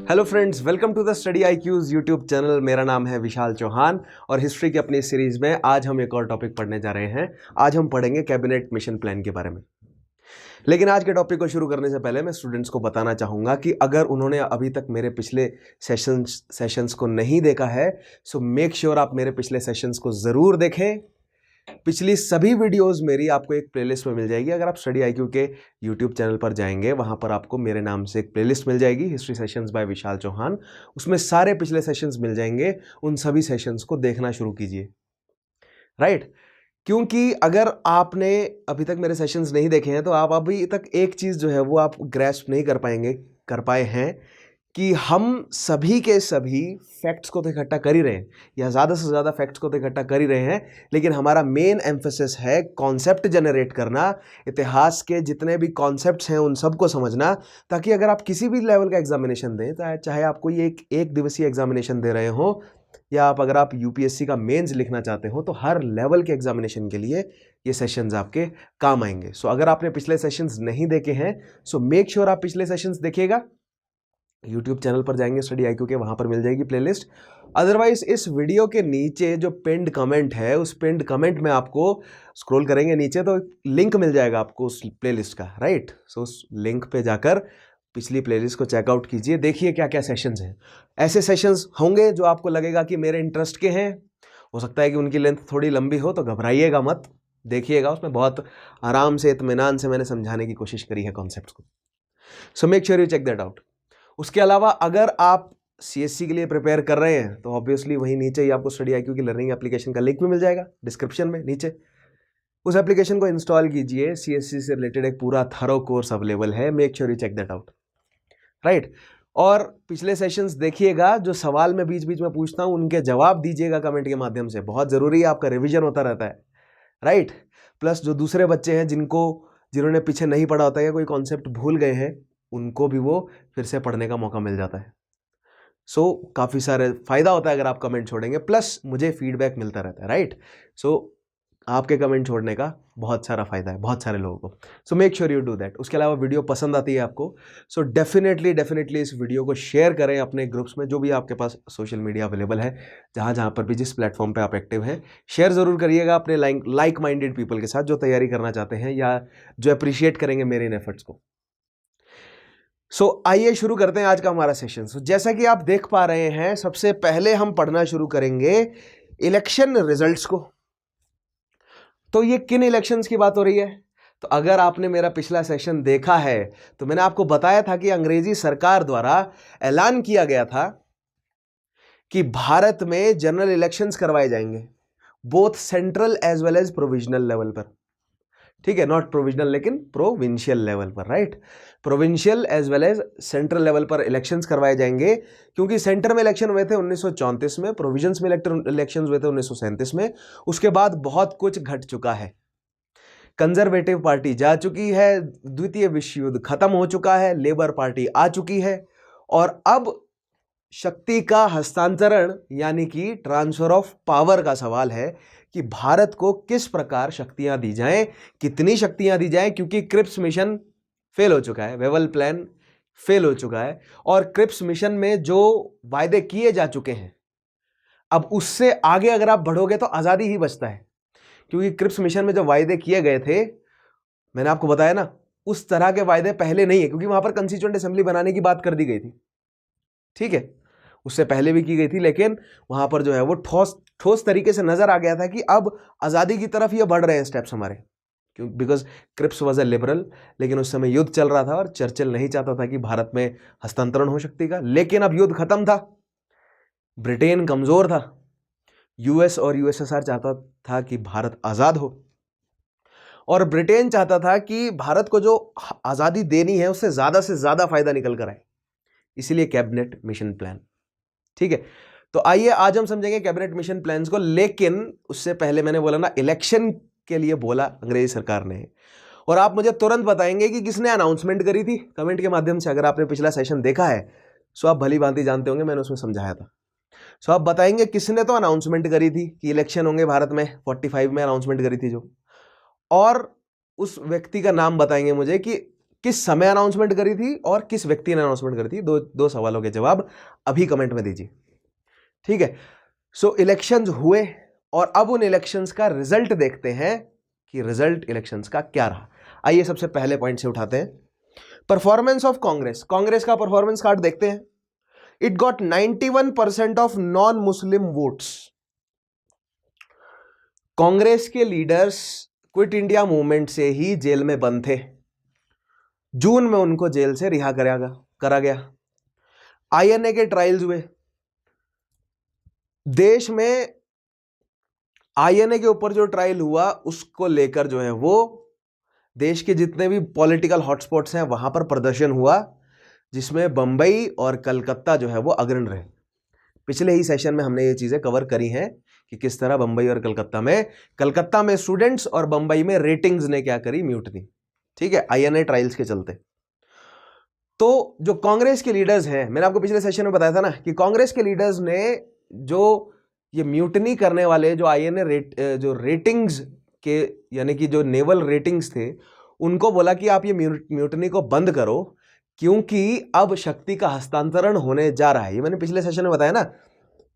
Hello friends, welcome to the study IQs YouTube channel. मेरा नाम है विशाल चौहान और हिस्ट्री की अपनी सीरीज में आज हम एक और टॉपिक पढ़ने जा रहे हैं। आज हम पढ़ेंगे कैबिनेट मिशन प्लान के बारे में। लेकिन आज के टॉपिक को शुरू करने से पहले मैं स्टूडेंट्स को बताना चाहूँगा कि अगर उन्होंने अभी तक मेरे पिछले सेशंस को नहीं देखा है सो मेक श्योर आप मेरे पिछले सेशंस को ज़रूर देखें। पिछली सभी वीडियोस मेरी आपको एक प्लेलिस्ट में मिल जाएगी। अगर आप स्टडी IQ के यूट्यूब चैनल पर जाएंगे वहाँ पर आपको मेरे नाम से एक प्लेलिस्ट मिल जाएगी, हिस्ट्री सेशंस बाय विशाल चौहान। उसमें सारे पिछले सेशंस मिल जाएंगे। उन सभी सेशंस को देखना शुरू कीजिए, राइट? क्योंकि अगर आपने अभी तक मेरे सेशंस नहीं देखे हैं तो आप अभी तक एक चीज़ जो है वो आप ग्रैस्प नहीं कर पाए हैं कि हम सभी के सभी फैक्ट्स को तो इकट्ठा कर ही रहे हैं, या ज़्यादा से ज़्यादा फैक्ट्स को तो इकट्ठा कर ही रहे हैं, लेकिन हमारा मेन एम्फेसिस है कॉन्सेप्ट जनरेट करना, इतिहास के जितने भी कॉन्सेप्ट्स हैं उन सबको समझना, ताकि अगर आप किसी भी लेवल का एग्जामिनेशन दें, चाहे आप कोई एक दिवसीय एग्जामिनेशन दे रहे हो या अगर आप UPSC का मेंस लिखना चाहते हो, तो हर लेवल के एग्जामिनेशन के लिए ये सेशंस आपके काम आएंगे। सो अगर आपने पिछले सेशंस नहीं देखे हैं सो मेक श्योर आप पिछले सेशंस देखिएगा। यूट्यूब चैनल पर जाएंगे स्टडी IQ के, वहाँ पर मिल जाएगी प्लेलिस्ट। अदरवाइज इस वीडियो के नीचे जो पिंड कमेंट है उस पिंड कमेंट में आपको स्क्रॉल करेंगे नीचे तो लिंक मिल जाएगा आपको उस प्लेलिस्ट का, राइट? सो उस लिंक पे जाकर पिछली प्लेलिस्ट को चेकआउट कीजिए, देखिए क्या क्या सेशंस हैं। ऐसे सेशंस होंगे जो आपको लगेगा कि मेरे इंटरेस्ट के हैं, हो सकता है कि उनकी लेंथ थोड़ी लंबी हो, तो घबराइएगा मत, देखिएगा। उसमें बहुत आराम से इत्मीनान से मैंने समझाने की कोशिश करी है कॉन्सेप्ट्स को। So make sure you check that out. उसके अलावा अगर आप CSC के लिए प्रिपेयर कर रहे हैं तो ऑब्वियसली वहीं नीचे ही आपको स्टडी IQ की लर्निंग एप्लीकेशन का लिंक भी मिल जाएगा डिस्क्रिप्शन में नीचे। उस एप्लीकेशन को इंस्टॉल कीजिए। CSC से रिलेटेड एक पूरा थरो कोर्स अवेलेबल है। Make sure you check that out, right? और पिछले सेशंस देखिएगा, जो सवाल मैं बीच बीच में पूछता हूं उनके जवाब दीजिएगा कमेंट के माध्यम से। बहुत ज़रूरी है, आपका रिविजन होता रहता है, राइट? प्लस जो दूसरे बच्चे हैं जिन्होंने पीछे नहीं पढ़ा होता है या कोई कॉन्सेप्ट भूल गए हैं, उनको भी वो फिर से पढ़ने का मौका मिल जाता है। सो काफ़ी सारे फ़ायदा होता है अगर आप कमेंट छोड़ेंगे, प्लस मुझे फीडबैक मिलता रहता है, राइट? सो आपके कमेंट छोड़ने का बहुत सारा फ़ायदा है बहुत सारे लोगों को। So make sure you do that. उसके अलावा वीडियो पसंद आती है आपको सो डेफिनेटली इस वीडियो को शेयर करें अपने ग्रुप्स में, जो भी आपके पास सोशल मीडिया अवेलेबल है, जहाँ पर भी जिस प्लेटफॉर्म पे आप एक्टिव हैं, शेयर ज़रूर करिएगा अपने लाइक माइंडेड पीपल के साथ जो तैयारी करना चाहते हैं या जो अप्रिशिएट करेंगे मेरे इन एफर्ट्स को। आइए शुरू करते हैं आज का हमारा सेशन। जैसा कि आप देख पा रहे हैं, सबसे पहले हम पढ़ना शुरू करेंगे इलेक्शन रिजल्ट्स को। तो ये किन इलेक्शंस की बात हो रही है? तो अगर आपने मेरा पिछला सेशन देखा है तो मैंने आपको बताया था कि अंग्रेजी सरकार द्वारा ऐलान किया गया था कि भारत में जनरल इलेक्शंस करवाए जाएंगे, both central as well as provisional level पर। ठीक है, नॉट प्रोविजनल लेकिन प्रोविंशियल लेवल पर, right? Provincial as well as central level पर इलेक्शंस करवाए जाएंगे, क्योंकि सेंटर में इलेक्शन हुए थे 1934 में, प्रोविजन्स में इलेक्शंस हुए थे 1937 में। उसके बाद बहुत कुछ घट चुका है। कंजर्वेटिव पार्टी जा चुकी है, द्वितीय विश्व युद्ध खत्म हो चुका है, लेबर पार्टी आ चुकी है, और अब शक्ति का हस्तांतरण यानी कि ट्रांसफर ऑफ पावर का सवाल है कि भारत को किस प्रकार शक्तियां दी जाएं, कितनी शक्तियां दी जाएं, क्योंकि क्रिप्स मिशन फेल हो चुका है, वेवल प्लान फेल हो चुका है, और क्रिप्स मिशन में जो वायदे किए जा चुके हैं, अब उससे आगे अगर आप बढ़ोगे तो आज़ादी ही बचता है। क्योंकि क्रिप्स मिशन में जो वायदे किए गए थे, मैंने आपको बताया ना, उस तरह के वायदे पहले नहीं है, क्योंकि वहां पर कंस्टिट्यूएंट असेंबली बनाने की बात कर दी गई थी, ठीक है, उससे पहले भी की गई थी, लेकिन वहां पर जो है वो ठोस तरीके से नजर आ गया था कि अब आज़ादी की तरफ ये बढ़ रहे हैं स्टेप्स हमारे, क्यों? Because Cripps was a liberal, लेकिन उस समय युद्ध चल रहा था और चर्चिल नहीं चाहता था कि भारत में हस्तांतरण हो शक्ति का। लेकिन अब युद्ध खत्म था, ब्रिटेन कमजोर था, US और USSR चाहता था कि भारत आज़ाद हो, और ब्रिटेन चाहता था कि भारत को जो आज़ादी देनी है उससे ज़्यादा फायदा निकल कर आए, इसीलिए कैबिनेट मिशन प्लान। ठीक है, तो आइए आज हम समझेंगे कैबिनेट मिशन प्लान्स को। लेकिन उससे पहले मैंने बोला ना, इलेक्शन के लिए बोला अंग्रेजी सरकार ने, और आप मुझे तुरंत बताएंगे कि किसने अनाउंसमेंट करी थी कमेंट के माध्यम से। अगर आपने पिछला सेशन देखा है सो आप भली भांति जानते होंगे, मैंने उसमें समझाया था। सो आप बताएंगे किसने तो अनाउंसमेंट करी थी कि इलेक्शन होंगे भारत में, 45 में अनाउंसमेंट करी थी जो, और उस व्यक्ति का नाम बताएंगे मुझे कि किस समय अनाउंसमेंट करी थी और किस व्यक्ति ने अनाउंसमेंट करी थी? दो सवालों के जवाब अभी कमेंट में दीजिए, ठीक है। सो इलेक्शंस हुए और अब उन इलेक्शंस का रिजल्ट देखते हैं कि रिजल्ट इलेक्शंस का क्या रहा। आइए सबसे पहले पॉइंट से उठाते हैं परफॉर्मेंस ऑफ कांग्रेस। कांग्रेस का परफॉर्मेंस कार्ड देखते हैं। It got 91% of non Muslim votes. Congress के लीडर्स क्विट इंडिया मूवमेंट से ही जेल में बंद थे। जून में उनको जेल से रिहा करा गया। आईएनए के ट्रायल्स हुए। देश में आईएनए के ऊपर जो ट्रायल हुआ उसको लेकर जो है वो देश के जितने भी पॉलिटिकल हॉटस्पॉट्स हैं वहां पर प्रदर्शन हुआ, जिसमें बंबई और कलकत्ता जो है वो अग्रणी रहे। पिछले ही सेशन में हमने ये चीजें कवर करी हैं कि किस तरह बंबई और कलकत्ता में स्टूडेंट्स और बंबई में रेटिंग्स ने क्या करी, म्यूटनी, ठीक है, आईएनए ट्रायल्स के चलते। तो जो कांग्रेस के लीडर्स हैं, मैंने आपको पिछले सेशन में बताया था ना कि कांग्रेस के लीडर्स ने जो ये म्यूटनी करने वाले जो आईएनए जो रेटिंग्स के यानी कि जो नेवल रेटिंग्स थे उनको बोला कि आप ये म्यूटनी को बंद करो क्योंकि अब शक्ति का हस्तांतरण होने जा रहा है। ये मैंने पिछले सेशन में बताया ना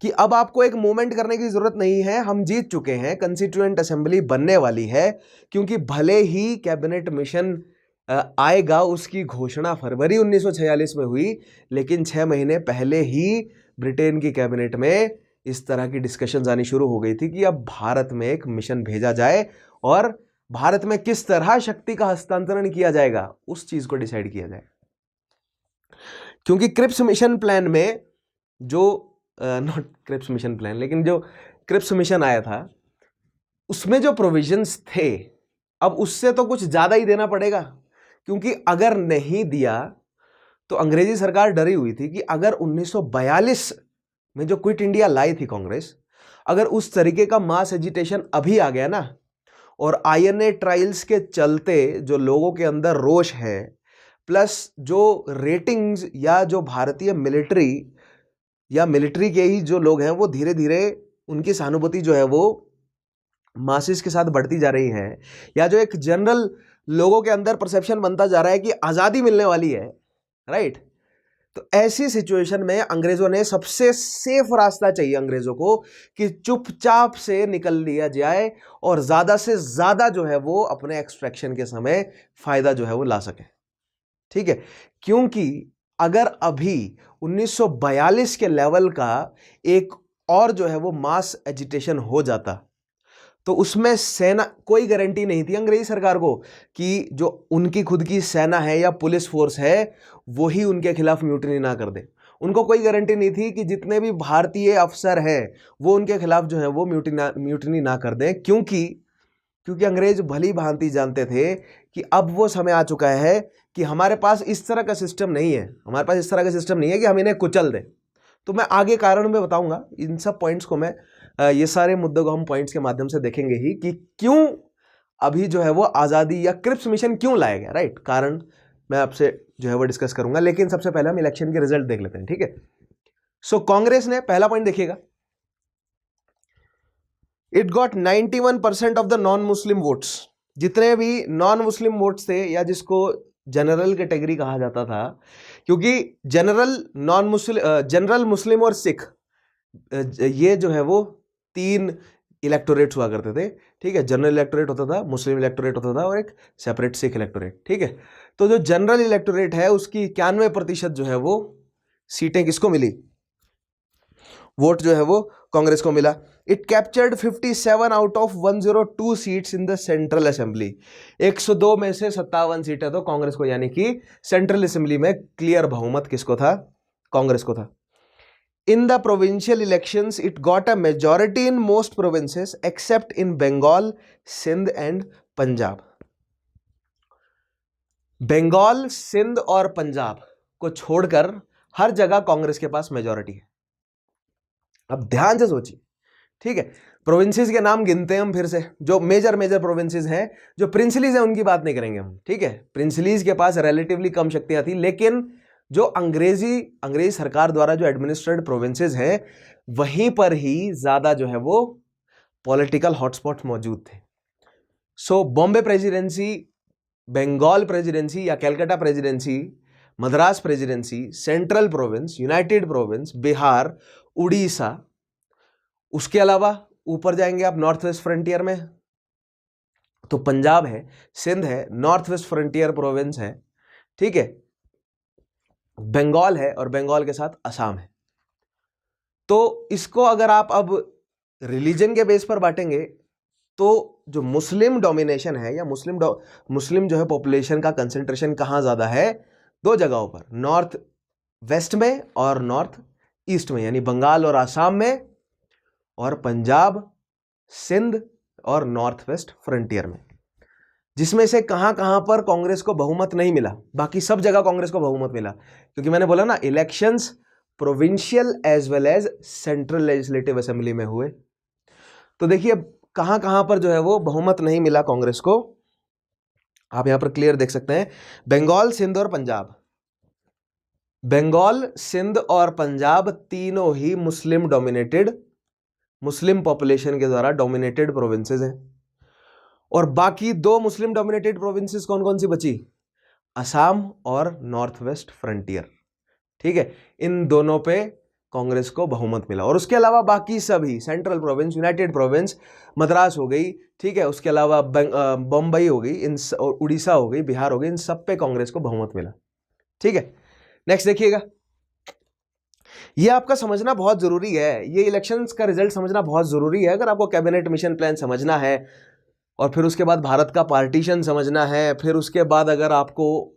कि अब आपको एक मूवमेंट करने की जरूरत नहीं है, हम जीत चुके हैं, कंस्टिट्यूएंट असेंबली बनने वाली है, क्योंकि भले ही कैबिनेट मिशन आएगा उसकी घोषणा फरवरी 1946 में हुई, लेकिन 6 महीने पहले ही ब्रिटेन की कैबिनेट में इस तरह की डिस्कशंस आनी शुरू हो गई थी कि अब भारत में एक मिशन भेजा जाए और भारत में किस तरह शक्ति का हस्तांतरण किया जाएगा उस चीज को डिसाइड किया जाए। क्योंकि क्रिप्स मिशन प्लान में जो नॉट क्रिप्स मिशन प्लान लेकिन जो क्रिप्स मिशन आया था उसमें जो प्रोविजंस थे अब उससे तो कुछ ज्यादा ही देना पड़ेगा, क्योंकि अगर नहीं दिया तो अंग्रेजी सरकार डरी हुई थी कि अगर 1942 में जो क्विट इंडिया लाई थी कांग्रेस, अगर उस तरीके का मास एजिटेशन अभी आ गया ना और आईएनए ट्रायल्स के चलते जो लोगों के अंदर रोष है प्लस जो रेटिंग्स या जो भारतीय मिलिट्री या मिलिट्री के ही जो लोग हैं वो धीरे धीरे उनकी सहानुभूति जो है वो मासिस के साथ बढ़ती जा रही है, या जो एक जनरल लोगों के अंदर परसेप्शन बनता जा रहा है कि आजादी मिलने वाली है, राइट। तो ऐसी सिचुएशन में अंग्रेजों ने सबसे सेफ रास्ता चाहिए अंग्रेजों को कि चुपचाप से निकल लिया जाए और ज्यादा से ज्यादा जो है वो अपने एक्सट्रैक्शन के समय फायदा जो है वो ला सके, ठीक है। क्योंकि अगर अभी 1942 के लेवल का एक और जो है वो मास एजिटेशन हो जाता तो उसमें सेना, कोई गारंटी नहीं थी अंग्रेजी सरकार को कि जो उनकी खुद की सेना है या पुलिस फोर्स है वो ही उनके खिलाफ म्यूटनी ना कर दे। उनको कोई गारंटी नहीं थी कि जितने भी भारतीय अफसर हैं वो उनके खिलाफ जो है वो म्यूटनी ना कर दें, क्योंकि अंग्रेज भली भांति जानते थे कि अब वो समय आ चुका है कि हमारे पास इस तरह का सिस्टम नहीं है, हमारे पास इस तरह का सिस्टम नहीं है कि हम इन्हें कुचल दें। तो मैं आगे कारण में बताऊंगा इन सब पॉइंट्स को, मैं ये सारे मुद्दों को हम पॉइंट्स के माध्यम से देखेंगे ही कि क्यों अभी जो है वो आज़ादी या क्रिप्स मिशन क्यों लाया गया, राइट। कारण मैं आपसे जो है वो डिस्कस करूंगा, लेकिन सबसे पहले हम इलेक्शन के रिजल्ट देख लेते हैं, ठीक है। सो कांग्रेस ने पहला पॉइंट देखिएगा, it got 91% of the non Muslim votes. जितने भी नॉन मुस्लिम वोट्स थे या जिसको जनरल कैटेगरी कहा जाता था, क्योंकि जनरल मुस्लिम और सिख ये जो है वो 3 इलेक्टोरेट्स हुआ करते थे, ठीक है। जनरल इलेक्टोरेट होता था, मुस्लिम इलेक्टोरेट होता था और एक सेपरेट सिख इलेक्टोरेट, ठीक है। तो जो जनरल इलेक्टोरेट है उसकी 91% जो है वो सीटें किसको मिली, वोट जो है वो कांग्रेस को मिला। It captured 57 out of 102 seats in the central assembly. 102 में से 57 सीटें तो कांग्रेस को, यानी कि सेंट्रल असेंबली में क्लियर बहुमत किसको था, कांग्रेस को था। In the provincial elections, it got a majority in most provinces except in Bengal, Sindh and Punjab. Bengal, Sindh और पंजाब को छोड़कर हर जगह कांग्रेस के पास मेजॉरिटी है। अब ध्यान से सोचिए, ठीक है। प्रोविंसेस के नाम गिनते हैं हम फिर से, जो मेजर प्रोविंसेस हैं, जो प्रिंसलीज हैं उनकी बात नहीं करेंगे हम, ठीक है। प्रिंसलीज के पास रिलेटिवली कम शक्तियां थी, लेकिन जो अंग्रेजी सरकार द्वारा जो एडमिनिस्ट्रेटेड प्रोविंसेस हैं वहीं पर ही ज्यादा जो है वो पॉलिटिकल हॉटस्पॉट मौजूद थे। सो बॉम्बे प्रेसिडेंसी बंगाल प्रेसिडेंसी या Calcutta presidency, Madras presidency, central province, United province, Bihar, Orissa. उसके अलावा ऊपर जाएंगे आप नॉर्थ वेस्ट फ्रंटियर में तो पंजाब है, सिंध है, नॉर्थ वेस्ट फ्रंटियर प्रोविंस है, ठीक है, बंगाल है और बंगाल के साथ असम है। तो इसको अगर आप अब रिलीजन के बेस पर बांटेंगे तो जो मुस्लिम डोमिनेशन है या मुस्लिम जो है पॉपुलेशन का कंसेंट्रेशन कहां ज्यादा है? दो जगहों पर, नॉर्थ वेस्ट में और नॉर्थ ईस्ट में, यानी बंगाल और आसाम में, और पंजाब, सिंध और नॉर्थ वेस्ट फ्रंटियर में। जिसमें से कहां कहां पर कांग्रेस को बहुमत नहीं मिला, बाकी सब जगह कांग्रेस को बहुमत मिला, क्योंकि मैंने बोला ना elections provincial as well as central legislative assembly में हुए। तो देखिए कहां कहां पर जो है वो बहुमत नहीं मिला कांग्रेस को, आप यहां पर क्लियर देख सकते हैं, बंगाल, सिंध और पंजाब। बंगाल, सिंध और पंजाब तीनों ही मुस्लिम डोमिनेटेड, मुस्लिम पॉपुलेशन के द्वारा डोमिनेटेड प्रोविंसेस हैं। और बाकी दो मुस्लिम डोमिनेटेड प्रोविंसेस कौन कौन सी बची? असम और नॉर्थ वेस्ट फ्रंटियर, ठीक है, इन दोनों पे कांग्रेस को बहुमत मिला। और उसके अलावा बाकी सभी, central province, United province, Madras हो गई, ठीक है, उसके अलावा बम्बई हो गई, इन उड़ीसा हो गई, बिहार हो गई, इन सब पे कांग्रेस को बहुमत मिला, ठीक है। नेक्स्ट देखिएगा, ये आपका समझना बहुत जरूरी है, ये इलेक्शंस का रिजल्ट समझना बहुत जरूरी है अगर आपको कैबिनेट मिशन प्लान समझना है, और फिर उसके बाद भारत का पार्टीशन समझना है, फिर उसके बाद अगर आपको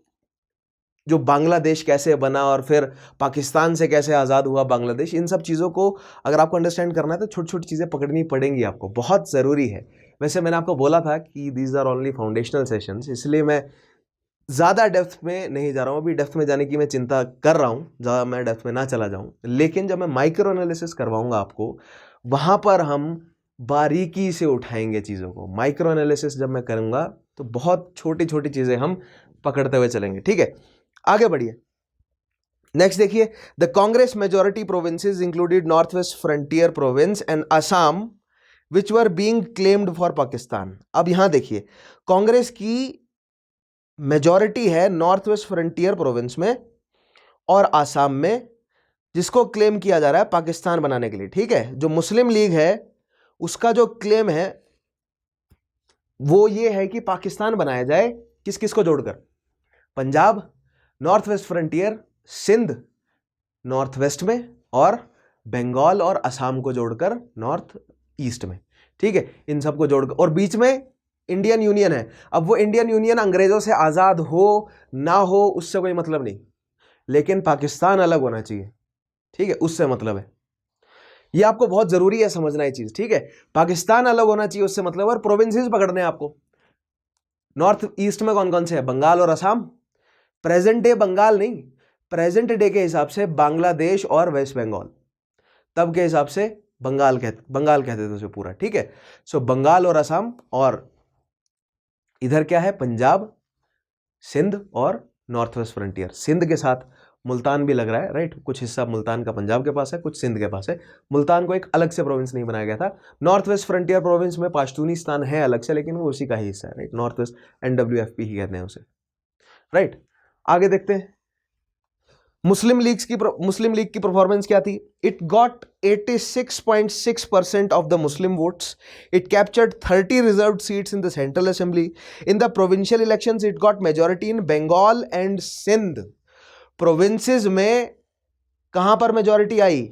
जो बांग्लादेश कैसे बना और फिर पाकिस्तान से कैसे आज़ाद हुआ बांग्लादेश, इन सब चीज़ों को अगर आपको अंडरस्टैंड करना है तो छोटी छोटी चीज़ें पकड़नी पड़ेंगी आपको, बहुत ज़रूरी है। वैसे मैंने आपको बोला था कि these are only foundational sessions, इसलिए मैं ज़्यादा डेप्थ में नहीं जा रहा हूँ, अभी डेप्थ में जाने की मैं चिंता कर रहा हूँ, ज़्यादा मैं डेप्थ में ना चला जाऊँ, लेकिन जब मैं माइक्रो एनालिसिस करवाऊँगा आपको, वहाँ पर हम बारीकी से उठाएंगे चीज़ों को। माइक्रो एनालिसिस जब मैं करूँगा तो बहुत छोटी छोटी चीज़ें हम पकड़ते हुए चलेंगे, ठीक है। आगे बढ़िए, नेक्स्ट देखिए, the Congress majority provinces included north west frontier province and Assam which were being claimed for Pakistan. अब यहां देखिए, कांग्रेस की मेजॉरिटी है नॉर्थ वेस्ट फ्रंटियर प्रोविंस में और असम में, जिसको क्लेम किया जा रहा है पाकिस्तान बनाने के लिए, ठीक है। जो मुस्लिम लीग है उसका जो क्लेम है वो ये है कि पाकिस्तान बनाया जाए, किस किस को जोड़कर? Punjab, north west frontier, Sindh north west में, और बंगाल और असम को जोड़कर नॉर्थ ईस्ट में, ठीक है, इन सबको जोड़कर, और बीच में इंडियन यूनियन है। अब वो इंडियन यूनियन अंग्रेजों से आजाद हो ना हो उससे कोई मतलब नहीं, लेकिन पाकिस्तान अलग होना चाहिए, ठीक है, उससे मतलब है। ये आपको बहुत जरूरी है समझना ये चीज, ठीक है, पाकिस्तान अलग होना चाहिए उससे मतलब। और प्रोविंसेस पकड़ने हैं आपको, नॉर्थ ईस्ट में कौन कौन से है? बंगाल और असम। प्रेजेंट डे बंगाल नहीं, प्रेजेंट डे के हिसाब से बांग्लादेश और वेस्ट बंगाल, तब के हिसाब से बंगाल कहते थे उसे पूरा, ठीक है। सो बंगाल और असम, और इधर क्या है? पंजाब, सिंध और नॉर्थ वेस्ट फ्रंटियर। सिंध के साथ मुल्तान भी लग रहा है, राइट, कुछ हिस्सा मुल्तान का पंजाब के पास है, कुछ सिंध के पास है। मुल्तान को एक अलग से प्रोविंस नहीं बनाया गया था। नॉर्थ वेस्ट फ्रंटियर प्रोविंस में पाश्तूनिस्तान है अलग से, लेकिन वो उसी का ही हिस्सा है, राइट, नॉर्थ वेस्ट NWFP ही कहते हैं उसे, राइट। आगे देखते हैं, मुस्लिम लीग की परफॉर्मेंस क्या थी? It got 86.6% of the Muslim votes, it captured 30 reserved seats in the central assembly, in the provincial elections it got majority in Bengal and Sindh. Provinces में कहां पर मेजॉरिटी आई?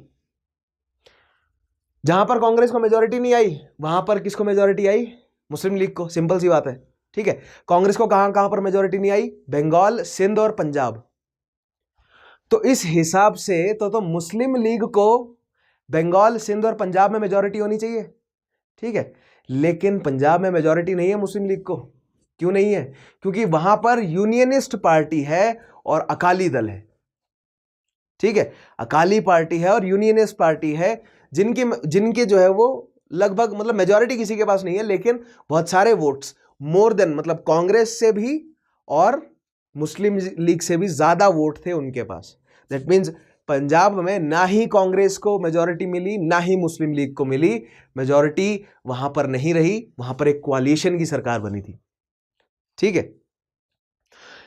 जहां पर कांग्रेस को मेजॉरिटी नहीं आई वहां पर किसको मेजॉरिटी आई? मुस्लिम लीग को, सिंपल सी बात है, ठीक है। कांग्रेस को कहां कहां पर मेजॉरिटी नहीं आई? बंगाल, सिंध और पंजाब। तो इस हिसाब से तो मुस्लिम लीग को बंगाल, सिंध और पंजाब में मेजॉरिटी होनी चाहिए, ठीक है, लेकिन पंजाब में मेजॉरिटी नहीं है मुस्लिम लीग को। क्यों नहीं है? क्योंकि वहां पर यूनियनिस्ट पार्टी है और अकाली दल है, ठीक है, अकाली पार्टी है और यूनियनिस्ट पार्टी है, जिनके जो है वो लगभग मतलब मेजॉरिटी किसी के पास नहीं है, लेकिन बहुत सारे वोट्स, मोर देन, मतलब कांग्रेस से भी और मुस्लिम लीग से भी ज्यादा वोट थे उनके पास। दैट मीन्स पंजाब में ना ही कांग्रेस को मेजॉरिटी मिली ना ही मुस्लिम लीग को मिली, मेजॉरिटी वहां पर नहीं रही, वहां पर एक कोalition की सरकार बनी थी, ठीक है।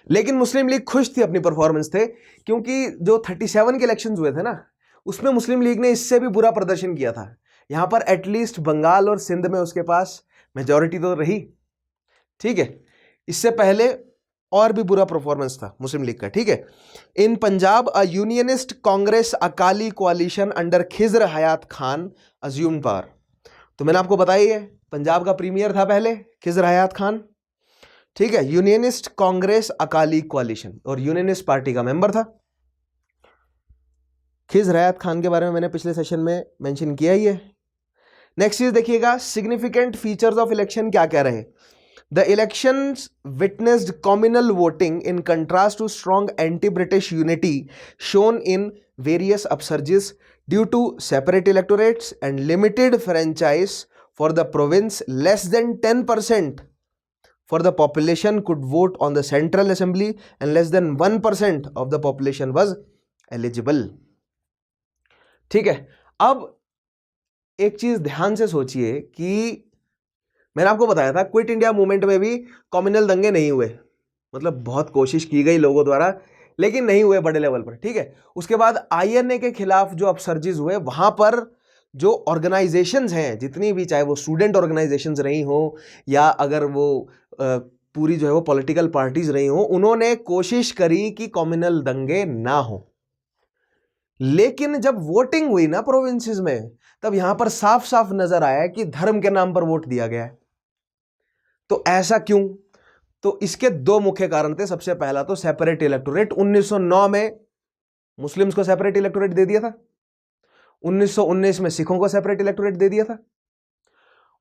लेकिन मुस्लिम लीग खुश थी अपनी परफॉर्मेंस थे, क्योंकि जो 37 के इलेक्शंस हुए थे ना, उसमें मुस्लिम लीग ने इससे भी बुरा प्रदर्शन किया था। यहां पर एटलीस्ट बंगाल और सिंध में उसके पास मेजॉरिटी तो रही, ठीक है। इससे पहले और भी बुरा परफॉर्मेंस था मुस्लिम लीग का, ठीक है। इन पंजाब अ यूनियनिस्ट कांग्रेस अकाली कोalition अंडर खिजर हयात खान अज्यूम पावर। तो मैंने आपको बताया ही है, पंजाब का प्रीमियर था पहले खिजर हयात खान, ठीक है। यूनियनिस्ट कांग्रेस अकाली कोalition और यूनियनिस्ट पार्टी का मेंबर था। खिजर हयात खान के बारे में मैंने पिछले सेशन में मेंशन किया ही है। नेक्स्ट चीज देखिएगा, सिग्निफिकेंट फीचर्स ऑफ इलेक्शन क्या कह रहे हैं। The elections witnessed communal voting in contrast to strong anti-British unity shown in various upsurges due to separate electorates and limited franchise for the province. Less than 10% for the population could vote on the Central Assembly and less than 1% of the population was eligible. ठीक है। अब एक चीज ध्यान से सोचिए कि मैंने आपको बताया था क्विट इंडिया मूवमेंट में भी कम्युनल दंगे नहीं हुए, मतलब बहुत कोशिश की गई लोगों द्वारा, लेकिन नहीं हुए बड़े लेवल पर, ठीक है। उसके बाद आईएनए के खिलाफ जो अपसर्जिस हुए, वहां पर जो ऑर्गेनाइजेशंस हैं जितनी भी, चाहे वो स्टूडेंट ऑर्गेनाइजेशंस रही हो या अगर वो पूरी जो है वो पॉलिटिकल पार्टीज रही हो, उन्होंने कोशिश करी कि कम्युनल दंगे ना हो। लेकिन जब वोटिंग हुई ना प्रोविंसेस में, तब यहां पर साफ साफ नजर आया कि धर्म के नाम पर वोट दिया गया है। तो ऐसा क्यों? तो इसके दो मुख्य कारण थे। सबसे पहला तो सेपरेट इलेक्टोरेट, 1909 में मुस्लिम्स को सेपरेट इलेक्टोरेट दे दिया था, 1919 में सिखों को सेपरेट इलेक्टोरेट दे दिया था,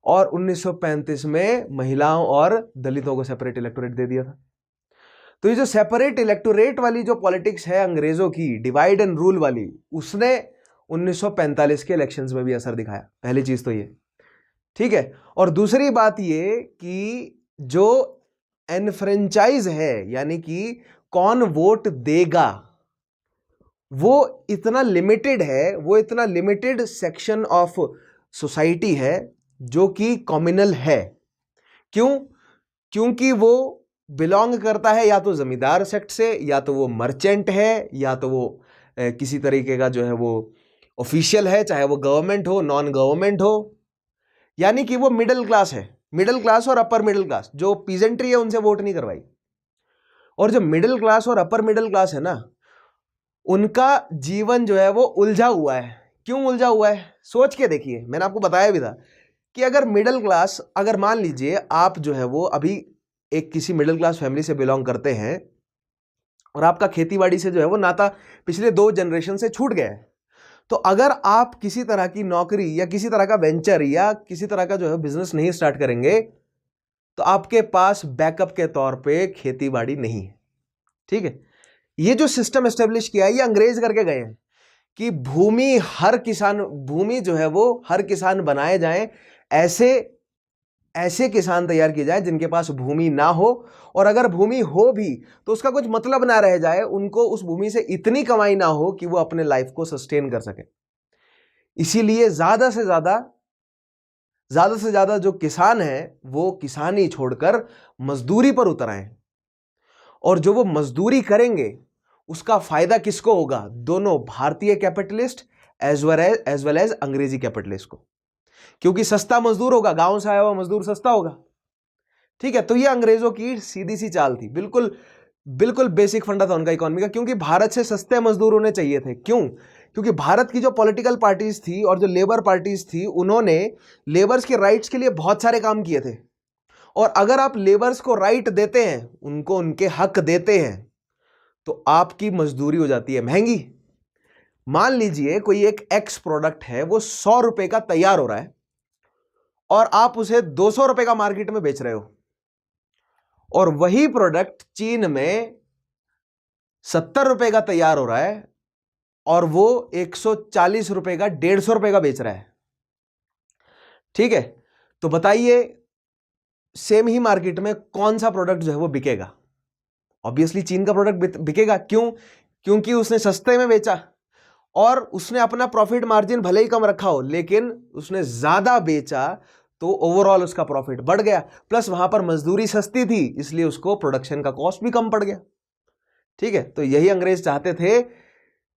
और 1935 में महिलाओं और दलितों को सेपरेट इलेक्टोरेट दे दिया था। तो ये जो सेपरेट इलेक्टोरेट वाली जो पॉलिटिक्स है अंग्रेजों की, डिवाइड एंड रूल वाली, उसने 1945 के इलेक्शंस में भी असर दिखाया। पहली चीज तो ये, ठीक है। और दूसरी बात ये कि जो एनफ्रेंचाइज है, यानी कि कौन वोट देगा, वो इतना लिमिटेड है, वो इतना लिमिटेड सेक्शन ऑफ सोसाइटी है जो कि कम्युनल है। क्यों? क्योंकि वो बिलोंग करता है या तो जमींदार सेक्ट से, या तो वो मर्चेंट है, या तो वो किसी तरीके का जो है वो ऑफिशियल है, चाहे वो गवर्नमेंट हो नॉन गवर्नमेंट हो, यानी कि वो मिडिल क्लास है। मिडिल क्लास और अपर मिडिल क्लास, जो पीजेंट्री है उनसे वोट नहीं करवाई। और जो मिडिल क्लास और अपर मिडिल क्लास है ना, उनका जीवन जो है वो उलझा हुआ है। क्यों उलझा हुआ है? सोच के देखिए, मैंने आपको बताया भी था कि अगर मिडिल क्लास, अगर मान लीजिए आप जो है वो अभी एक किसी मिडिल क्लास फैमिली से बिलोंग करते हैं और आपका खेतीबाड़ी से जो है वो नाता पिछले 2 जनरेशन से छूट गया है, तो अगर आप किसी तरह की नौकरी या किसी तरह का वेंचर या किसी तरह का जो है बिजनेस नहीं स्टार्ट करेंगे, तो आपके पास बैकअप के तौर पे खेतीबाड़ी नहीं है, ठीक है। ये जो सिस्टम एस्टेब्लिश किया है, ये अंग्रेज करके गए हैं कि भूमि जो है वो हर किसान बनाए जाएं, ऐसे किसान तैयार किए जाए जिनके पास भूमि ना हो, और अगर भूमि हो भी तो उसका कुछ मतलब ना रह जाए, उनको उस भूमि से इतनी कमाई ना हो कि वो अपने लाइफ को सस्टेन कर सके। इसीलिए ज्यादा से ज्यादा जो किसान है वो किसानी छोड़कर मजदूरी पर उतर आए, और जो वो मजदूरी करेंगे उसका फायदा किसको होगा? दोनों, भारतीय कैपिटलिस्ट एज वेल एज अंग्रेजी कैपिटलिस्ट को, क्योंकि सस्ता मजदूर होगा, गांव से आया हुआ मजदूर सस्ता होगा, ठीक है। तो ये अंग्रेजों की सीधी सी चाल थी, बिल्कुल बेसिक फंडा था उनका इकोनॉमी का, क्योंकि भारत से सस्ते मजदूर उन्हें चाहिए थे। क्यों? क्योंकि भारत की जो पॉलिटिकल पार्टीज थी और जो लेबर पार्टीज थी, उन्होंने लेबर्स के राइट्स के लिए बहुत सारे काम किए थे, और अगर आप लेबर्स को राइट देते हैं, उनको उनके हक देते हैं, तो आपकी मजदूरी हो जाती है महंगी। मान लीजिए कोई एक एक्स प्रोडक्ट है, वो 100 रुपए का तैयार हो रहा है और आप उसे 200 रुपए का मार्केट में बेच रहे हो, और वही प्रोडक्ट चीन में 70 रुपए का तैयार हो रहा है और वो 140 रुपए का, 150 रुपए का बेच रहा है, ठीक है। तो बताइए सेम ही मार्केट में कौन सा प्रोडक्ट जो है वो बिकेगा? ऑब्वियसली चीन का प्रोडक्ट बिकेगा। क्यों? क्योंकि उसने सस्ते में बेचा और उसने अपना प्रॉफिट मार्जिन भले ही कम रखा हो, लेकिन उसने ज्यादा बेचा तो ओवरऑल उसका प्रॉफिट बढ़ गया, प्लस वहां पर मजदूरी सस्ती थी, इसलिए उसको प्रोडक्शन का कॉस्ट भी कम पड़ गया। ठीक है, तो यही अंग्रेज चाहते थे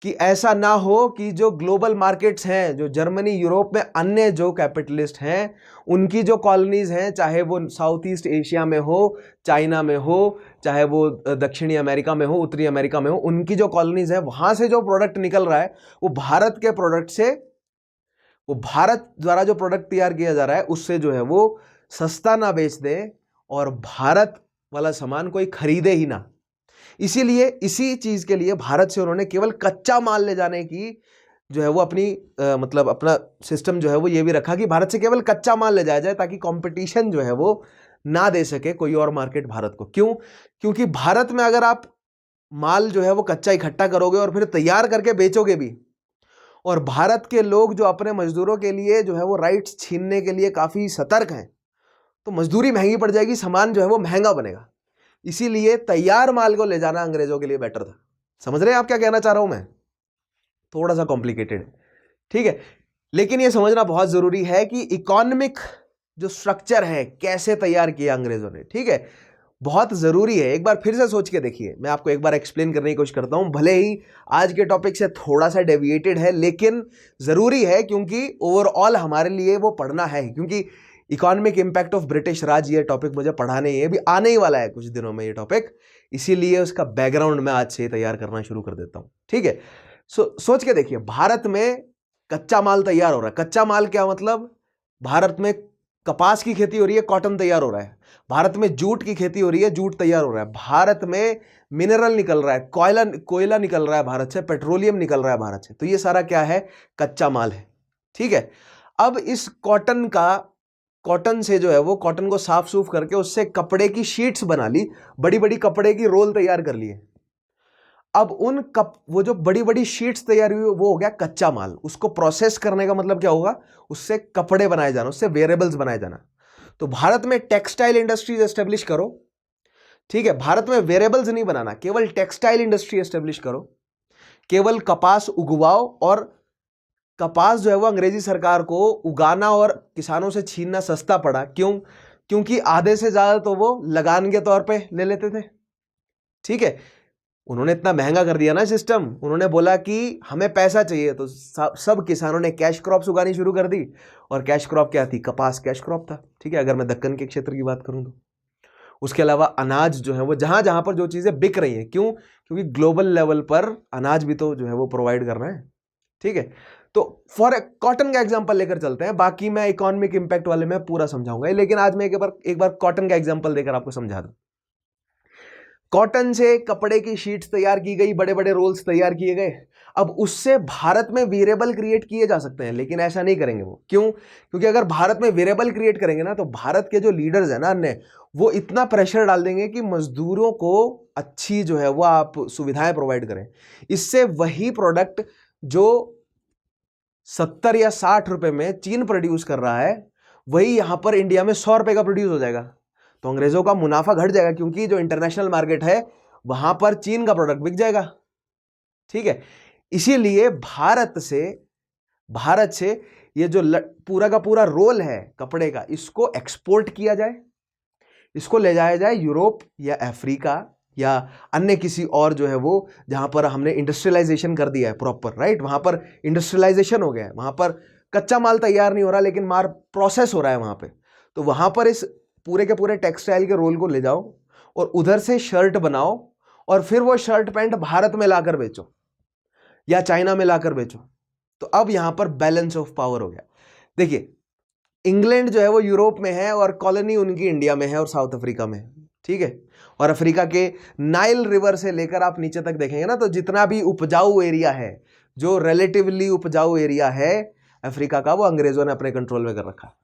कि ऐसा ना हो कि जो ग्लोबल मार्केट्स हैं, जो जर्मनी, यूरोप में अन्य जो कैपिटलिस्ट हैं, उनकी जो कॉलोनीज हैं, चाहे वो साउथ ईस्ट एशिया में हो, चाइना में हो, चाहे वो दक्षिणी अमेरिका में हो, उत्तरी अमेरिका में हो, उनकी जो कॉलोनीज हैं, वहां से जो प्रोडक्ट निकल रहा है वो भारत के प्रोडक्ट से, वो भारत द्वारा जो प्रोडक्ट तैयार किया जा रहा है उससे जो है वो सस्ता ना बेच दे और भारत वाला सामान कोई खरीदे ही ना। इसीलिए इसी चीज के लिए भारत से उन्होंने केवल कच्चा माल ले जाने की जो है वो अपनी मतलब अपना सिस्टम जो है वो ये भी रखा कि भारत से केवल कच्चा माल ले जाया जाए ताकि कंपटीशन जो है वो ना दे सके कोई और मार्केट भारत को। क्यों? क्योंकि भारत में अगर आप माल जो है वो कच्चा इकट्ठा करोगे और फिर तैयार करके बेचोगे भी, और भारत के लोग जो अपने मजदूरों के लिए जो है वो राइट्स छीनने के लिए काफी सतर्क हैं, तो मजदूरी महंगी पड़ जाएगी, सामान जो है वो महंगा बनेगा। इसीलिए तैयार माल को ले जाना अंग्रेजों के लिए बेटर था। समझ रहे हैं आप क्या कहना चाह रहा हूं मैं? थोड़ा सा कॉम्प्लिकेटेड है, ठीक है, लेकिन यह समझना बहुत जरूरी है कि इकोनॉमिक जो स्ट्रक्चर है कैसे तैयार किया अंग्रेजों ने, ठीक है, बहुत जरूरी है। एक बार फिर से सोच के देखिए, मैं आपको एक बार एक्सप्लेन करने की कोशिश करता हूं, भले ही आज के टॉपिक से थोड़ा सा डेविएटेड है लेकिन जरूरी है क्योंकि ओवरऑल हमारे लिए वो पढ़ना है। क्योंकि इकोनॉमिक इंपैक्ट ऑफ ब्रिटिश राज, ये टॉपिक मुझे पढ़ाने ही है, भी आने ही वाला है कुछ दिनों में ये टॉपिक, इसीलिए उसका बैकग्राउंड मैं आज से तैयार करना शुरू कर देता हूं, ठीक है। सोच के देखिए, भारत में कच्चा माल तैयार हो रहा है। कच्चा माल क्या मतलब? भारत में कपास की खेती हो रही है, कॉटन तैयार हो रहा है। भारत में जूट की खेती हो रही है, जूट तैयार हो रहा है। भारत में मिनरल निकल रहा है, कोयला निकल रहा है भारत से, पेट्रोलियम निकल रहा है भारत से। तो ये सारा क्या है? कच्चा माल है, ठीक है। अब इस कॉटन से जो है वो कॉटन को साफ सूफ करके उससे कपड़े की शीट्स बना ली, बड़ी बड़ी कपड़े की रोल तैयार कर लिए। अब वो जो बड़ी बड़ी शीट्स तैयार हुई वो हो गया कच्चा माल। उसको प्रोसेस करने का मतलब क्या होगा? उससे कपड़े बनाए जाना, उससे वेयरेबल्स बनाए जाना। तो भारत में टेक्सटाइल इंडस्ट्रीज एस्टेब्लिश करो, ठीक है। भारत में वेयरेबल्स नहीं बनाना, केवल टेक्सटाइल इंडस्ट्री एस्टेब्लिश करो, केवल कपास उगवाओ। और कपास जो है वो अंग्रेजी सरकार को उगाना और किसानों से छीनना सस्ता पड़ा। क्यों? क्योंकि आधे से ज्यादा तो वो लगान के तौर पे ले लेते थे, ठीक है। उन्होंने इतना महंगा कर दिया ना सिस्टम, उन्होंने बोला कि हमें पैसा चाहिए, तो सब किसानों ने कैश क्रॉप्स उगानी शुरू कर दी। और कैश क्रॉप क्या थी? कपास कैश क्रॉप था, ठीक है, अगर मैं दक्कन के क्षेत्र की बात करूं तो। उसके अलावा अनाज जो है वो जहां जहां पर जो चीजें बिक रही हैं, क्यों? क्योंकि ग्लोबल लेवल पर अनाज भी तो जो है वो प्रोवाइड करना है, ठीक है। तो फॉर कॉटन का एग्जांपल लेकर चलते हैं, बाकी मैं इकोनॉमिक इंपैक्ट वाले में पूरा समझाऊंगा, लेकिन आज मैं एक बार कॉटन का एग्जांपल देकर आपको समझा दूं। कॉटन से कपड़े की शीट्स तैयार की गई, बड़े बड़े रोल्स तैयार किए गए। अब उससे भारत में वेरिएबल क्रिएट किए जा सकते हैं, लेकिन ऐसा नहीं करेंगे वो। क्यों? क्योंकि अगर भारत में वेरिएबल क्रिएट करेंगे ना, तो भारत के जो लीडर्स हैं ना अन्य, वो इतना प्रेशर डाल देंगे कि मजदूरों को अच्छी जो है वो आप सुविधाएं प्रोवाइड करें। इससे वही प्रोडक्ट जो 70 या 60 रुपए में चीन प्रोड्यूस कर रहा है, वही यहां पर इंडिया में 100 रुपए का प्रोड्यूस हो जाएगा। तो अंग्रेजों का मुनाफा घट जाएगा, क्योंकि जो इंटरनेशनल मार्केट है वहां पर चीन का प्रोडक्ट बिक जाएगा, ठीक है। इसीलिए भारत से ये जो पूरा का पूरा रोल है कपड़े का, इसको एक्सपोर्ट किया जाए, इसको ले जाया जाए यूरोप या अफ्रीका या अन्य किसी और जो है वो जहां पर हमने इंडस्ट्रियलाइजेशन कर दिया है प्रॉपर, राइट, वहां पर इंडस्ट्रियलाइजेशन हो गया है, वहां पर कच्चा माल तैयार नहीं हो रहा लेकिन माल प्रोसेस हो रहा है वहां पे। तो वहां पर इस पूरे के पूरे टेक्सटाइल के रोल को ले जाओ और उधर से शर्ट बनाओ और फिर वो शर्ट पैंट भारत में लाकर बेचो या चाइना में लाकर बेचो। तो अब यहां पर बैलेंस ऑफ पावर हो गया। देखिए, इंग्लैंड जो है वो यूरोप में है और कॉलोनी उनकी इंडिया में है और साउथ अफ्रीका में है, ठीक है। और अफ्रीका के नाइल रिवर से लेकर आप नीचे तक देखेंगे ना, तो जितना भी उपजाऊ एरिया है, जो रिलेटिवली उपजाऊ एरिया है अफ्रीका का, वो अंग्रेजों ने अपने कंट्रोल में कर रखा,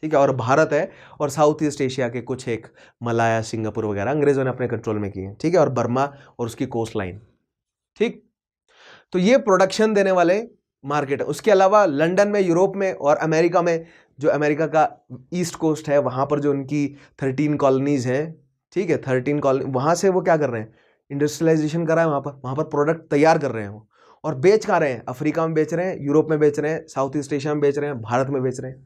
ठीक है। और भारत है और साउथ ईस्ट एशिया के कुछ एक मलाया, सिंगापुर वगैरह अंग्रेजों ने अपने कंट्रोल में किए हैं, ठीक है। और बर्मा और उसकी कोस्ट लाइन, ठीक। तो ये प्रोडक्शन देने वाले मार्केट है। उसके अलावा लंदन में, यूरोप में और अमेरिका में, जो अमेरिका का ईस्ट कोस्ट है, वहां पर जो उनकी 13 कॉलोनीज हैं, ठीक है, 13 कॉलोनी, वहां से वो क्या कर रहे हैं? इंडस्ट्रियलाइजेशन कर रहा है वहां पर प्रोडक्ट तैयार कर रहे हैं वो, और बेच कहाँ रहे हैं? अफ्रीका में बेच रहे हैं, यूरोप में बेच रहे हैं, साउथ ईस्ट एशिया में बेच रहे हैं, भारत में बेच रहे हैं।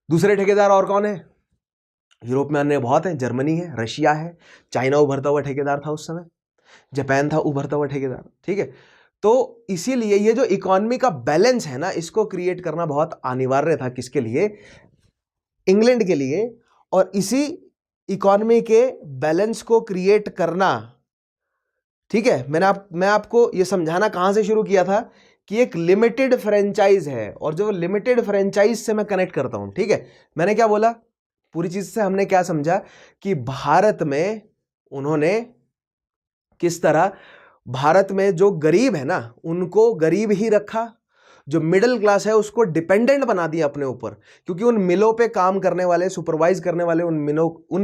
दूसरे ठेकेदार और कौन है? यूरोप में अन्य बहुत है, जर्मनी है, रशिया है, चाइना उभरता हुआ ठेकेदार था उस समय। जापान था उभरता हुआ ठेकेदार, ठीक है। तो इसीलिए ये जो इकोनॉमी का बैलेंस है ना, इसको क्रिएट करना बहुत अनिवार्य था, किसके लिए? इंग्लैंड के लिए। और इसी इकोनॉमी के बैलेंस को क्रिएट करना, ठीक है, मैं आपको ये समझाना कहां से शुरू किया था कि एक लिमिटेड फ्रेंचाइज है, और जो लिमिटेड फ्रेंचाइज से मैं कनेक्ट करता हूं, ठीक है। मैंने क्या बोला? पूरी चीज से हमने क्या समझा कि भारत में उन्होंने किस तरह भारत में जो गरीब है ना उनको गरीब ही रखा, जो मिडिल क्लास है उसको डिपेंडेंट बना दिया अपने ऊपर, क्योंकि उन मिलों पे काम करने वाले, सुपरवाइज करने वाले, उन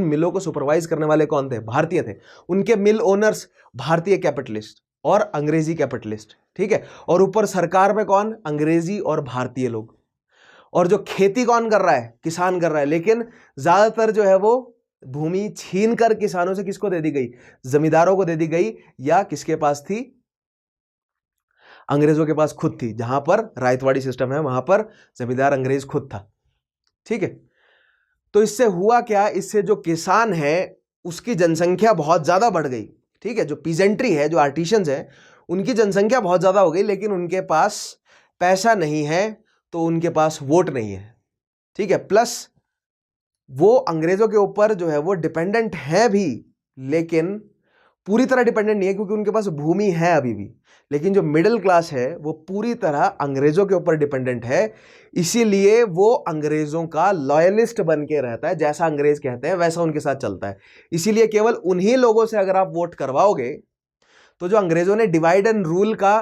मिलों को सुपरवाइज करने वाले कौन थे? भारतीय थे। उनके मिल ओनर्स भारतीय कैपिटलिस्ट और अंग्रेजी कैपिटलिस्ट, ठीक है। और ऊपर सरकार में कौन? अंग्रेजी और भारतीय लोग। और जो खेती कौन कर रहा है? किसान कर रहा है। लेकिन ज्यादातर जो है वो भूमि छीन कर किसानों से किसको दे दी गई? जमींदारों को दे दी गई, या किसके पास थी? अंग्रेजों के पास खुद थी। जहां पर रायतवाड़ी सिस्टम है वहां पर जमींदार अंग्रेज खुद था, ठीक है। तो इससे हुआ क्या? इससे जो किसान है उसकी जनसंख्या बहुत ज्यादा बढ़ गई, ठीक है। जो पीजेंट्री है, जो आर्टिशंस है, उनकी जनसंख्या बहुत ज्यादा हो गई, लेकिन उनके पास पैसा नहीं है, तो उनके पास वोट नहीं है, ठीक है। प्लस वो अंग्रेजों के ऊपर जो है वो डिपेंडेंट है भी, लेकिन पूरी तरह डिपेंडेंट नहीं है, क्योंकि उनके पास भूमि है अभी भी। लेकिन जो मिडिल क्लास है वो पूरी तरह अंग्रेजों के ऊपर डिपेंडेंट है, इसीलिए वो अंग्रेजों का लॉयलिस्ट बन के रहता है। जैसा अंग्रेज कहते हैं वैसा उनके साथ चलता है। इसीलिए केवल उन्हीं लोगों से अगर आप वोट करवाओगे, तो जो अंग्रेजों ने डिवाइड एंड रूल का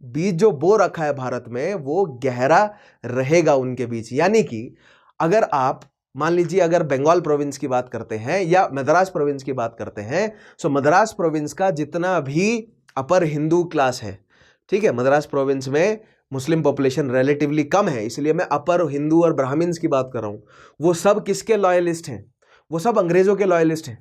बीज जो बो रखा है भारत में, वो गहरा रहेगा उनके बीच। यानी कि अगर आप मान लीजिए अगर बंगाल प्रोविंस की बात करते हैं या मद्रास प्रोविंस की बात करते हैं, तो मद्रास प्रोविंस का जितना भी अपर हिंदू क्लास है, ठीक है, मद्रास प्रोविंस में मुस्लिम पॉपुलेशन रिलेटिवली कम है, इसलिए मैं अपर हिंदू और ब्राह्मण्स की बात कर रहा हूं। वो सब किसके लॉयलिस्ट हैं? वो सब अंग्रेजों के लॉयलिस्ट हैं,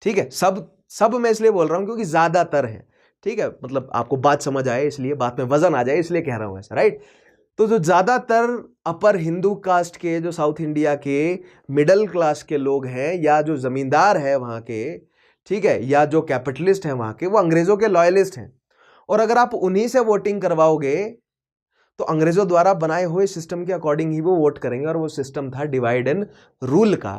ठीक है। सब मैं इसलिए बोल रहा हूं क्योंकि ज्यादातर है, ठीक है। मतलब आपको बात समझ आए, इसलिए बात में वजन आ जाए, इसलिए कह रहा हूं ऐसा, राइट। तो जो ज्यादातर अपर हिंदू कास्ट के, जो साउथ इंडिया के मिडिल क्लास के लोग हैं, या जो जमींदार है वहां के, ठीक है, या जो कैपिटलिस्ट हैं वहां के, वो अंग्रेजों के लॉयलिस्ट हैं। और अगर आप उन्हीं से वोटिंग करवाओगे, तो अंग्रेजों द्वारा बनाए हुए सिस्टम के अकॉर्डिंग ही वो वोट करेंगे, और वो सिस्टम था डिवाइड एंड रूल का।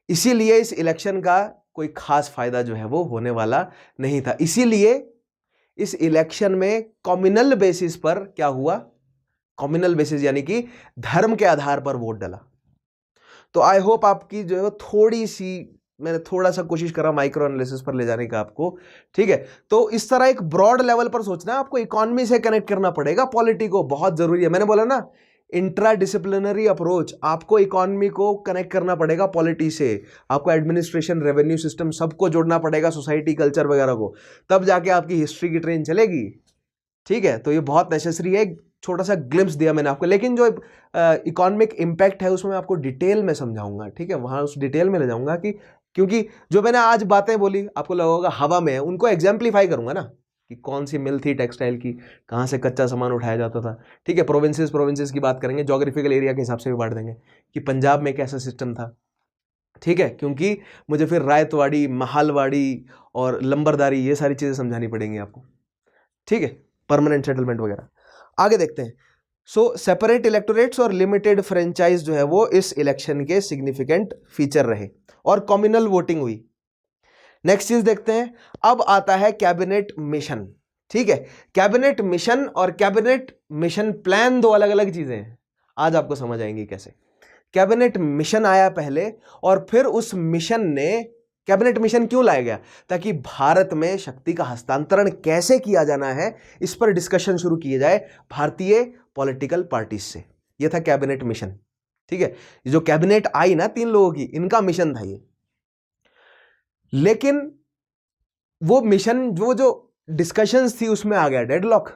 इसीलिए इस इलेक्शन का कोई खास फायदा जो है वो होने वाला नहीं था। इसीलिए इस इलेक्शन में कम्युनल बेसिस पर क्या हुआ? कम्युनल बेसिस यानी कि धर्म के आधार पर वोट डाला। तो आई होप आपकी जो है थोड़ी सी, मैंने थोड़ा सा कोशिश करा माइक्रो एनालिसिस पर ले जाने का आपको, ठीक है। तो इस तरह एक ब्रॉड लेवल पर सोचना है आपको, इकोनॉमी से कनेक्ट करना पड़ेगा पॉलिटी को, बहुत जरूरी है। मैंने बोला ना, इंट्रा डिसिप्लिनरी अप्रोच, आपको इकोनॉमी को कनेक्ट करना पड़ेगा पॉलिटी से, आपको एडमिनिस्ट्रेशन, रेवेन्यू सिस्टम सबको जोड़ना पड़ेगा, सोसाइटी, कल्चर वगैरह को, तब जाके आपकी हिस्ट्री की ट्रेन चलेगी, ठीक है। तो ये बहुत नेसेसरी है। छोटा सा ग्लिम्स दिया मैंने आपको, लेकिन जो इकोनॉमिक इंपैक्ट है उसमें मैं आपको डिटेल में समझाऊंगा, ठीक है। वहां उस डिटेल में ले जाऊंगा कि, क्योंकि जो मैंने आज बातें बोली आपको लगा होगा हवा में है, उनको एग्जाम्पलीफाई करूंगा ना, कि कौन सी मिल थी टेक्सटाइल की, कहाँ से कच्चा सामान उठाया जाता था, ठीक है। प्रोविंसेस की बात करेंगे, जोग्राफिकल एरिया के हिसाब से भी बांट देंगे कि पंजाब में कैसा सिस्टम था, ठीक है। क्योंकि मुझे फिर रायतवाड़ी, महालवाड़ी और लंबरदारी, ये सारी चीज़ें समझानी पड़ेंगी आपको, ठीक है, परमानेंट सेटलमेंट वगैरह। आगे देखते हैं। सो सेपरेट इलेक्टोरेट्स और लिमिटेड फ्रेंचाइज जो है वो इस इलेक्शन के सिग्निफिकेंट फीचर रहे, और कम्युनल वोटिंग हुई। नेक्स्ट चीज देखते हैं। अब आता है कैबिनेट मिशन, ठीक है। कैबिनेट मिशन और कैबिनेट मिशन प्लान दो अलग अलग चीजें हैं, आज आपको समझ आएंगी कैसे। कैबिनेट मिशन आया पहले, और फिर उस मिशन ने, कैबिनेट मिशन क्यों लाया गया? ताकि भारत में शक्ति का हस्तांतरण कैसे किया जाना है, इस पर डिस्कशन शुरू किए जाए भारतीय पॉलिटिकल पार्टीज से। यह था कैबिनेट मिशन, ठीक है। जो कैबिनेट आई ना 3 लोगों की, इनका मिशन था ये। लेकिन वो मिशन, जो डिस्कशंस थी, उसमें आ गया डेडलॉक।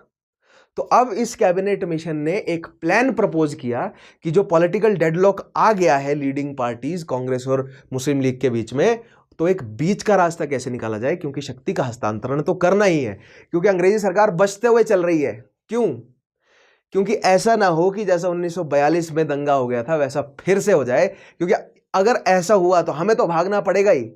तो अब इस कैबिनेट मिशन ने एक प्लान प्रपोज किया कि जो पॉलिटिकल डेडलॉक आ गया है लीडिंग पार्टीज कांग्रेस और मुस्लिम लीग के बीच में, तो एक बीच का रास्ता कैसे निकाला जाए, क्योंकि शक्ति का हस्तांतरण तो करना ही है, क्योंकि अंग्रेजी सरकार बचते हुए चल रही है। क्यों? क्योंकि ऐसा ना हो कि जैसा 1942 में दंगा हो गया था वैसा फिर से हो जाए, क्योंकि अगर ऐसा हुआ तो हमें तो भागना पड़ेगा ही।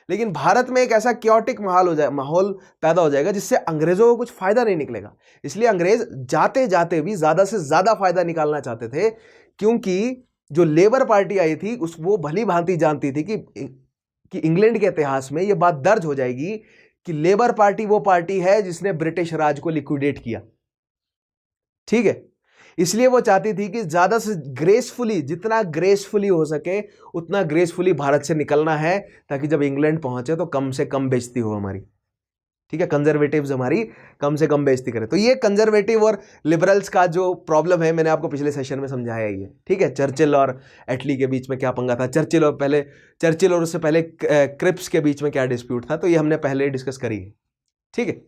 लेकिन भारत में एक ऐसा क्योटिक माहौल पैदा हो जाएगा जिससे अंग्रेजों को कुछ फायदा नहीं निकलेगा। इसलिए अंग्रेज जाते जाते भी ज्यादा से ज्यादा फायदा निकालना चाहते थे, क्योंकि जो लेबर पार्टी आई थी वो भली भांति जानती थी कि इंग्लैंड के इतिहास में यह बात दर्ज हो जाएगी कि लेबर पार्टी वो पार्टी है जिसने ब्रिटिश राज को लिक्विडेट किया। ठीक है, इसलिए वो चाहती थी कि ज्यादा से ग्रेसफुली, जितना ग्रेसफुली हो सके उतना ग्रेसफुली भारत से निकलना है, ताकि जब इंग्लैंड पहुंचे तो कम से कम बेइज्जती हो हमारी। ठीक है, कंजर्वेटिव्स हमारी कम से कम बेइज्जती करें। तो ये कंजर्वेटिव और लिबरल्स का जो प्रॉब्लम है, मैंने आपको पिछले सेशन में समझाया ही है। ठीक है, चर्चिल और एटली के बीच में क्या पंगा था, चर्चिल और उससे पहले क्रिप्स के बीच में क्या डिस्प्यूट था, तो ये हमने पहले डिस्कस करी है। ठीक है,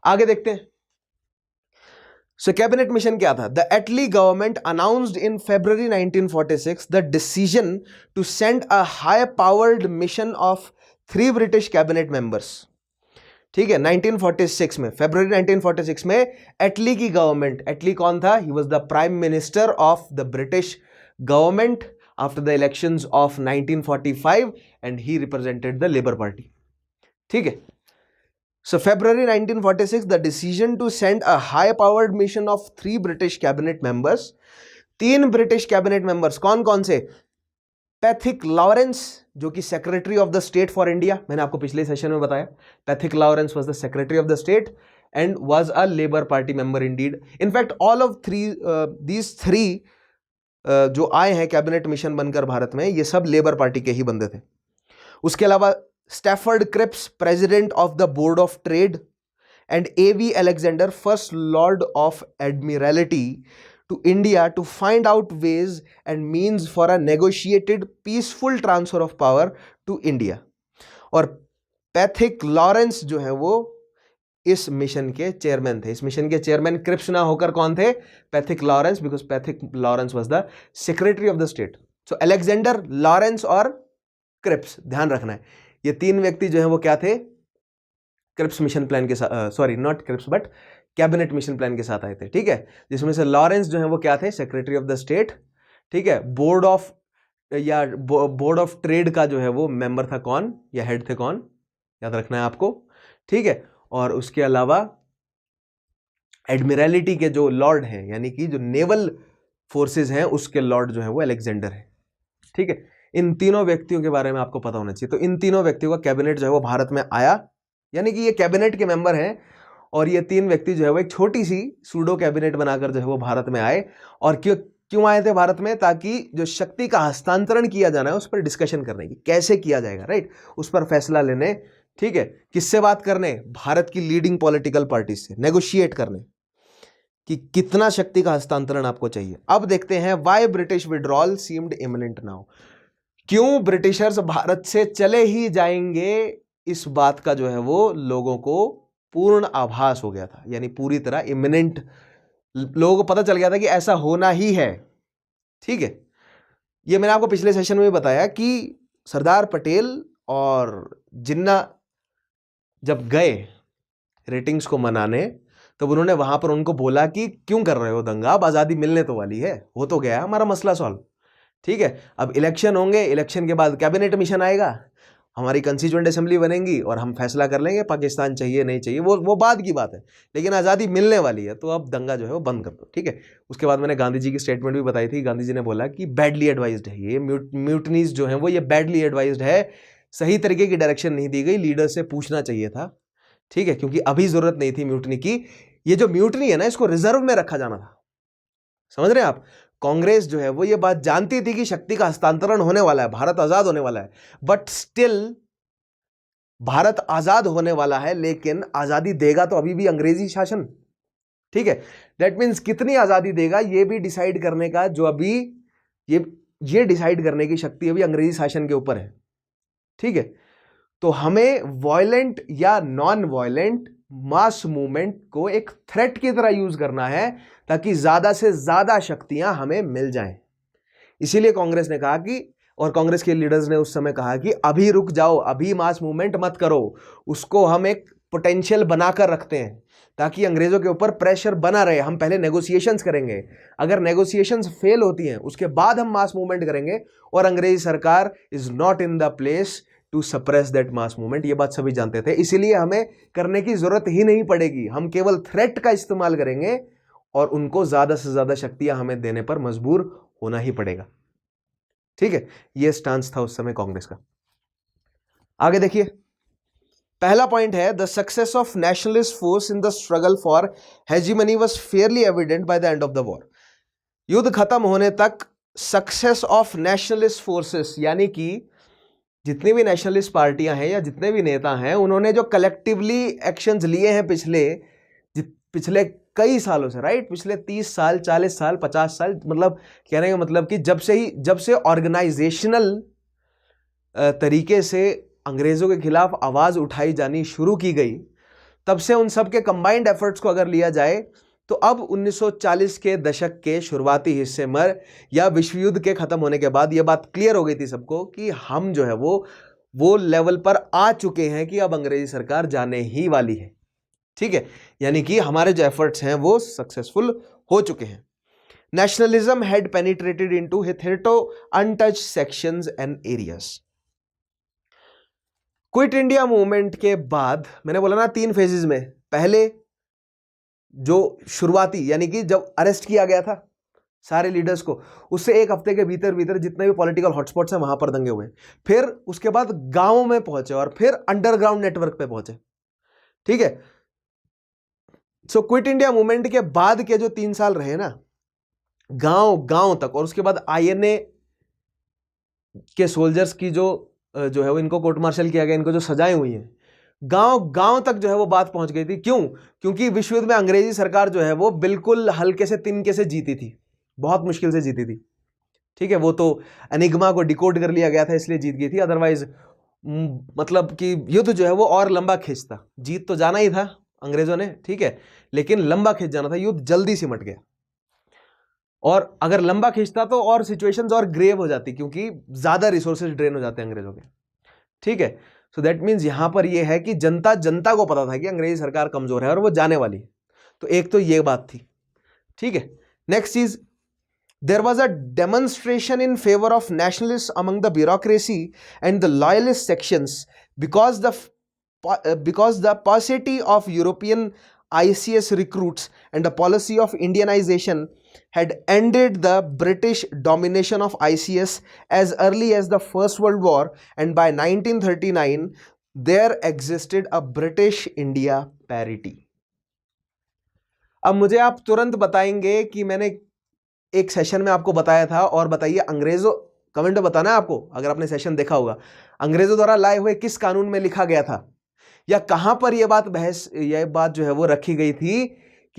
आगे देखते हैं। सो कैबिनेट मिशन क्या था? The Attlee government announced in February 1946 the decision to send a high powered mission of 3 British cabinet members. ठीक है, 1946 में, February 1946 में एटली की गवर्नमेंट, एटली कौन था? He was the prime minister of the British government after the elections of 1945 and he represented the labour party. ठीक है, so February 1946 the decision to send a high powered mission of 3 British cabinet members, 3 British cabinet members कौन कौन से? Pethick Lawrence, जो कि secretary of the state for India, मैंने आपको पिछले सेशन में बताया, Pethick Lawrence was the secretary of the state and was a labour party member Indeed. In fact all of these three जो आए हैं कैबिनेट मिशन बनकर भारत में, ये सब लेबर पार्टी के ही बंदे थे। उसके अलावा Stafford Cripps, president of the board of trade, and A.V. Alexander, first lord of एडमिरलिटी, to India to find out ways and means for a negotiated peaceful transfer of power to India। और Pethick Lawrence जो है वो इस mission के chairman थे। इस mission के चेयरमैन क्रिप्स ना होकर कौन थे? Pethick Lawrence, because Pethick Lawrence was the secretary of the state. So Alexander, Lawrence और क्रिप्स, ध्यान रखना है, ये 3 व्यक्ति जो है वो क्या थे? क्रिप्स मिशन प्लान के साथ, sorry not Cripps but cabinet mission plan के साथ आए थे। ठीक है, जिसमें से लॉरेंस जो है वो क्या थे? Secretary of the state. ठीक है, बोर्ड ऑफ ट्रेड का जो है वो मेंबर था कौन, या हेड थे कौन, याद रखना है आपको। ठीक है, और उसके अलावा एडमिरलिटी के जो लॉर्ड हैं, यानी कि जो नेवल फोर्सेस हैं, उसके लॉर्ड जो है वो अलेक्जेंडर है। ठीक है, इन तीनों व्यक्तियों के बारे में आपको पता होना चाहिए। तो इन तीनों व्यक्तियों का कैबिनेट जो है वो भारत में आया, यानी कि ये कैबिनेट के मेंबर हैं, और ये 3 व्यक्ति जो है वो एक छोटी सी सूडो कैबिनेट बनाकर जो है वो भारत में आए। और क्यों आए थे भारत में? ताकि जो शक्ति का हस्तांतरण किया जाना है उस पर डिस्कशन करने की, कैसे किया जाएगा, राइट, उस पर फैसला लेने। ठीक है, किससे बात करने? भारत की लीडिंग पॉलिटिकल पार्टी से नेगोशिएट करने कि कितना शक्ति का हस्तांतरण आपको चाहिए। अब देखते हैं why British withdrawal seemed imminent now. क्यों ब्रिटिशर्स भारत से चले ही जाएंगे, इस बात का जो है वो लोगों को पूर्ण आभास हो गया था, यानी पूरी तरह इमिनेंट, लोगों को पता चल गया था कि ऐसा होना ही है। ठीक है, ये मैंने आपको पिछले सेशन में भी बताया कि सरदार पटेल और जिन्ना जब गए रेटिंग्स को मनाने, तब उन्होंने वहां पर उनको बोला कि क्यों कर रहे हो दंगा, अब आज़ादी मिलने तो वाली है, हो तो गया हमारा मसला सॉल्व। ठीक है, अब इलेक्शन होंगे, इलेक्शन के बाद कैबिनेट मिशन आएगा, हमारी कंस्टिट्यूएंट असेंबली बनेगी और हम फैसला कर लेंगे पाकिस्तान चाहिए नहीं चाहिए, वो बाद की बात है, लेकिन आज़ादी मिलने वाली है, तो अब दंगा जो है वो बंद कर दो। ठीक है, उसके बाद मैंने गांधी जी की स्टेटमेंट भी बताई थी। गांधी जी ने बोला कि बैडली एडवाइज्ड है ये म्यूटनीज जो है वो, ये बैडली एडवाइज्ड है, सही तरीके की डायरेक्शन नहीं दी गई, लीडर से पूछना चाहिए था। ठीक है, क्योंकि अभी जरूरत नहीं थी म्यूटनी की। ये जो म्यूटनी है ना, इसको रिजर्व में रखा जाना था। समझ रहे हैं आप? कांग्रेस जो है वो ये बात जानती थी कि शक्ति का हस्तांतरण होने वाला है, भारत आजाद होने वाला है, बट स्टिल भारत आजाद होने वाला है, लेकिन आजादी देगा तो अभी भी अंग्रेजी शासन। ठीक है, दैट मीन्स कितनी आजादी देगा ये भी डिसाइड करने का, जो अभी ये डिसाइड करने की शक्ति अभी अंग्रेजी शासन के ऊपर है। ठीक है, तो हमें वॉयलेंट या नॉन वॉयलेंट मास मूवमेंट को एक थ्रेट की तरह यूज करना है, ताकि ज्यादा से ज्यादा शक्तियां हमें मिल जाएं। इसीलिए कांग्रेस ने कहा कि, और कांग्रेस के लीडर्स ने उस समय कहा कि अभी रुक जाओ, अभी मास मूवमेंट मत करो, उसको हम एक पोटेंशियल बनाकर रखते हैं ताकि अंग्रेजों के ऊपर प्रेशर बना रहे। हम पहले नेगोशिएशंस करेंगे, अगर नेगोशिएशंस फेल होती हैं उसके बाद हम मास मूवमेंट करेंगे, और अंग्रेजी सरकार is not in the place to suppress that mass movement. ये बात सभी जानते थे, इसीलिए हमें करने की जरूरत ही नहीं पड़ेगी, हम केवल थ्रेट का इस्तेमाल करेंगे और उनको ज्यादा से ज्यादा शक्तियां हमें देने पर मजबूर होना ही पड़ेगा। ठीक है, यह स्टांस था उस समय कांग्रेस का। आगे देखिए, पहला पॉइंट है the success of nationalist force in the struggle for hegemony was Fairlie evident by the end of the war. युद्ध खत्म होने तक सक्सेस ऑफ नेशनलिस्ट फोर्सेस, यानी कि जितनी भी नेशनलिस्ट पार्टियां हैं या जितने भी नेता हैं, उन्होंने जो कलेक्टिवली एक्शंस लिए हैं पिछले कई सालों से, राइट, पिछले 30 साल 40 साल 50 साल, मतलब कहने का मतलब कि जब से ऑर्गेनाइजेशनल तरीके से अंग्रेजों के खिलाफ आवाज उठाई जानी शुरू की गई, तब से उन सब के कंबाइंड एफर्ट्स को अगर लिया जाए तो अब 1940 के दशक के शुरुआती हिस्से में या विश्व युद्ध के खत्म होने के बाद यह बात क्लियर हो गई थी सबको कि हम जो है वो लेवल पर आ चुके हैं कि अब अंग्रेजी सरकार जाने ही वाली है। ठीक है, यानी कि हमारे जो एफर्ट्स हैं वो सक्सेसफुल हो चुके हैं। Nationalism had penetrated into hitherto untouched sections and areas. Quit India movement के बाद मैंने बोला ना 3 फेजेस में, पहले जो शुरुआती यानी कि जब अरेस्ट किया गया था सारे लीडर्स को, उससे 1 हफ्ते के भीतर भीतर जितने भी पॉलिटिकल हॉटस्पॉट्स हैं वहां पर दंगे हुए, फिर उसके बाद गांवों में पहुंचे और फिर अंडरग्राउंड नेटवर्क पे पहुंचे। ठीक है, सो क्विट इंडिया मूवमेंट के बाद के जो 3 साल रहे ना, गांव गांव तक, और उसके बाद आईएनए के सोल्जर्स की जो है वो, इनको कोर्ट मार्शल किया गया, इनको जो सजाएं हुई हैं, गांव गांव तक जो है वो बात पहुंच गई थी। क्यों? क्योंकि विश्व युद्ध में अंग्रेजी सरकार जो है वो बिल्कुल हल्के से तिनके से जीती थी, बहुत मुश्किल से जीती थी। ठीक है, वो तो एनिग्मा को डिकोड कर लिया गया था इसलिए जीत गई थी, अदरवाइज मतलब कि युद्ध जो है वो और लंबा खींचता। जीत तो जाना ही था अंग्रेजों ने, ठीक है, लेकिन लंबा खींच जाना था, युद्ध जल्दी सिमट गया। और अगर लंबा खींचता तो और सिचुएशंस और ग्रेव हो जाती, क्योंकि ज्यादा रिसोर्सेज ड्रेन हो जाते हैं अंग्रेजों के। ठीक है, सो दैट मीन्स यहां पर यह है कि जनता को पता था कि अंग्रेजी सरकार कमजोर है और वो जाने वाली है। तो एक तो ये बात थी। ठीक है, नेक्स्ट चीज, there was a demonstration in favour of nationalist among the bureaucracy and the loyalist sections because the paucity of European ICS recruits and the policy of Indianization had ended the British domination of ICS as early as the First World War, and by 1939 there existed a British India parity. अब मुझे आप तुरंत बताएंगे कि मैंने एक session में आपको बताया था, और बताइए अंग्रेजों, कमेंट में बताना है आपको अगर आपने सेशन देखा होगा, अंग्रेजों द्वारा लाए हुए किस कानून में लिखा गया था, या कहां पर यह बात जो है वो रखी गई थी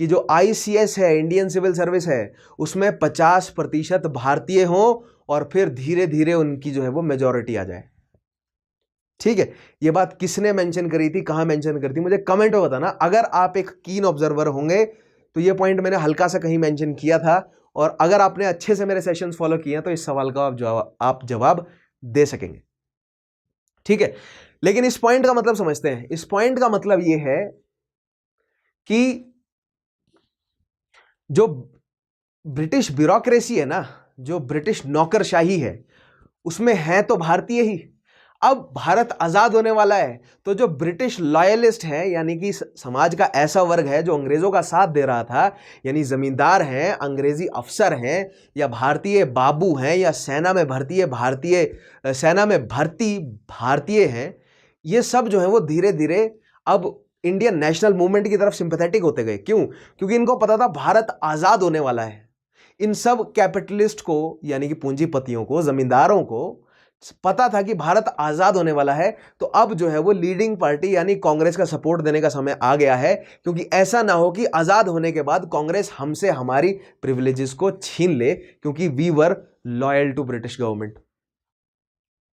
कि जो आईसीएस है, इंडियन सिविल सर्विस है, उसमें 50% भारतीय हों और फिर धीरे धीरे उनकी जो है वो मेजॉरिटी आ जाए। ठीक है, ये बात किसने मेंशन करी थी, कहां मेंशन करी थी, मुझे कमेंट में बताना। अगर आप एक कीन ऑब्जर्वर होंगे तो ये पॉइंट मैंने हल्का सा कहीं मेंशन किया था, और अगर आपने अच्छे से मेरे सेशंस फॉलो किए तो इस सवाल का आप जवाब दे सकेंगे। ठीक है, लेकिन इस पॉइंट का मतलब समझते हैं। इस पॉइंट का मतलब यह है कि जो ब्रिटिश ब्यूरोक्रेसी है ना, जो ब्रिटिश नौकरशाही है, उसमें है तो भारतीय ही। अब भारत आजाद होने वाला है तो जो ब्रिटिश लॉयलिस्ट है, यानी कि समाज का ऐसा वर्ग है जो अंग्रेजों का साथ दे रहा था, यानी जमींदार हैं, अंग्रेजी अफसर हैं, या भारतीय बाबू हैं, या सेना में भर्ती भारतीय हैं, ये सब जो है वो धीरे धीरे अब इंडियन नेशनल मूवमेंट की तरफ सिंपैथेटिक होते गए। क्यों? क्योंकि इनको पता था भारत आजाद होने वाला है। इन सब कैपिटलिस्ट को, यानी कि पूंजीपतियों को, जमींदारों को पता था कि भारत आजाद होने वाला है, तो अब जो है वो लीडिंग पार्टी यानी कांग्रेस का सपोर्ट देने का समय आ गया है, क्योंकि ऐसा ना हो कि आजाद होने के बाद कांग्रेस हमसे हमारी प्रिविलेजेस को छीन ले, क्योंकि we were loyal to British government.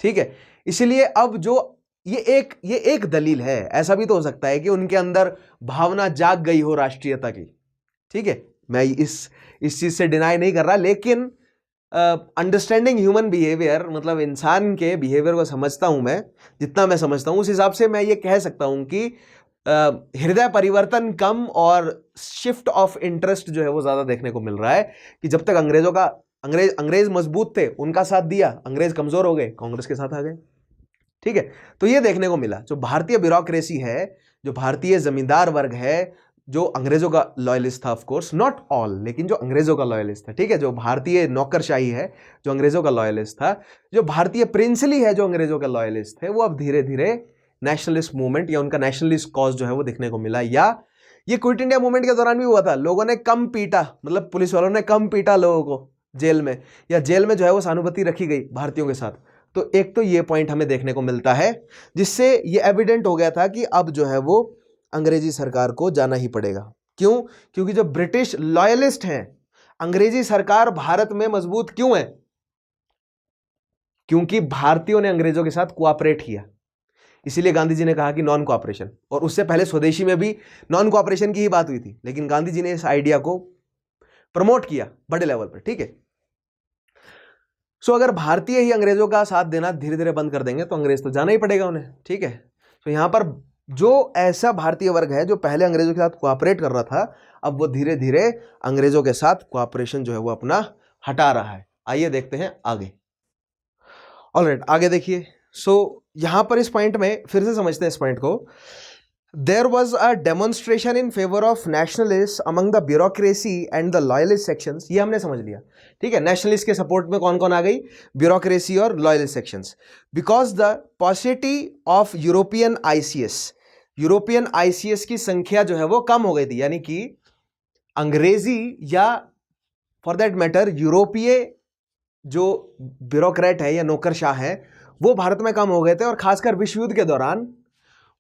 ठीक है, इसलिए अब जो ये एक दलील है। ऐसा भी तो हो सकता है कि उनके अंदर भावना जाग गई हो राष्ट्रीयता की। ठीक है, मैं इस चीज से डिनाई नहीं कर रहा, लेकिन अंडरस्टैंडिंग ह्यूमन बिहेवियर, मतलब इंसान के बिहेवियर को समझता हूं मैं, जितना मैं समझता हूं उस हिसाब से मैं ये कह सकता हूं कि हृदय परिवर्तन कम और शिफ्ट ऑफ इंटरेस्ट जो है वो ज्यादा देखने को मिल रहा है। कि जब तक अंग्रेज मजबूत थे, उनका साथ दिया, अंग्रेज कमजोर हो गए, कांग्रेस के साथ आ गए। ठीक है, तो ये देखने को मिला जो भारतीय ब्यूरोक्रेसी है, जो भारतीय जमींदार वर्ग है, जो अंग्रेजों का लॉयलिस्ट था, ऑफ कोर्स नॉट ऑल, लेकिन जो अंग्रेजों का लॉयलिस्ट था, ठीक है, जो भारतीय नौकरशाही है जो अंग्रेजों का लॉयलिस्ट था, जो भारतीय प्रिंसली है जो अंग्रेजों का लॉयलिस्ट थे, वो अब धीरे धीरे नेशनलिस्ट मूवमेंट या उनका नेशनलिस्ट कॉज जो है वो दिखने को मिला। या ये क्विट इंडिया मूवमेंट के दौरान भी हुआ था, लोगों ने कम पीटा, मतलब पुलिस वालों ने कम पीटा लोगों को जेल में, या जेल में जो है वो सहानुभूति रखी गई भारतीयों के साथ। तो एक तो ये पॉइंट हमें देखने को मिलता है, जिससे ये एविडेंट हो गया था कि अब जो है वो अंग्रेजी सरकार को जाना ही पड़ेगा। क्यों? क्योंकि जो ब्रिटिश लॉयलिस्ट हैं, अंग्रेजी सरकार भारत में मजबूत क्यों है? क्योंकि भारतीयों ने अंग्रेजों के साथ कोऑपरेट किया, इसीलिए गांधी जी ने कहा कि नॉन कोऑपरेशन। और उससे पहले स्वदेशी में भी नॉन कोऑपरेशन की ही बात हुई थी, लेकिन गांधी जी ने इस आइडिया को प्रमोट किया बड़े लेवल पर, ठीक है। सो अगर भारतीय ही अंग्रेजों का साथ देना धीरे धीरे बंद कर देंगे तो अंग्रेज तो जाना ही पड़ेगा उन्हें, ठीक है। तो यहां पर जो ऐसा भारतीय वर्ग है जो पहले अंग्रेजों के साथ कोऑपरेट कर रहा था, अब वो धीरे धीरे अंग्रेजों के साथ कोऑपरेशन जो है वो अपना हटा रहा है। आइए देखते हैं आगे। ऑलराइट, आगे देखिए। सो यहां पर इस पॉइंट में फिर से समझते हैं इस पॉइंट को। There was a demonstration in favor of nationalists among the bureaucracy and the loyalist sections। ये हमने समझ लिया, ठीक है। नेशनलिस्ट के सपोर्ट में कौन कौन आ गई? ब्यूरोक्रेसी और loyalist sections. Because the पॉसिटी of European ICS, European ICS की संख्या जो है वो कम हो गई थी, यानी कि अंग्रेजी या फॉर दैट मैटर यूरोपीय जो ब्यूरोक्रेट है या नौकरशाह है वो भारत में कम हो गए थे। और खासकर विश्व युद्ध के दौरान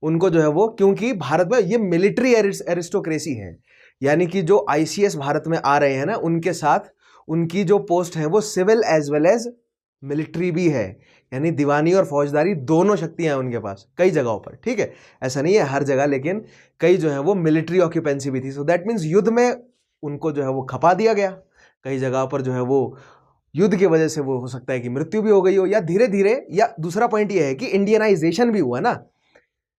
उनको जो है वो, क्योंकि भारत में ये मिलिट्री एरिस्टोक्रेसी है, यानी कि जो आईसीएस भारत में आ रहे हैं ना, उनके साथ उनकी जो पोस्ट है वो civil as well as military भी है, यानी दीवानी और फौजदारी दोनों शक्तियां हैं उनके पास कई जगहों पर, ठीक है। ऐसा नहीं है हर जगह, लेकिन कई जो है वो मिलिट्री ऑक्यूपेंसी भी थी। सो दैट मीन्स युद्ध में उनको जो है वो खपा दिया गया। कई जगह पर जो है वो युद्ध की वजह से वो हो सकता है कि मृत्यु भी हो गई हो, या धीरे धीरे, या दूसरा पॉइंट ये है कि इंडियनाइजेशन भी हुआ ना,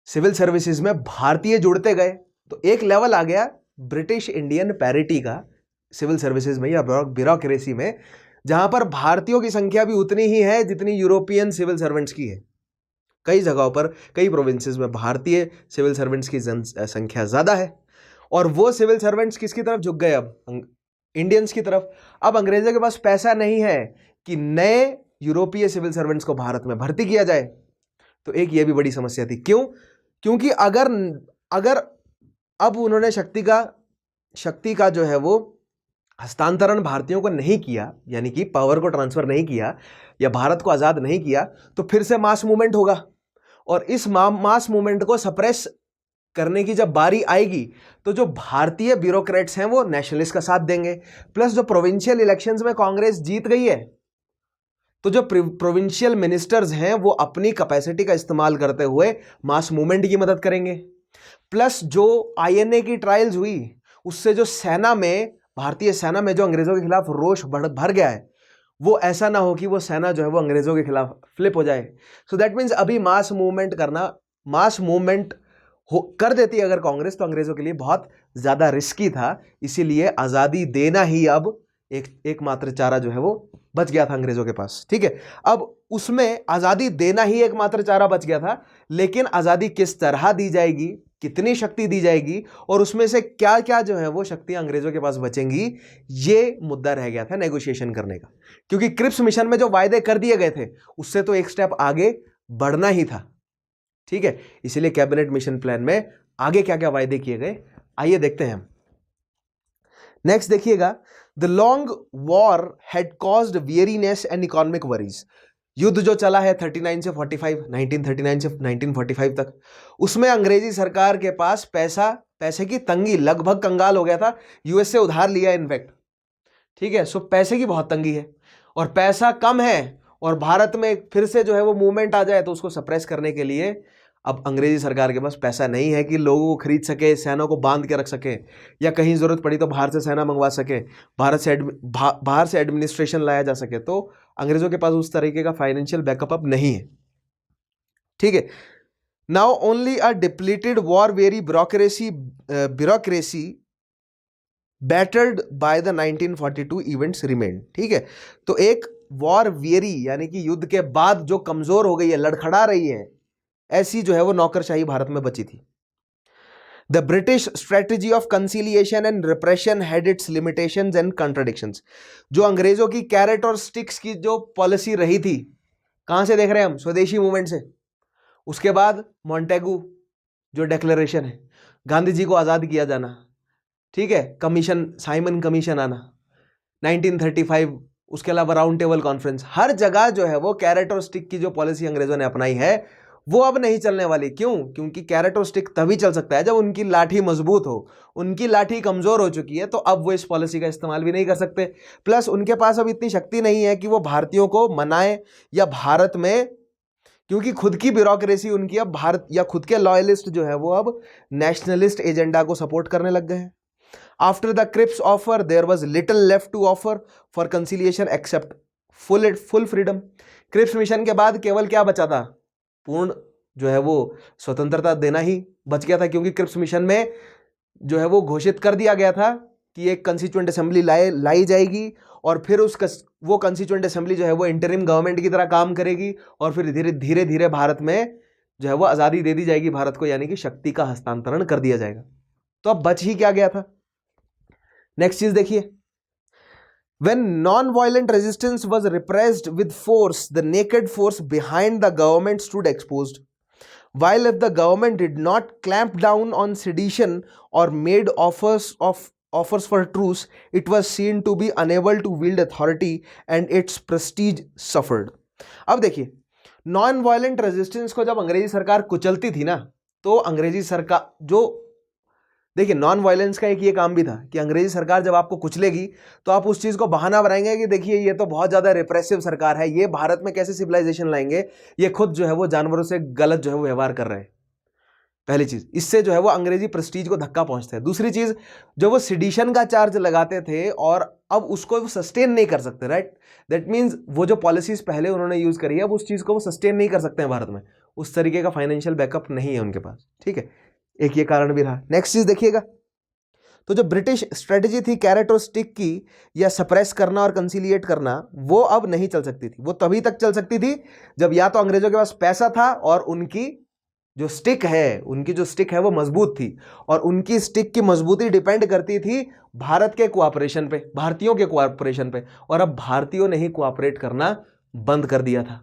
सिविल सर्विसेज में भारतीय जुड़ते गए, तो एक लेवल आ गया ब्रिटिश इंडियन पैरिटी का सिविल सर्विसेज में या ब्यूरोक्रेसी में, जहां पर भारतीयों की संख्या भी उतनी ही है जितनी यूरोपियन सिविल सर्वेंट्स की है। कई जगहों पर, कई प्रोविंसेस में भारतीय सिविल सर्वेंट्स की संख्या ज्यादा है। और वो सिविल सर्वेंट्स किसकी तरफ झुक गए? अब इंडियंस की तरफ। अब अंग्रेजों के पास पैसा नहीं है कि नए यूरोपीय सिविल सर्वेंट्स को भारत में भर्ती किया जाए। तो एक ये भी बड़ी समस्या थी। क्यों? क्योंकि अगर अब उन्होंने शक्ति का जो है वो हस्तांतरण भारतीयों को नहीं किया, यानी कि पावर को ट्रांसफर नहीं किया या भारत को आजाद नहीं किया, तो फिर से मास मूवमेंट होगा। और इस मास मूवमेंट को सप्रेस करने की जब बारी आएगी तो जो भारतीय ब्यूरोक्रेट्स हैं वो नेशनलिस्ट का साथ देंगे। प्लस जो प्रोविंशियल इलेक्शंस में कांग्रेस जीत गई है, तो जो प्रोविंशियल मिनिस्टर्स हैं वो अपनी कैपेसिटी का इस्तेमाल करते हुए मास मूवमेंट की मदद करेंगे। प्लस जो आईएनए की ट्रायल्स हुई, उससे जो सेना में, भारतीय सेना में जो अंग्रेजों के खिलाफ रोष भर गया है, वो ऐसा ना हो कि वो सेना जो है वो अंग्रेजों के खिलाफ फ्लिप हो जाए। सो दैट मीन्स अभी मास मूवमेंट कर देती अगर कांग्रेस, तो अंग्रेजों के लिए बहुत ज्यादा रिस्की था। इसीलिए आजादी देना ही अब एकमात्र चारा जो है वो बच गया था अंग्रेजों के पास, ठीक है। अब उसमें आजादी देना ही एकमात्र चारा बच गया था, लेकिन आजादी किस तरह दी जाएगी, कितनी शक्ति दी जाएगी, और उसमें से क्या क्या जो है वो शक्तियां अंग्रेजों के पास बचेंगी, ये मुद्दा रह गया था नेगोशिएशन करने का। क्योंकि क्रिप्स मिशन में जो वायदे कर दिए गए थे उससे तो एक स्टेप आगे बढ़ना ही था, ठीक है। इसीलिए कैबिनेट मिशन प्लान में आगे क्या क्या वायदे किए गए, आइए देखते हैं। नेक्स्ट देखिएगा, the long war had caused weariness and economic worries. युद्ध जो चला है 39 से 45, 1939 से 1945 तक, उसमें अंग्रेजी सरकार के पास पैसे की तंगी, लगभग कंगाल हो गया था। यूएस से उधार लिया इनफैक्ट, ठीक है। सो पैसे की बहुत तंगी है और पैसा कम है, और भारत में फिर से जो है वो मूवमेंट आ जाए तो उसको सप्रेस करने के लिए अब अंग्रेजी सरकार के पास पैसा नहीं है कि लोगों को खरीद सके, सेना को बांध के रख सके, या कहीं जरूरत पड़ी तो बाहर से सेना मंगवा सके, बाहर से एडमिनिस्ट्रेशन लाया जा सके। तो अंग्रेजों के पास उस तरीके का फाइनेंशियल बैकअप अब नहीं है, ठीक है। Now only a depleted were very bureaucracy battered by the 1942 events remain, ठीक है। तो एक वॉर वेरी, यानी कि युद्ध के बाद जो कमजोर हो गई है, लड़खड़ा रही है ऐसी जो है वो नौकरशाही भारत में बची थी। The British strategy of conciliation and repression had it's limitations and contradictions. जो अंग्रेजों की कैरेट और स्टिक्स की जो पॉलिसी रही थी, कहां से देख रहे हैं हम? स्वदेशी मूवमेंट से। उसके बाद मॉन्टेगू जो डिक्लेरेशन है, गांधी जी को आजाद किया जाना, ठीक है, कमीशन, साइमन कमीशन आना 1935, उसके अलावा राउंड टेबल कॉन्फ्रेंस, हर जगह जो है वो कैरेट और स्टिक की जो पॉलिसी अंग्रेजों ने अपनाई है वो अब नहीं चलने वाली। क्यों? क्योंकि कैरेट और स्टिक तभी चल सकता है जब उनकी लाठी मजबूत हो। उनकी लाठी कमजोर हो चुकी है तो अब वो इस पॉलिसी का इस्तेमाल भी नहीं कर सकते। प्लस उनके पास अब इतनी शक्ति नहीं है कि वो भारतीयों को मनाए या भारत में, क्योंकि खुद की ब्यूरोक्रेसी उनकी अब भारत या खुद के लॉयलिस्ट जो है वो अब नेशनलिस्ट एजेंडा को सपोर्ट करने लग गए हैं। After the Cripps offer there was little left to offer for conciliation except full freedom. Cripps mission के बाद केवल क्या बचा था? पूर्ण जो है वो स्वतंत्रता देना ही बच गया था, क्योंकि क्रिप्स मिशन में जो है वो घोषित कर दिया गया था कि एक कंस्टिट्यूएंट असेंबली लाई जाएगी और फिर वो कंस्टिट्यूएंट असेंबली जो है वो इंटरिम गवर्नमेंट की तरह काम करेगी और फिर धीरे धीरे भारत में जो है वो आज़ादी दे दी जाएगी भारत को, यानी कि शक्ति का हस्तांतरण कर दिया जाएगा। तो अब बच ही क्या गया था? नेक्स्ट चीज देखिए, when non-violent resistance was repressed with force, the naked force behind the government stood exposed. While if the government did not clamp down on sedition or made offers for truce, it was seen to be unable to wield authority and its prestige suffered. अब देखिए, non violent resistance को जब अंग्रेजी सरकार कुचलती थी ना, तो अंग्रेजी सरकार जो, देखिए नॉन वायलेंस का एक ये काम भी था कि अंग्रेजी सरकार जब आपको कुचलेगी तो आप उस चीज को बहाना बनाएंगे कि देखिए ये तो बहुत ज्यादा रिप्रेसिव सरकार है, ये भारत में कैसे सिविलाइजेशन लाएंगे, ये खुद जो है वो जानवरों से गलत जो है वो व्यवहार कर रहे हैं। पहली चीज, इससे जो है वो अंग्रेजी प्रेस्टीज को धक्का पहुंचता है। दूसरी चीज, जो वो सिडिशन का चार्ज लगाते थे और अब उसको वो सस्टेन नहीं कर सकते, राइट? दैट मीन्स वो जो पॉलिसीज पहले उन्होंने यूज करी है अब उस चीज को वो सस्टेन नहीं कर सकते हैं भारत में, उस तरीके का फाइनेंशियल बैकअप नहीं है उनके पास, ठीक है, एक ये कारण भी रहा। नेक्स्ट चीज देखिएगा, तो जो ब्रिटिश स्ट्रेटेजी थी कैरेट और स्टिक की, या सप्रेस करना और कंसिलिएट करना, वो अब नहीं चल सकती थी। वो तभी तक चल सकती थी जब या तो अंग्रेजों के पास पैसा था और उनकी जो स्टिक है वो मजबूत थी, और उनकी स्टिक की मजबूती डिपेंड करती थी भारत के कोऑपरेशन पे, भारतीयों के कोऑपरेशन पे, और अब भारतीयों ने ही कोऑपरेट करना बंद कर दिया था,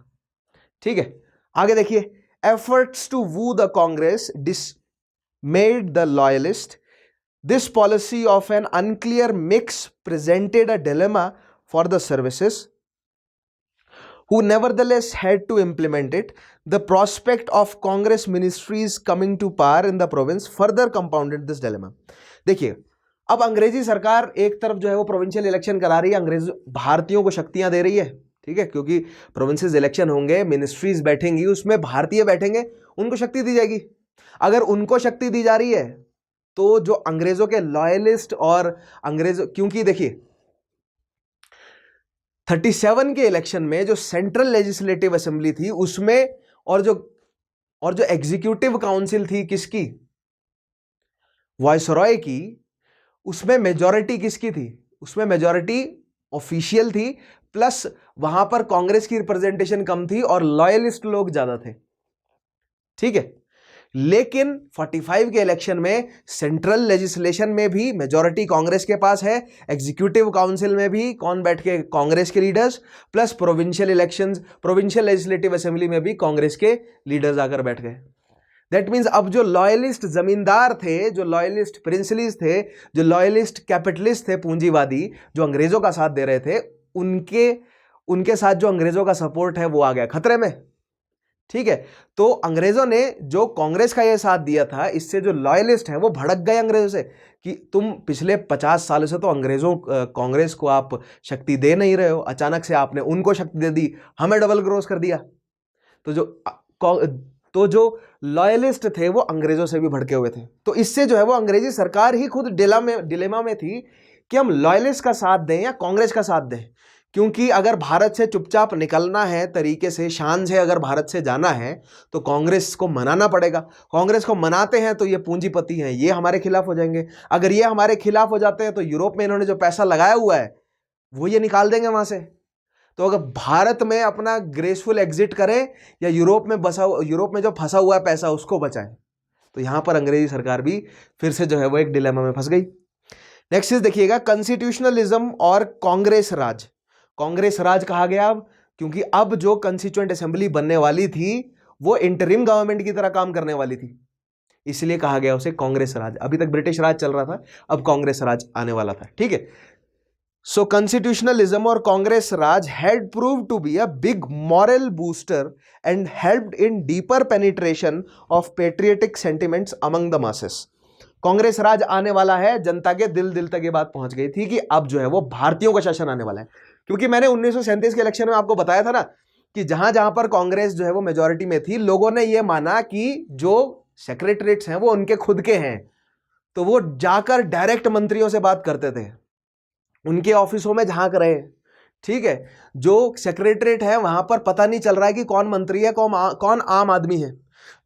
ठीक है। आगे देखिए, efforts to woo the Congress dismayed the loyalist. This policy of an unclear mix presented a dilemma for the services, who nevertheless had to implement it. The prospect of Congress ministries coming to power in the province further compounded this dilemma. देखिए, अब अंग्रेजी सरकार एक तरफ जो है वो provincial election करा रही है, अंग्रेज भारतीयों को शक्तियां दे रही है, ठीक है, क्योंकि प्रोविंसेस इलेक्शन होंगे, मिनिस्ट्रीज बैठेंगी, उसमें भारतीय बैठेंगे, उनको शक्ति दी जाएगी। अगर उनको शक्ति दी जा रही है तो जो अंग्रेजों के लॉयलिस्ट और क्योंकि देखिए 37 के इलेक्शन में जो सेंट्रल लेजिस्लेटिव असेंबली थी उसमें, और जो एग्जीक्यूटिव काउंसिल थी किसकी, वायसरॉय की, उसमें मेजॉरिटी किसकी थी? उसमें मेजॉरिटी ऑफिशियल थी, प्लस वहां पर कांग्रेस की रिप्रेजेंटेशन कम थी और लॉयलिस्ट लोग ज्यादा थे, ठीक है। लेकिन 45 के इलेक्शन में सेंट्रल लेजिस्लेशन में भी मेजॉरिटी कांग्रेस के पास है, एग्जीक्यूटिव काउंसिल में भी कौन बैठ के? कांग्रेस के leaders, plus provincial legislative assembly में भी कांग्रेस के लीडर्स आकर बैठ गए। दैट मीन्स अब जो लॉयलिस्ट जमींदार थे, जो लॉयलिस्ट प्रिंसलीज थे, जो लॉयलिस्ट कैपिटलिस्ट थे, पूंजीवादी, जो अंग्रेजों का साथ दे रहे थे, उनके साथ जो अंग्रेजों का सपोर्ट है वो आ गया खतरे में, ठीक है। तो अंग्रेजों ने जो कांग्रेस का ये साथ दिया था, इससे जो लॉयलिस्ट हैं वो भड़क गए अंग्रेजों से कि तुम पिछले 50 सालों से तो कांग्रेस को आप शक्ति दे नहीं रहे हो, अचानक से आपने उनको शक्ति दे दी, हमें डबल क्रॉस कर दिया। तो जो लॉयलिस्ट थे वो अंग्रेजों से भी भड़के हुए थे। तो इससे जो है वो अंग्रेजी सरकार ही खुद डिलेमा में थी कि हम लॉयलिस्ट का साथ दें या कांग्रेस का साथ दें, क्योंकि अगर भारत से चुपचाप निकलना है, तरीके से शान से अगर भारत से जाना है तो कांग्रेस को मनाना पड़ेगा। कांग्रेस को मनाते हैं तो ये पूंजीपति हैं, ये हमारे खिलाफ हो जाएंगे। अगर ये हमारे खिलाफ हो जाते हैं तो यूरोप में इन्होंने जो पैसा लगाया हुआ है वो ये निकाल देंगे वहां से। तो अगर भारत में अपना ग्रेसफुल एग्जिट करें या यूरोप में जो फंसा हुआ है पैसा उसको बचाएं, तो यहां पर अंग्रेजी सरकार भी फिर से जो है वो एक डिलेमा में फंस गई। नेक्स्ट चीज देखिएगा, कॉन्स्टिट्यूशनलिज्म और कांग्रेस राज। कांग्रेस राज कहा गया अब क्योंकि अब जो कंस्टिट्यूएंट असेंबली बनने वाली थी वो इंटरिम गवर्नमेंट की तरह काम करने वाली थी, इसलिए कहा गया उसे कांग्रेस राज। अभी तक ब्रिटिश राज चल रहा था, अब कांग्रेस राज आने वाला था, ठीक है। सो कॉन्स्टिट्यूशनलिज्म और Congress Raj had proved to be a big moral booster and helped in deeper penetration of patriotic sentiments among the masses. Congress Raj आने वाला है, जनता के दिल तक ये बात पहुंच गई थी कि अब जो है वो भारतीयों का शासन आने वाला है। क्योंकि मैंने 1937 के इलेक्शन में आपको बताया था ना कि जहां जहां पर कांग्रेस जो है वो मेजॉरिटी में थी, लोगों ने ये माना कि जो सेक्रेटरीट्स हैं वो उनके खुद के हैं, तो वो जाकर डायरेक्ट मंत्रियों से बात करते थे, उनके ऑफिसों में झांक रहे, ठीक है। जो सेक्रेटरीट है वहां पर पता नहीं चल रहा है कि कौन मंत्री है कौन आम आदमी है।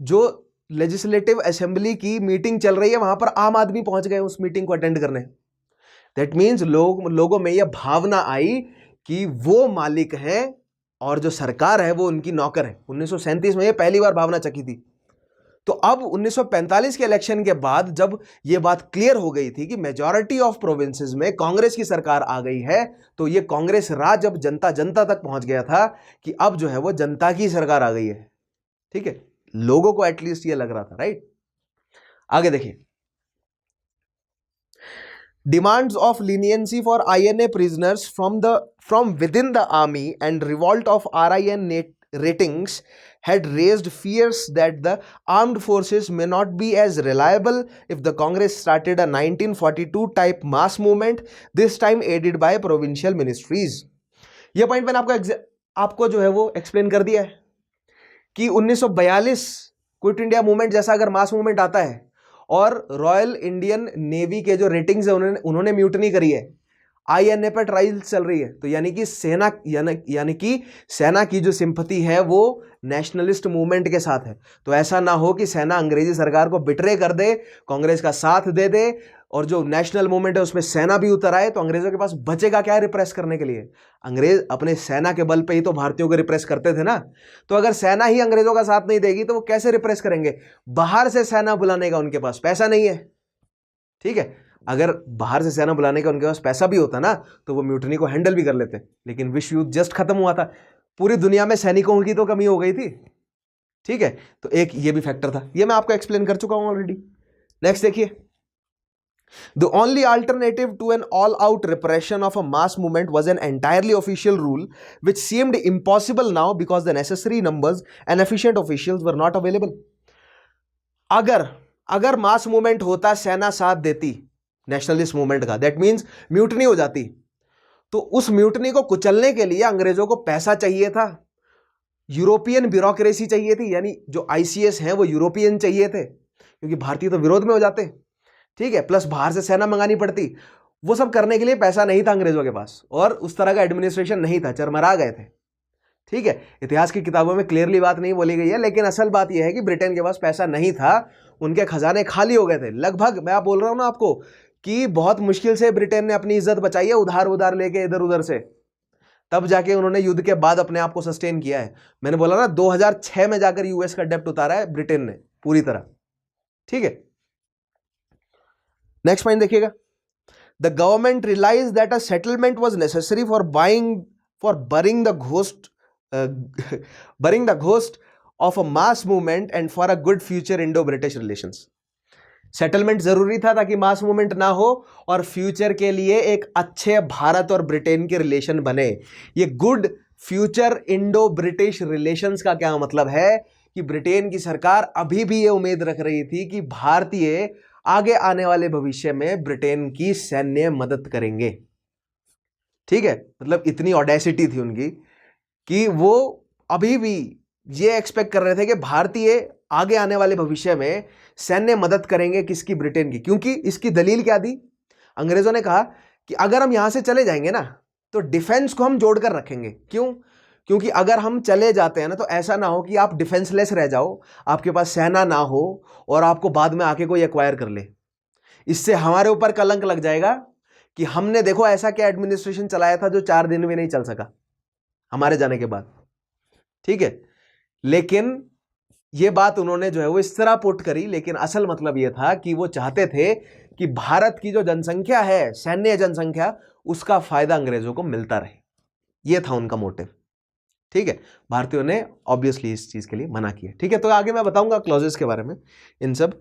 जो लेजिस्लेटिव असेंबली की मीटिंग चल रही है वहां पर आम आदमी पहुंच गए उस मीटिंग को अटेंड करने। दैट मीन्स लोगों में यह भावना आई कि वो मालिक हैं और जो सरकार है वो उनकी नौकर है। 1937 में यह पहली बार भावना चकी थी। तो अब 1945 के इलेक्शन के बाद जब यह बात क्लियर हो गई थी कि मेजॉरिटी ऑफ प्रोविंसेस में कांग्रेस की सरकार आ गई है, तो यह कांग्रेस राज जब जनता तक पहुंच गया था कि अब जो है वो जनता की सरकार आ गई है, ठीक है। लोगों को एटलीस्ट ये लग रहा था, राइट। आगे देखिए, demands of leniency for INA prisoners from within the army and revolt of RIN ratings had raised fears that the armed forces may not be as reliable if the Congress started a 1942 type mass movement, this time aided by provincial ministries। यह point मैंने आपको जो है वो explain कर दिया है कि 1942 क्विट इंडिया मूवमेंट जैसा अगर मास मूवमेंट आता है और रॉयल इंडियन नेवी के जो रेटिंग्स है उन्होंने म्यूटनी करी है, INA पर ट्रायल्स चल रही है, तो यानी कि सेना की जो सिंपैथी है वो नेशनलिस्ट मूवमेंट के साथ है। तो ऐसा ना हो कि सेना अंग्रेजी सरकार को बिट्रे कर दे, कांग्रेस का साथ दे दे और जो नेशनल मूवमेंट है उसमें सेना भी उतर आए, तो अंग्रेजों के पास बचेगा क्या रिप्रेस करने के लिए। अंग्रेज अपने सेना के बल पे ही तो भारतीयों को रिप्रेस करते थे ना। तो अगर सेना ही अंग्रेजों का साथ नहीं देगी तो वो कैसे रिप्रेस करेंगे। बाहर से सेना बुलाने का उनके पास पैसा नहीं है, ठीक है। अगर बाहर से सेना बुलाने का उनके पास पैसा भी होता ना तो वो म्यूटनी को हैंडल भी कर लेते, लेकिन विश्व युद्ध जस्ट खत्म हुआ था, पूरी दुनिया में सैनिकों की तो कमी हो गई थी, ठीक है। तो एक ये भी फैक्टर था, ये मैं आपको एक्सप्लेन कर चुका हूं ऑलरेडी। नेक्स्ट देखिए, the only alternative to an all-out repression of a mass movement was an entirely official rule which seemed impossible now because the necessary numbers and efficient officials were not available। अगर mass movement होता, सेना साथ देती nationalist movement का, that means mutiny हो जाती, तो उस म्यूटनी को कुचलने के लिए अंग्रेजों को पैसा चाहिए था, यूरोपियन ब्यूरोक्रेसी चाहिए थी, यानी जो ICS हैं वो यूरोपियन चाहिए थे क्योंकि भारतीय तो विरोध में हो जाते, ठीक है। प्लस बाहर से सेना मंगानी पड़ती, वो सब करने के लिए पैसा नहीं था अंग्रेजों के पास और उस तरह का एडमिनिस्ट्रेशन नहीं था, चरमरा गए थे, ठीक है। इतिहास की किताबों में क्लियरली बात नहीं बोली गई है, लेकिन असल बात यह है कि ब्रिटेन के पास पैसा नहीं था, उनके खजाने खाली हो गए थे लगभग। मैं बोल रहा हूं ना आपको कि बहुत मुश्किल से ब्रिटेन ने अपनी इज्जत बचाई है, उधार लेके इधर उधर से, तब जाके उन्होंने युद्ध के बाद अपने आप को सस्टेन किया है। मैंने बोला ना 2006 में जाकर US का डेब्ट उतारा है ब्रिटेन ने पूरी तरह, ठीक है। नेक्स्ट पॉइंट देखिएगा, the government realised that a settlement was necessary for burying the ghost of a mass movement and for a good future Indo-British relations। Settlement जरूरी था ताकि मास मूवमेंट ना हो और फ्यूचर के लिए एक अच्छे भारत और ब्रिटेन के रिलेशन बने। ये good future Indo British relations का क्या मतलब है कि ब्रिटेन की सरकार अभी भी ये उम्मीद रख रही थी कि भारतीय आगे आने वाले भविष्य में ब्रिटेन की सैन्य मदद करेंगे, ठीक है। मतलब इतनी ऑडेसिटी थी उनकी कि वो अभी भी ये एक्सपेक्ट कर रहे थे कि भारतीय आगे आने वाले भविष्य में सैन्य मदद करेंगे, किसकी, ब्रिटेन की। क्योंकि इसकी दलील क्या दी, अंग्रेजों ने कहा कि अगर हम यहां से चले जाएंगे ना तो डिफेंस को हम जोड़कर रखेंगे। क्यों? क्योंकि अगर हम चले जाते हैं ना तो ऐसा ना हो कि आप डिफेंसलेस रह जाओ, आपके पास सेना ना हो और आपको बाद में आके कोई एक्वायर कर ले। इससे हमारे ऊपर कलंक लग जाएगा कि हमने देखो ऐसा क्या एडमिनिस्ट्रेशन चलाया था जो 4 दिन भी नहीं चल सका। हमारे जाने के बाद, ठीक है। लेकिन ये बात उन्होंने जो है वो इस तरह पुट करी, लेकिन असल मतलब ये था कि वो चाहते थे कि भारत की जो जनसंख्या है, सैन्य जनसंख्या, उसका फायदा अंग्रेजों को मिलता रहे। ये था उनका मोटिव, ठीक है। भारतीयों ने ऑब्वियसली इस चीज के लिए मना किया, ठीक है। तो आगे मैं बताऊंगा क्लॉजेस के बारे में इन सब।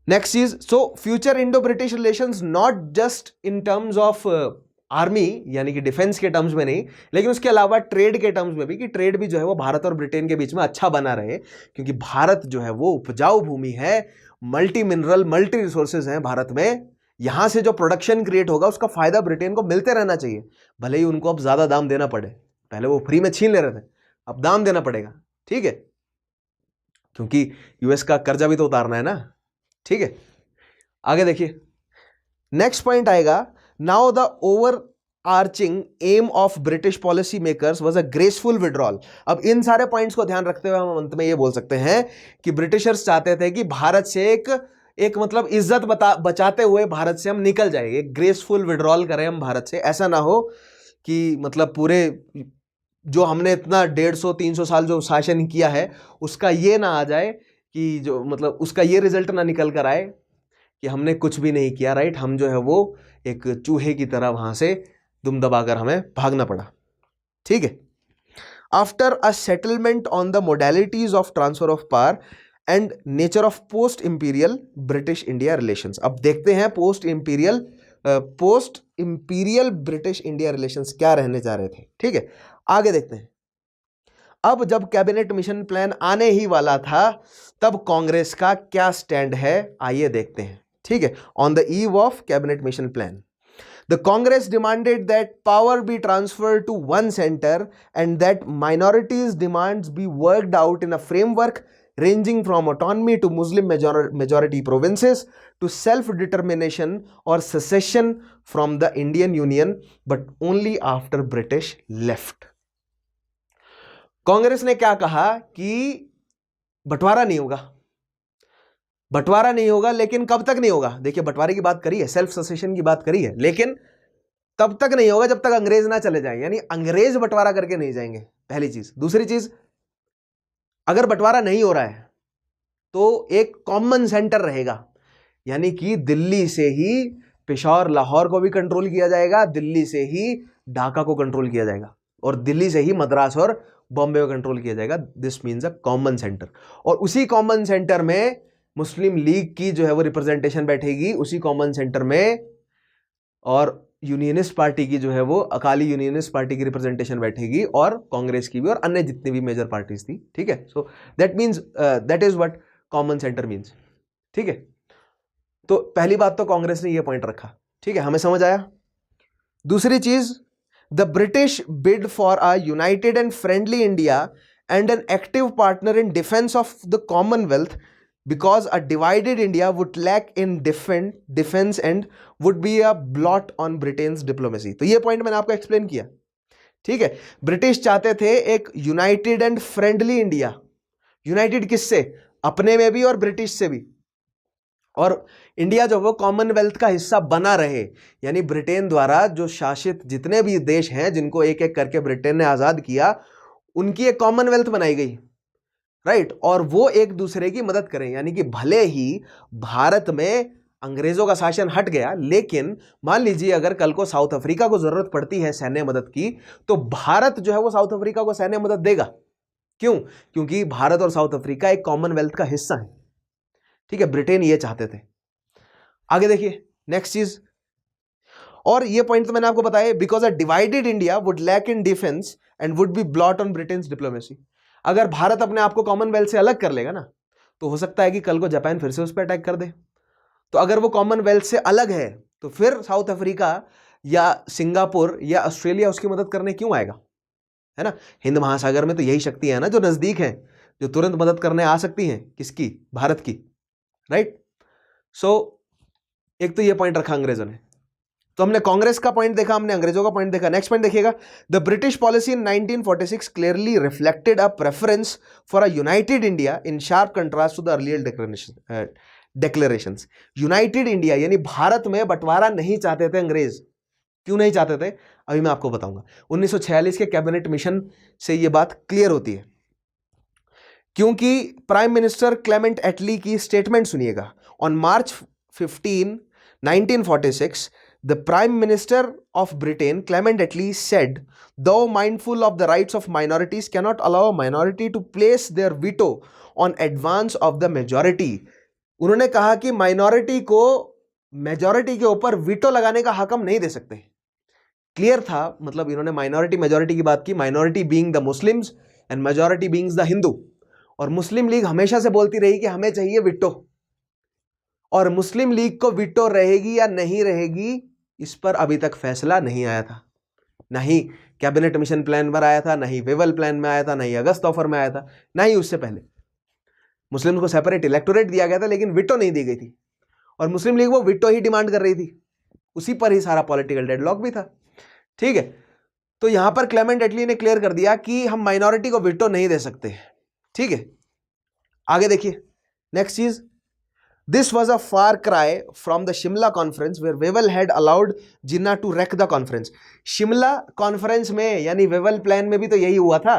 नेक्स्ट चीज, so future Indo British relations not just in terms of army, यानी कि डिफेंस के टर्म्स में नहीं, लेकिन उसके अलावा ट्रेड के टर्म्स में भी, कि ट्रेड भी जो है वो भारत और ब्रिटेन के बीच में अच्छा बना रहे, क्योंकि भारत जो है वो उपजाऊ भूमि है, मल्टी मिनरल मल्टी रिसोर्सेज हैं भारत में। यहां से जो प्रोडक्शन क्रिएट होगा उसका फायदा ब्रिटेन को मिलते रहना चाहिए, भले ही उनको अब ज्यादा दाम देना पड़े। पहले वो फ्री में छीन ले रहे थे, अब दाम देना पड़ेगा, ठीक है, क्योंकि यूएस का कर्जा भी तो उतारना है ना, ठीक है। आगे देखिए, नेक्स्ट पॉइंट आएगा, now the overarching aim of British policy makers was a graceful withdrawal. अब इन सारे पॉइंट्स को ध्यान रखते हुए हम अंत में ये बोल सकते हैं कि ब्रिटिशर्स चाहते थे कि भारत से एक मतलब इज्जत बचाते हुए भारत से हम निकल जाए, एक ग्रेसफुल विड्रॉल करें हम भारत से। ऐसा ना हो कि मतलब पूरे जो हमने इतना 150-300 साल जो शासन किया है उसका ये ना आ जाए कि जो मतलब उसका ये रिजल्ट ना निकल कर आए कि हमने कुछ भी नहीं किया, राइट। हम जो है वो एक चूहे की तरह वहां से दुम दबाकर हमें भागना पड़ा, ठीक है। After a settlement on the modalities of transfer of power and nature of post imperial British India relations. अब देखते हैं post imperial British India relations क्या रहने जा रहे थे, ठीक है। आगे देखते हैं। अब जब कैबिनेट मिशन प्लान आने ही वाला था तब कांग्रेस का क्या स्टैंड है, आइए देखते हैं, ठीक है। On the eve of cabinet mission plan, the Congress demanded that power be transferred to one centre and that minorities demands be worked out in a framework ranging from autonomy to Muslim majority provinces to self-determination or secession from the Indian Union, but only after British left. Congress ने क्या कहा कि बंटवारा नहीं होगा, बंटवारा नहीं होगा, लेकिन कब तक नहीं होगा? देखिए, बंटवारे की बात करी है, सेल्फ ससेशन की बात करी है, लेकिन तब तक नहीं होगा जब तक अंग्रेज ना चले जाएं, यानी अंग्रेज बंटवारा करके नहीं जाएंगे, पहली चीज। दूसरी चीज, अगर बंटवारा नहीं हो रहा है तो एक कॉमन सेंटर रहेगा, यानी कि दिल्ली से ही पेशावर लाहौर को भी कंट्रोल किया जाएगा, दिल्ली से ही ढाका को कंट्रोल किया जाएगा, और दिल्ली से ही मद्रास और बॉम्बे को कंट्रोल किया जाएगा। This means a common centre. और उसी कॉमन सेंटर में मुस्लिम लीग की जो है वो रिप्रेजेंटेशन बैठेगी, उसी कॉमन सेंटर में, और यूनियनिस्ट पार्टी की जो है वो अकाली यूनियनिस्ट पार्टी की रिप्रेजेंटेशन बैठेगी, और कांग्रेस की भी, और अन्य जितनी भी मेजर पार्टीज थी, ठीक है। So that means that is what common centre means, ठीक है। तो पहली बात तो कांग्रेस ने ये पॉइंट रखा, ठीक है, हमें समझ आया। दूसरी चीज, the British bid for a United and friendly India and an active partner in defence of the Commonwealth because a divided India would lack in defense and would be a blot on Britain's diplomacy. तो ये point मैंने आपको explain किया, ठीक है। British चाहते थे एक United and friendly India. United किससे? अपने में भी और ब्रिटिश से भी, और इंडिया जो वो कॉमनवेल्थ का हिस्सा बना रहे, यानी ब्रिटेन द्वारा जो शासित जितने भी देश हैं जिनको एक एक करके ब्रिटेन ने आजाद किया, उनकी एक कॉमनवेल्थ बनाई गई, राइट। और वो एक दूसरे की मदद करें, यानी कि भले ही भारत में अंग्रेजों का शासन हट गया, लेकिन मान लीजिए अगर कल को साउथ अफ्रीका को जरूरत पड़ती है सैन्य मदद की, तो भारत जो है वो साउथ अफ्रीका को सैन्य मदद देगा। क्यों? क्योंकि भारत और साउथ अफ्रीका एक कॉमनवेल्थ का हिस्सा है, ठीक है। ब्रिटेन ये चाहते थे। आगे देखिए, नेक्स्ट चीज, और ये पॉइंट तो मैंने आपको बताया, because a divided India would lack in defence and would be blot on Britain's diplomacy. अगर भारत अपने आप को कॉमनवेल्थ से अलग कर लेगा ना, तो हो सकता है कि कल को जापान फिर से उस पर अटैक कर दे। तो अगर वो कॉमनवेल्थ से अलग है तो फिर साउथ अफ्रीका या सिंगापुर या ऑस्ट्रेलिया उसकी मदद करने क्यों आएगा, है ना। हिंद महासागर में तो यही शक्ति है ना जो नजदीक है, जो तुरंत मदद करने आ सकती हैं, किसकी? भारत की, राइट। सो एक तो ये पॉइंट रखा अंग्रेजों ने। तो हमने कांग्रेस का पॉइंट देखा, हमने अंग्रेजों का पॉइंट देखा। नेक्स्ट पॉइंट देखिएगा, the British policy in 1946 clearly reflected a preference for a united India in sharp contrast to the earlier declarations. United India यानी भारत में बंटवारा नहीं चाहते थे अंग्रेज, क्यों नहीं चाहते थे, अभी मैं आपको बताऊंगा। 1946 के कैबिनेट मिशन से यह बात क्लियर होती है, क्योंकि प्राइम मिनिस्टर क्लेमेंट एटली की स्टेटमेंट सुनिएगा। On March 15, 1946, the prime minister of Britain Clement Attlee said, though mindful of the rights of minorities, cannot allow a minority to place their veto on advance of the majority. उन्होंने कहा कि minority को majority के ऊपर veto लगाने का हक हम नहीं दे सकते। क्लियर था, मतलब इन्होंने माइनॉरिटी मेजॉरिटी की बात की, minority being the Muslims and majority being the Hindu. और मुस्लिम लीग हमेशा से बोलती रही कि हमें चाहिए विटो, और मुस्लिम लीग को विटो रहेगी या नहीं रहेगी इस पर अभी तक फैसला नहीं आया था। नहीं कैबिनेट मिशन प्लान पर आया था, नहीं वेवल प्लान में आया था, नहीं अगस्त ऑफर में आया था, नहीं उससे पहले। मुस्लिम को सेपरेट इलेक्टोरेट दिया गया था लेकिन विटो नहीं दी गई थी, और मुस्लिम लीग वो विटो ही डिमांड कर रही थी, उसी पर ही सारा पॉलिटिकल डेडलॉक भी था। ठीक है, तो यहां पर क्लेमेंट एटली ने क्लियर कर दिया कि हम माइनॉरिटी को विटो नहीं दे सकते। ठीक है, आगे देखिए नेक्स्ट चीज। This was a far cry from the Shimla conference where Wavell had allowed Jinnah to wreck the conference. Shimla conference में यानी वेवल प्लान में भी तो यही हुआ था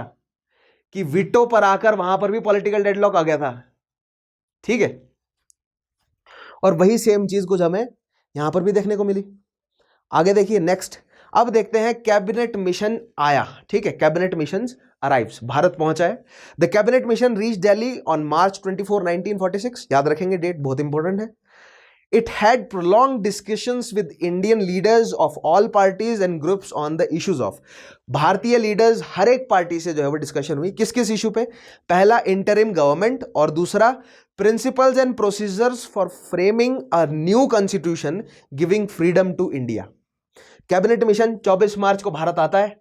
कि विटो पर आकर वहां पर भी पॉलिटिकल डेडलॉक आ गया था। ठीक है, और वही सेम चीज कुछ हमें यहां पर भी देखने को मिली। आगे देखिए नेक्स्ट, अब देखते हैं कैबिनेट मिशन आया। ठीक है, कैबिनेट मिशन अराइव्स, भारत पहुंचा है। The cabinet mission reach Delhi on March 24, 1946। याद रखेंगे डेट, बहुत इंपॉर्टेंट है। It had prolong discussions with Indian leaders of all parties and groups on the issues of. भारतीय लीडर्स हर एक पार्टी से जो है वो डिस्कशन हुई। किस किस इशू पे? पहला इंटरिम गवर्नमेंट, और दूसरा principles and procedures for framing a new constitution giving freedom to India. Cabinet mission 24 March को भारत आता है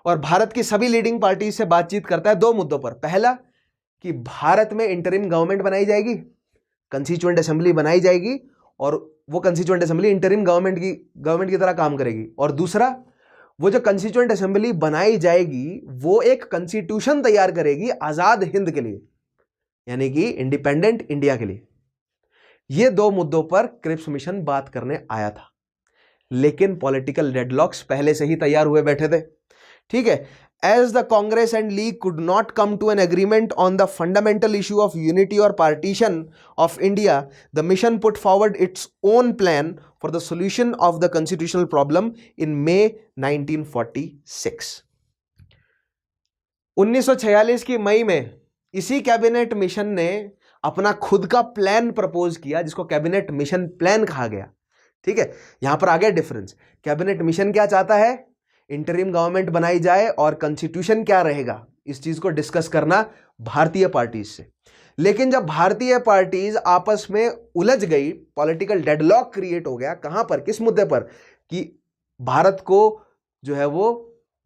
और भारत की सभी लीडिंग पार्टी से बातचीत करता है दो मुद्दों पर। पहला कि भारत में इंटरिम गवर्नमेंट बनाई जाएगी, कंस्टिट्यूएंट असेंबली बनाई जाएगी, और वो कंस्टिट्यूएंट असेंबली इंटरिम गवर्नमेंट की तरह काम करेगी। और दूसरा, वो जो कंस्टिट्यूएंट असेंबली बनाई जाएगी वो एक कॉन्स्टिट्यूशन तैयार करेगी आजाद हिंद के लिए, यानी कि इंडिपेंडेंट इंडिया के लिए। ये दो मुद्दों पर क्रिप्स मिशन बात करने आया था, लेकिन पॉलिटिकल डेडलॉक्स पहले से ही तैयार हुए बैठे थे। ठीक है, as the Congress and League could not come to an agreement on the fundamental issue of unity or partition of India, the mission put forward its own plan for the solution of the constitutional problem in May 1946. 1946 की मई में इसी cabinet mission ने अपना खुद का plan propose किया, जिसको cabinet mission plan कहा गया। ठीक है, यहां पर आ गया डिफरेंस। कैबिनेट मिशन क्या चाहता है? इंटरिम गवर्नमेंट बनाई जाए, और कॉन्स्टिट्यूशन क्या रहेगा इस चीज को डिस्कस करना भारतीय पार्टीज से। लेकिन जब भारतीय पार्टीज आपस में उलझ गई, पॉलिटिकल डेडलॉक क्रिएट हो गया। कहां पर, किस मुद्दे पर? कि भारत को जो है वो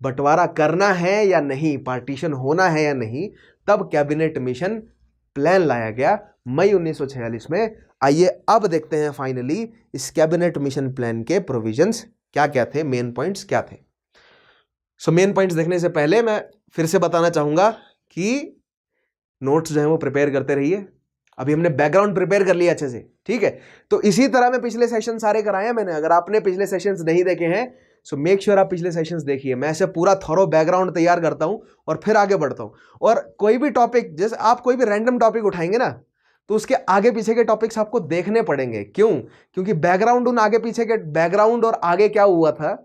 बंटवारा करना है या नहीं, पार्टीशन होना है या नहीं, तब कैबिनेट मिशन प्लान लाया गया मई 1946 में। आइए अब देखते हैं फाइनली इस कैबिनेट मिशन प्लान के प्रोविजंस क्या क्या थे, मेन पॉइंट्स क्या थे। मेन पॉइंट्स देखने से पहले मैं फिर से बताना चाहूंगा कि नोट्स जो है वो प्रिपेयर करते रहिए। अभी हमने बैकग्राउंड प्रिपेयर कर लिया अच्छे से। ठीक है, तो इसी तरह मैं पिछले सेशन सारे कराए हैं मैंने। अगर आपने पिछले सेशंस नहीं देखे हैं सो मेक श्योर आप पिछले सेशंस देखिए। मैं ऐसे पूरा थॉरो बैकग्राउंड तैयार करता हूं और फिर आगे बढ़ता हूं। और कोई भी टॉपिक, जैसे आप कोई भी रैंडम टॉपिक उठाएंगे ना, तो उसके आगे पीछे के टॉपिक्स आपको देखने पड़ेंगे। क्यों? क्योंकि बैकग्राउंड उन आगे पीछे के, बैकग्राउंड और आगे क्या हुआ था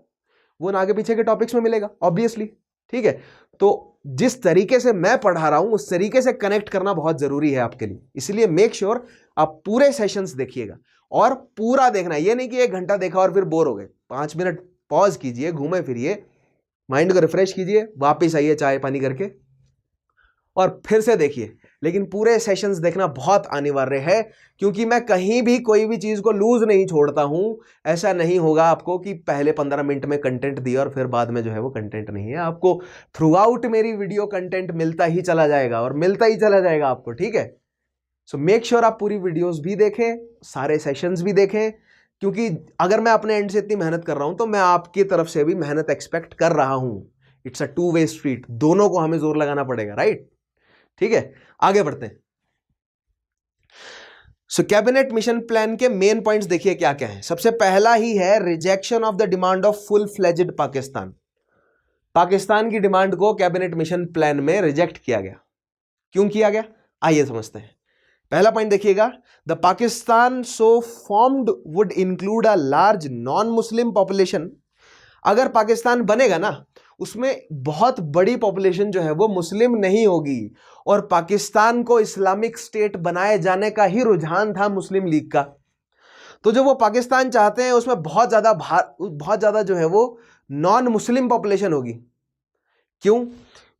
वो उन आगे पीछे के टॉपिक्स में मिलेगा ऑब्वियसली। ठीक है, तो जिस तरीके से मैं पढ़ा रहा हूं उस तरीके से कनेक्ट करना बहुत जरूरी है आपके लिए। इसलिए मेक श्योर आप पूरे सेशंस देखिएगा, और पूरा देखना। ये नहीं कि 1 घंटा देखा और फिर बोर हो गए। 5 मिनट पॉज कीजिए, घूमे फिरिए, माइंड को रिफ्रेश कीजिए, वापिस आइए चाय पानी करके और फिर से देखिए। लेकिन पूरे सेशंस देखना बहुत अनिवार्य है, क्योंकि मैं कहीं भी कोई भी चीज को लूज नहीं छोड़ता हूं। ऐसा नहीं होगा आपको कि पहले 15 मिनट में कंटेंट दिया और फिर बाद में जो है वो कंटेंट नहीं है। आपको थ्रू आउट मेरी वीडियो कंटेंट मिलता ही चला जाएगा और मिलता ही चला जाएगा आपको। ठीक है, सो मेक श्योर आप पूरी वीडियोस भी देखें, सारे सेशंस भी देखें, क्योंकि अगर मैं अपने एंड से इतनी मेहनत कर रहा हूं तो मैं आपकी तरफ से भी मेहनत एक्सपेक्ट कर रहा हूं। इट्स अ 2 वे स्ट्रीट, दोनों को हमें जोर लगाना पड़ेगा। राइट, ठीक है, आगे बढ़ते हैं। सो कैबिनेट मिशन प्लान के मेन पॉइंट्स देखिए क्या क्या है। सबसे पहला ही है rejection of the demand of full fledged Pakistan. Pakistan की डिमांड को कैबिनेट मिशन प्लान में रिजेक्ट किया गया। क्यों किया गया, आइए समझते हैं। पहला पॉइंट देखिएगा, the Pakistan so formed would include a large non Muslim population. अगर पाकिस्तान बनेगा ना, उसमें बहुत बड़ी पॉपुलेशन जो है वो मुस्लिम नहीं होगी, और पाकिस्तान को इस्लामिक स्टेट बनाए जाने का ही रुझान था मुस्लिम लीग का। तो जो वो पाकिस्तान चाहते हैं उसमें बहुत ज्यादा जो है वो नॉन मुस्लिम पॉपुलेशन होगी। क्यों?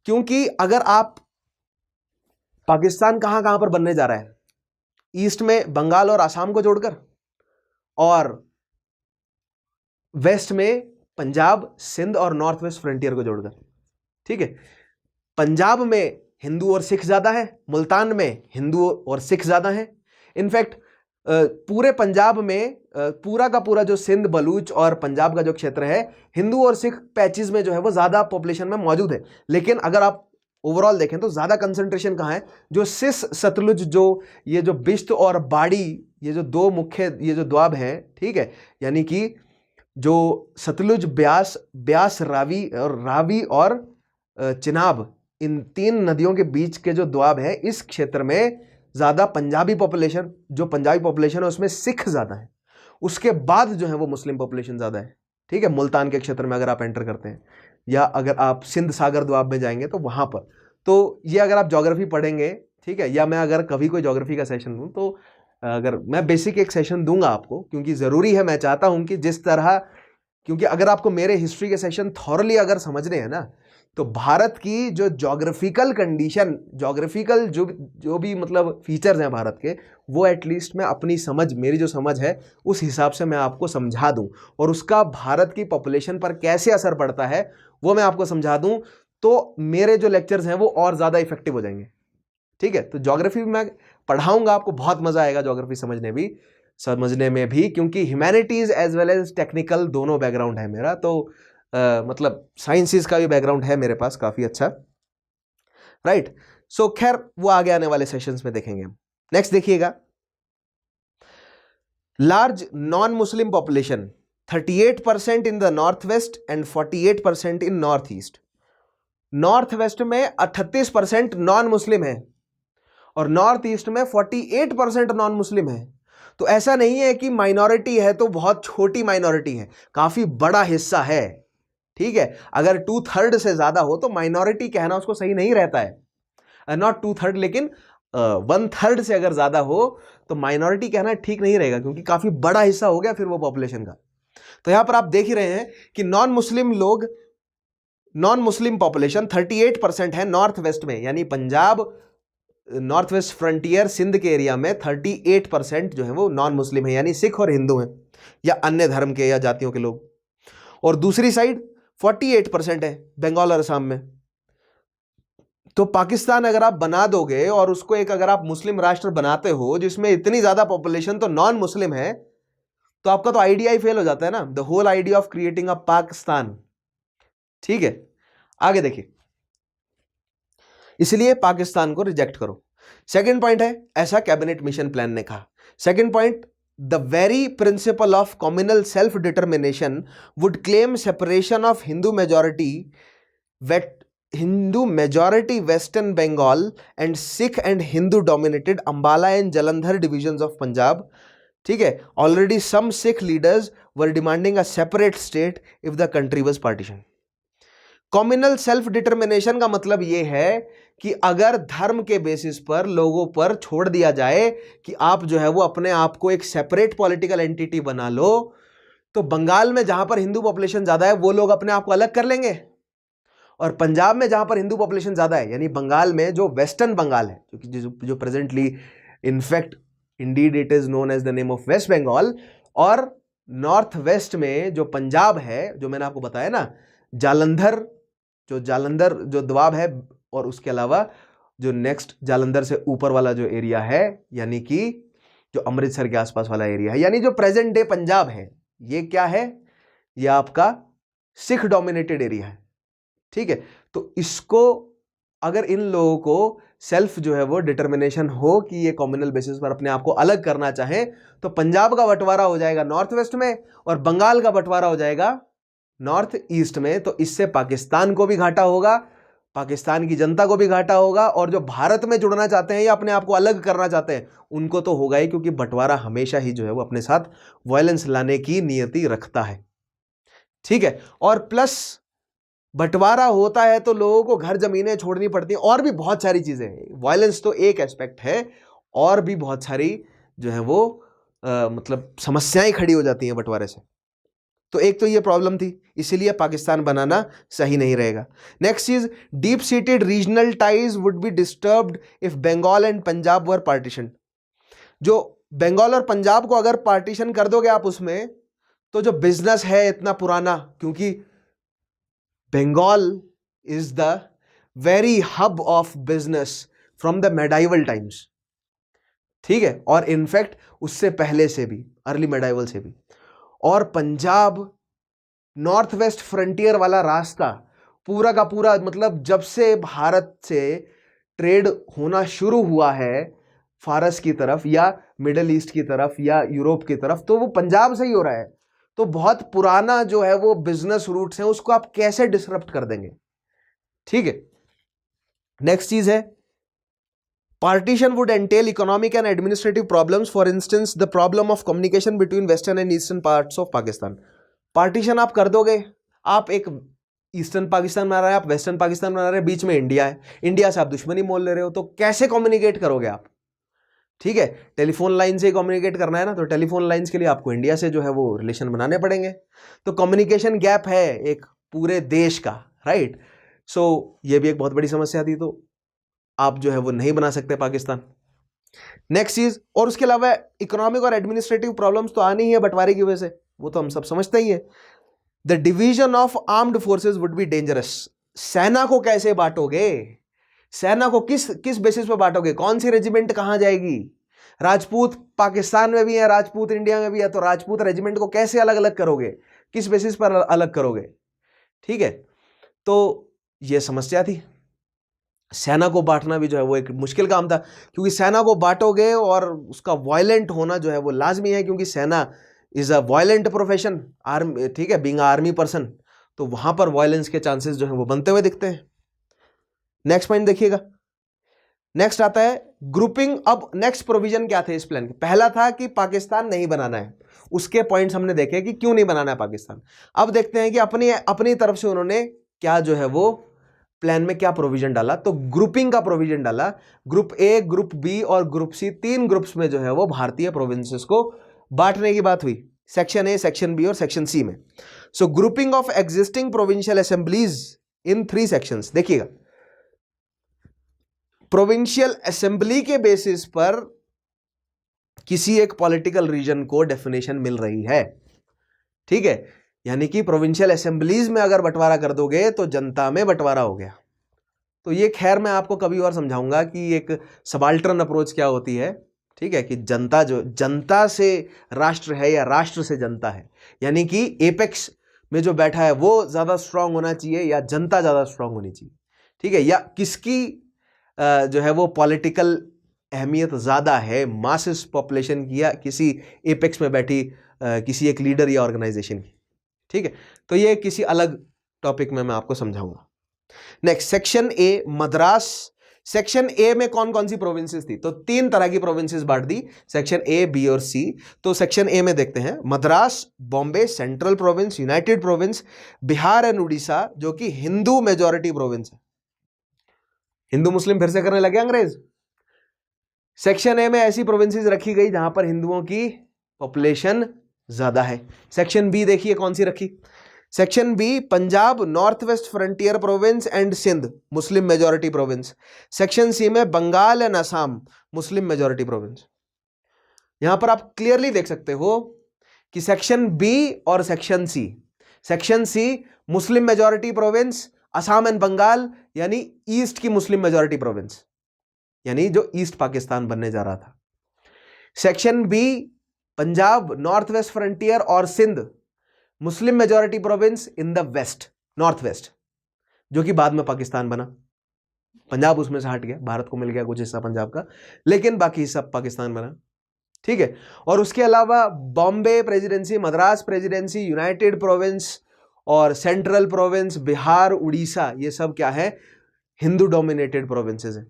क्योंकि अगर आप पाकिस्तान कहां कहां पर बनने जा रहा है, ईस्ट में बंगाल और आसाम को जोड़कर, और वेस्ट में पंजाब, सिंध और नॉर्थ वेस्ट फ्रंटियर को जोड़कर। ठीक है, पंजाब में हिंदू और सिख ज्यादा है, मुल्तान में हिंदू और सिख ज्यादा है। इनफैक्ट पूरे पंजाब में पूरा का पूरा जो सिंध, बलूच और पंजाब का जो क्षेत्र है, हिंदू और सिख पैचेस में जो है वो ज्यादा पॉपुलेशन में मौजूद है। लेकिन अगर आप ओवरऑल देखें तो ज्यादा कंसंट्रेशन कहां है, जो सिस सतलुज, जो ये जो बिश्त और बाड़ी, ये जो दो मुख्य ये जो द्वाब हैं, ठीक है, यानी कि जो सतलुज, ब्यास रावी और चिनाब, इन तीन नदियों के बीच के जो द्वाब है, इस क्षेत्र में ज्यादा पंजाबी पॉपुलेशन, जो पंजाबी पॉपुलेशन है उसमें सिख ज्यादा है। उसके बाद जो है वो मुस्लिम पॉपुलेशन ज्यादा है। ठीक है, मुल्तान के क्षेत्र में अगर आप एंटर करते हैं, या अगर आप सिंध सागर द्वाब में जाएंगे तो वहां पर, तो ये अगर आप ज्योग्राफी पढ़ेंगे, ठीक है, या मैं अगर कभी कोई ज्योग्राफी का सेशन दूं, तो अगर मैं बेसिक एक सेशन दूंगा आपको, क्योंकि जरूरी है, मैं चाहता हूं कि जिस तरह, क्योंकि अगर आपको मेरे हिस्ट्री के सेशन थॉरली अगर समझने हैं ना, तो भारत की जो ज्योग्राफिकल कंडीशन, ज्योग्राफिकल जो भी मतलब फीचर्स हैं भारत के, वो एटलीस्ट मैं अपनी समझ, मेरी जो समझ है उस हिसाब से मैं आपको समझा दूं, और उसका भारत की पॉपुलेशन पर कैसे असर पड़ता है वो मैं आपको समझा दूं, तो मेरे जो लेक्चर्स हैं वो और ज़्यादा इफेक्टिव हो जाएंगे। ठीक है, तो ज्योग्राफी मैं पढ़ाऊंगा, आपको बहुत मजा आएगा ज्योग्राफी समझने में भी, क्योंकि humanities as well as technical दोनों बैकग्राउंड है मेरा, तो मतलब साइंसेस का भी बैकग्राउंड है मेरे पास काफी अच्छा, राइट। सो खैर वो आगे आने वाले सेशंस में देखेंगे हम। नेक्स्ट देखिएगा, large non Muslim population 38% in the north west and 48% in north east. North west में 38% नॉन मुस्लिम है और नॉर्थ ईस्ट में 48% नॉन मुस्लिम है। तो ऐसा नहीं है कि माइनॉरिटी है तो बहुत छोटी माइनॉरिटी है, काफी बड़ा हिस्सा है। ठीक है, अगर 2/3 से ज्यादा हो तो माइनॉरिटी कहना उसको सही नहीं रहता है, नॉट 2/3 लेकिन 1/3 से अगर ज्यादा हो तो माइनॉरिटी कहना ठीक नहीं रहेगा, क्योंकि काफी बड़ा हिस्सा हो गया फिर वो पॉपुलेशन का। तो यहां पर आप देख ही रहे हैं कि नॉन मुस्लिम पॉपुलेशन 38% है नॉर्थ वेस्ट में, यानी Punjab, north west frontier, Sindh के एरिया में 38% जो है वो नॉन मुस्लिम है, यानी सिख और हिंदू हैं या अन्य धर्म के या जातियों के लोग। और दूसरी साइड 48% है बंगाल और असम में। तो पाकिस्तान अगर आप बना दोगे और उसको एक अगर आप मुस्लिम राष्ट्र बनाते हो जिसमें इतनी ज्यादा पॉपुलेशन तो नॉन मुस्लिम है, तो आपका तो आइडिया ही फेल हो जाता है ना, the whole idea of creating a Pakistan. ठीक है, आगे देखिए, इसलिए पाकिस्तान को रिजेक्ट करो। सेकंड पॉइंट है, ऐसा कैबिनेट मिशन प्लान ने कहा। Second point, the very principle of communal self determination would claim separation of Hindu majority western Bengal and Sikh and Hindu dominated Ambala and Jalandhar divisions of Punjab. ठीक है, already some Sikh leaders were demanding a separate state if the country was partition. Communal self determination का मतलब यह है कि अगर धर्म के बेसिस पर लोगों पर छोड़ दिया जाए कि आप जो है वो अपने आप को एक सेपरेट पॉलिटिकल एंटिटी बना लो, तो बंगाल में जहां पर हिंदू पॉपुलेशन ज्यादा है वो लोग अपने आप को अलग कर लेंगे, और पंजाब में जहां पर हिंदू पॉपुलेशन ज्यादा है, यानी बंगाल में जो वेस्टर्न बंगाल है, जो presently in fact indeed it is known as the name of west Bengal, और नॉर्थ वेस्ट में जो पंजाब है, जो मैंने आपको बताया ना, जालंधर जो द्वाब है, और उसके अलावा जो नेक्स्ट जालंधर से ऊपर वाला जो एरिया है, यानी कि जो अमृतसर के आसपास वाला एरिया है, यानी जो प्रेजेंट डे पंजाब है, ये क्या है, ये आपका सिख डोमिनेटेड एरिया है। ठीक है, तो इसको अगर इन लोगों को सेल्फ जो है वो डिटर्मिनेशन हो कि ये कम्युनल बेसिस पर अपने आप को अलग करना चाहे, तो पंजाब का बंटवारा हो जाएगा नॉर्थ वेस्ट में और बंगाल का बंटवारा हो जाएगा नॉर्थ ईस्ट में। तो इससे पाकिस्तान को भी घाटा होगा, पाकिस्तान की जनता को भी घाटा होगा, और जो भारत में जुड़ना चाहते हैं या अपने आप को अलग करना चाहते हैं उनको तो होगा ही, क्योंकि बंटवारा हमेशा ही जो है वो अपने साथ वायलेंस लाने की नियति रखता है। ठीक है, और प्लस बंटवारा होता है तो लोगों को घर जमीनें छोड़नी पड़ती हैं और भी बहुत सारी चीजें हैं। वायलेंस तो एक एस्पेक्ट है, और भी बहुत सारी जो है वो मतलब समस्याएं खड़ी हो जाती हैं बंटवारे से। तो एक तो ये प्रॉब्लम थी, इसीलिए पाकिस्तान बनाना सही नहीं रहेगा। नेक्स्ट चीज, deep seated regional ties would be disturbed if Bengal and Punjab were partition. जो बंगाल और पंजाब को अगर पार्टीशन कर दोगे आप उसमें, तो जो बिजनेस है इतना पुराना, क्योंकि Bengal is the very hub of business from the medieval times, ठीक है, और इनफैक्ट उससे पहले से भी, अर्ली मेडाइवल से भी। और पंजाब नॉर्थ वेस्ट फ्रंटियर वाला रास्ता पूरा का पूरा, मतलब जब से भारत से ट्रेड होना शुरू हुआ है फारस की तरफ या मिडल ईस्ट की तरफ या यूरोप की तरफ, तो वो पंजाब से ही हो रहा है। तो बहुत पुराना जो है वो बिजनेस रूट्स हैं, उसको आप कैसे डिसरप्ट कर देंगे? ठीक है। नेक्स्ट चीज है, partition would entail economic and administrative problems, for instance the problem of communication between western and eastern parts of Pakistan। Partition आप कर दोगे, आप एक ईस्टर्न पाकिस्तान बना रहे हैं, आप वेस्टर्न पाकिस्तान बना रहे हैं, बीच में इंडिया है, इंडिया से आप दुश्मनी मोल ले रहे हो, तो कैसे कम्युनिकेट करोगे आप? ठीक है, टेलीफोन लाइन से ही कम्युनिकेट करना है ना, तो टेलीफोन लाइंस के लिए आपको इंडिया से जो है वो रिलेशन बनाने पड़ेंगे। तो कम्युनिकेशन गैप है एक पूरे देश का, राइट। सो ये भी एक बहुत बड़ी समस्या थी, तो आप जो है वो नहीं बना सकते पाकिस्तान। नेक्स्ट चीज, और उसके अलावा इकोनॉमिक और एडमिनिस्ट्रेटिव प्रॉब्लम्स तो आनी ही है बंटवारे की वजह से, वो तो हम सब समझते ही है। The division of armed forces would be dangerous. सेना को कैसे बांटोगे? सेना को किस बेसिस पे बांटोगे? कौन सी रेजिमेंट कहां जाएगी? राजपूत पाकिस्तान में भी है, राजपूत इंडिया में भी है, तो राजपूत रेजिमेंट को कैसे अलग अलग करोगे? किस बेसिस पर अलग करोगे? ठीक है, तो यह समस्या थी। सेना को बांटना भी जो है वो एक मुश्किल काम था, क्योंकि सेना को बांटोगे और उसका वायलेंट होना जो है वो लाजमी है, क्योंकि सेना is a violent profession, army, ठीक है, बीइंग आर्मी पर्सन, तो वहां पर वायलेंस के चांसेस जो है वो बनते हुए दिखते हैं। नेक्स्ट पॉइंट देखिएगा, नेक्स्ट आता है ग्रुपिंग। अब नेक्स्ट प्रोविजन क्या थे इस प्लान के? पहला था कि पाकिस्तान नहीं बनाना है, उसके पॉइंट्स हमने देखे कि क्यों नहीं बनाना है पाकिस्तान। अब देखते हैं कि अपनी तरफ से उन्होंने क्या जो है वो प्लान में क्या प्रोविजन डाला। तो ग्रुपिंग का प्रोविजन डाला, ग्रुप ए, ग्रुप बी और ग्रुप सी, 3 ग्रुप्स में जो है वो भारतीय प्रोविंसेस को बांटने की बात हुई, सेक्शन ए, सेक्शन बी और सेक्शन सी में। So grouping of existing provincial assemblies in 3 सेक्शंस। देखिएगा, प्रोविंशियल असेंबली के बेसिस पर किसी एक पॉलिटिकल रीजन को डेफिनेशन मिल रही है, ठीक है, यानी कि प्रोविंशियल असेंबलीज में अगर बंटवारा कर दोगे तो जनता में बंटवारा हो गया। तो ये खैर मैं आपको कभी और समझाऊंगा कि एक सबाल्टर्न अप्रोच क्या होती है, ठीक है, कि जनता जो जनता से राष्ट्र है या राष्ट्र से जनता है, यानी कि एपेक्स में जो बैठा है वो ज्यादा स्ट्रांग होना चाहिए या जनता ज्यादा स्ट्रांग होनी चाहिए, ठीक है, या किसकी जो है वो पॉलिटिकल अहमियत ज्यादा है, मासेस पॉपुलेशन की या किसी एपेक्स में बैठी किसी एक लीडर या ऑर्गेनाइजेशन की, ठीक है। तो ये किसी अलग टॉपिक में मैं आपको समझाऊंगा। Next, section A, Madras. Section A में कौन कौन सी प्रोविंसेस थी? तो 3 तरह की प्रोविंसेस बांट दी, सेक्शन ए, बी और सी। तो सेक्शन ए में देखते हैं Madras, Bombay, central province, United province, Bihar and Orissa, जो कि हिंदू मेजॉरिटी प्रोविंस है। हिंदू मुस्लिम फिर से करने लगे अंग्रेज। सेक्शन ए में ऐसी प्रोविंसेस रखी गई जहां पर हिंदुओं की पॉपुलेशन ज्यादा है। सेक्शन बी देखिए कौन सी रखी। Section B, Punjab, north west frontier province and Sindh, Muslim majority province. Section C में Bengal and Assam, Muslim majority province. यहां पर आप क्लियरली देख सकते हो कि सेक्शन बी और section C Muslim majority province, Assam and Bengal यानी ईस्ट की मुस्लिम मेजॉरिटी प्रोविंस, यानी जो ईस्ट पाकिस्तान बनने जा रहा था। Section B, Punjab, north west Frontier और Sindh, Muslim majority province in the west, North West, जो कि बाद में पाकिस्तान बना। पंजाब उसमें से हट गया, भारत को मिल गया कुछ हिस्सा पंजाब का, लेकिन बाकी हिस्सा पाकिस्तान बना, ठीक है। और उसके अलावा Bombay presidency, Madras presidency, United province और सेंट्रल प्रोविंस, बिहार, उड़ीसा, ये सब क्या है, हिंदू डोमिनेटेड प्रोविंसेस है,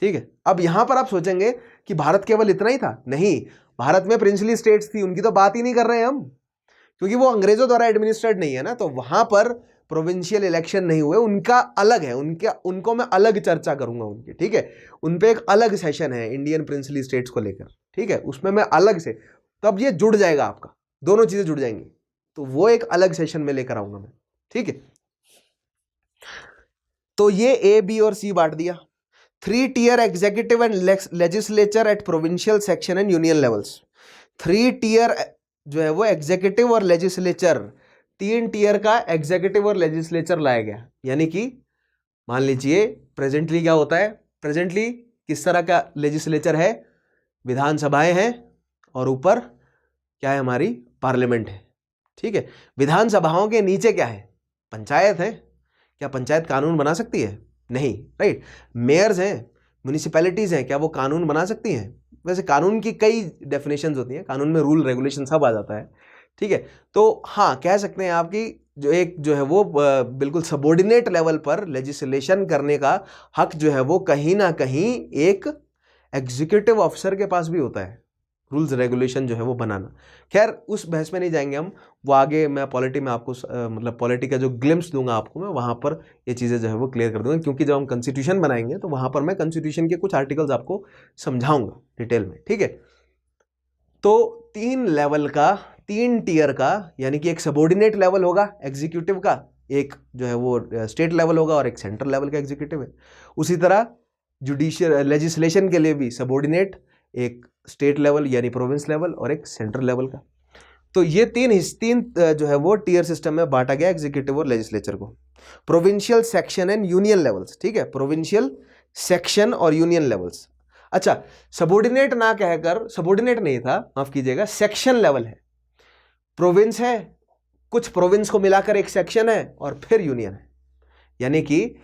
ठीक है। अब यहां पर आप सोचेंगे कि भारत केवल इतना ही था, नहीं, भारत में प्रिंसली स्टेट्स थी, उनकी तो बात ही नहीं कर रहे हैं हम, क्योंकि वो अंग्रेजों द्वारा एडमिनिस्ट्रेट नहीं है ना, तो वहां पर प्रोविंशियल इलेक्शन नहीं हुए, उनका अलग है, उनको मैं अलग चर्चा करूंगा उनकी, ठीक है। उन पे एक अलग सेशन है इंडियन प्रिंसली स्टेट्स को लेकर, ठीक है, उसमें मैं अलग से, तो अब ये जुड़ जाएगा आपका, दोनों चीजें जुड़ जाएंगी, तो वो एक अलग सेशन में लेकर आऊंगा मैं, ठीक है। तो ये ए, बी और सी बांट दिया। 3-tier executive and legislature at provincial section and union levels. 3-tier जो है वो एग्जीक्यूटिव और लेजिस्लेचर, 3 टियर का एग्जीक्यूटिव और लेजिस्लेचर लाया गया, यानी कि मान लीजिए प्रेजेंटली क्या होता है, प्रेजेंटली किस तरह का लेजिस्लेचर है, विधानसभाएं हैं और ऊपर क्या है, हमारी पार्लियामेंट है, ठीक है। विधानसभाओं के नीचे क्या है, पंचायत है। क्या पंचायत कानून बना सकती है? नहीं, राइट। मेयर्स हैं, म्यूनिसिपैलिटीज हैं, क्या वो कानून बना सकती हैं? वैसे कानून की कई डेफिनेशंस होती हैं, कानून में रूल रेगुलेशन सब आ जाता है, ठीक है। तो हाँ, कह सकते हैं आपकी जो है वो बिल्कुल सबॉर्डिनेट लेवल पर लेजिस्लेशन करने का हक जो है वो कहीं ना कहीं एक एग्जीक्यूटिव ऑफिसर के पास भी होता है, रूल्स रेगुलेशन जो है वो बनाना। खैर उस बहस में नहीं जाएंगे हम, वो आगे मैं पॉलिटी में आपको मतलब पॉलिटी का जो ग्लिम्स दूंगा आपको, मैं वहाँ पर ये चीज़ें जो है वो क्लियर कर दूंगा, क्योंकि जब हम कॉन्स्टिट्यूशन बनाएंगे तो वहाँ पर मैं कॉन्स्टिट्यूशन के कुछ आर्टिकल्स आपको समझाऊंगा डिटेल में, ठीक है। तो 3 लेवल का, 3 टियर का, यानी कि एक सबॉर्डिनेट लेवल होगा एग्जीक्यूटिव का, एक जो है वो स्टेट लेवल होगा और एक सेंट्रल लेवल का एग्जीक्यूटिव है। उसी तरह जुडिशियल लेजिस्लेशन के लिए भी सबॉर्डिनेट, एक स्टेट लेवल यानी प्रोविंस लेवल और एक सेंट्रल लेवल का। तो ये तीन जो है वो टियर सिस्टम में बांटा गया एग्जीक्यूटिव और लेजिस्लेचर को। Provincial section and union levels, ठीक है, प्रोविंशियल सेक्शन और यूनियन लेवल्स। अच्छा, सबॉर्डिनेट ना कहकर, सबॉर्डिनेट नहीं था, माफ कीजिएगा, सेक्शन लेवल है। प्रोविंस है, कुछ प्रोविंस को मिलाकर एक सेक्शन है और फिर यूनियन है, यानी कि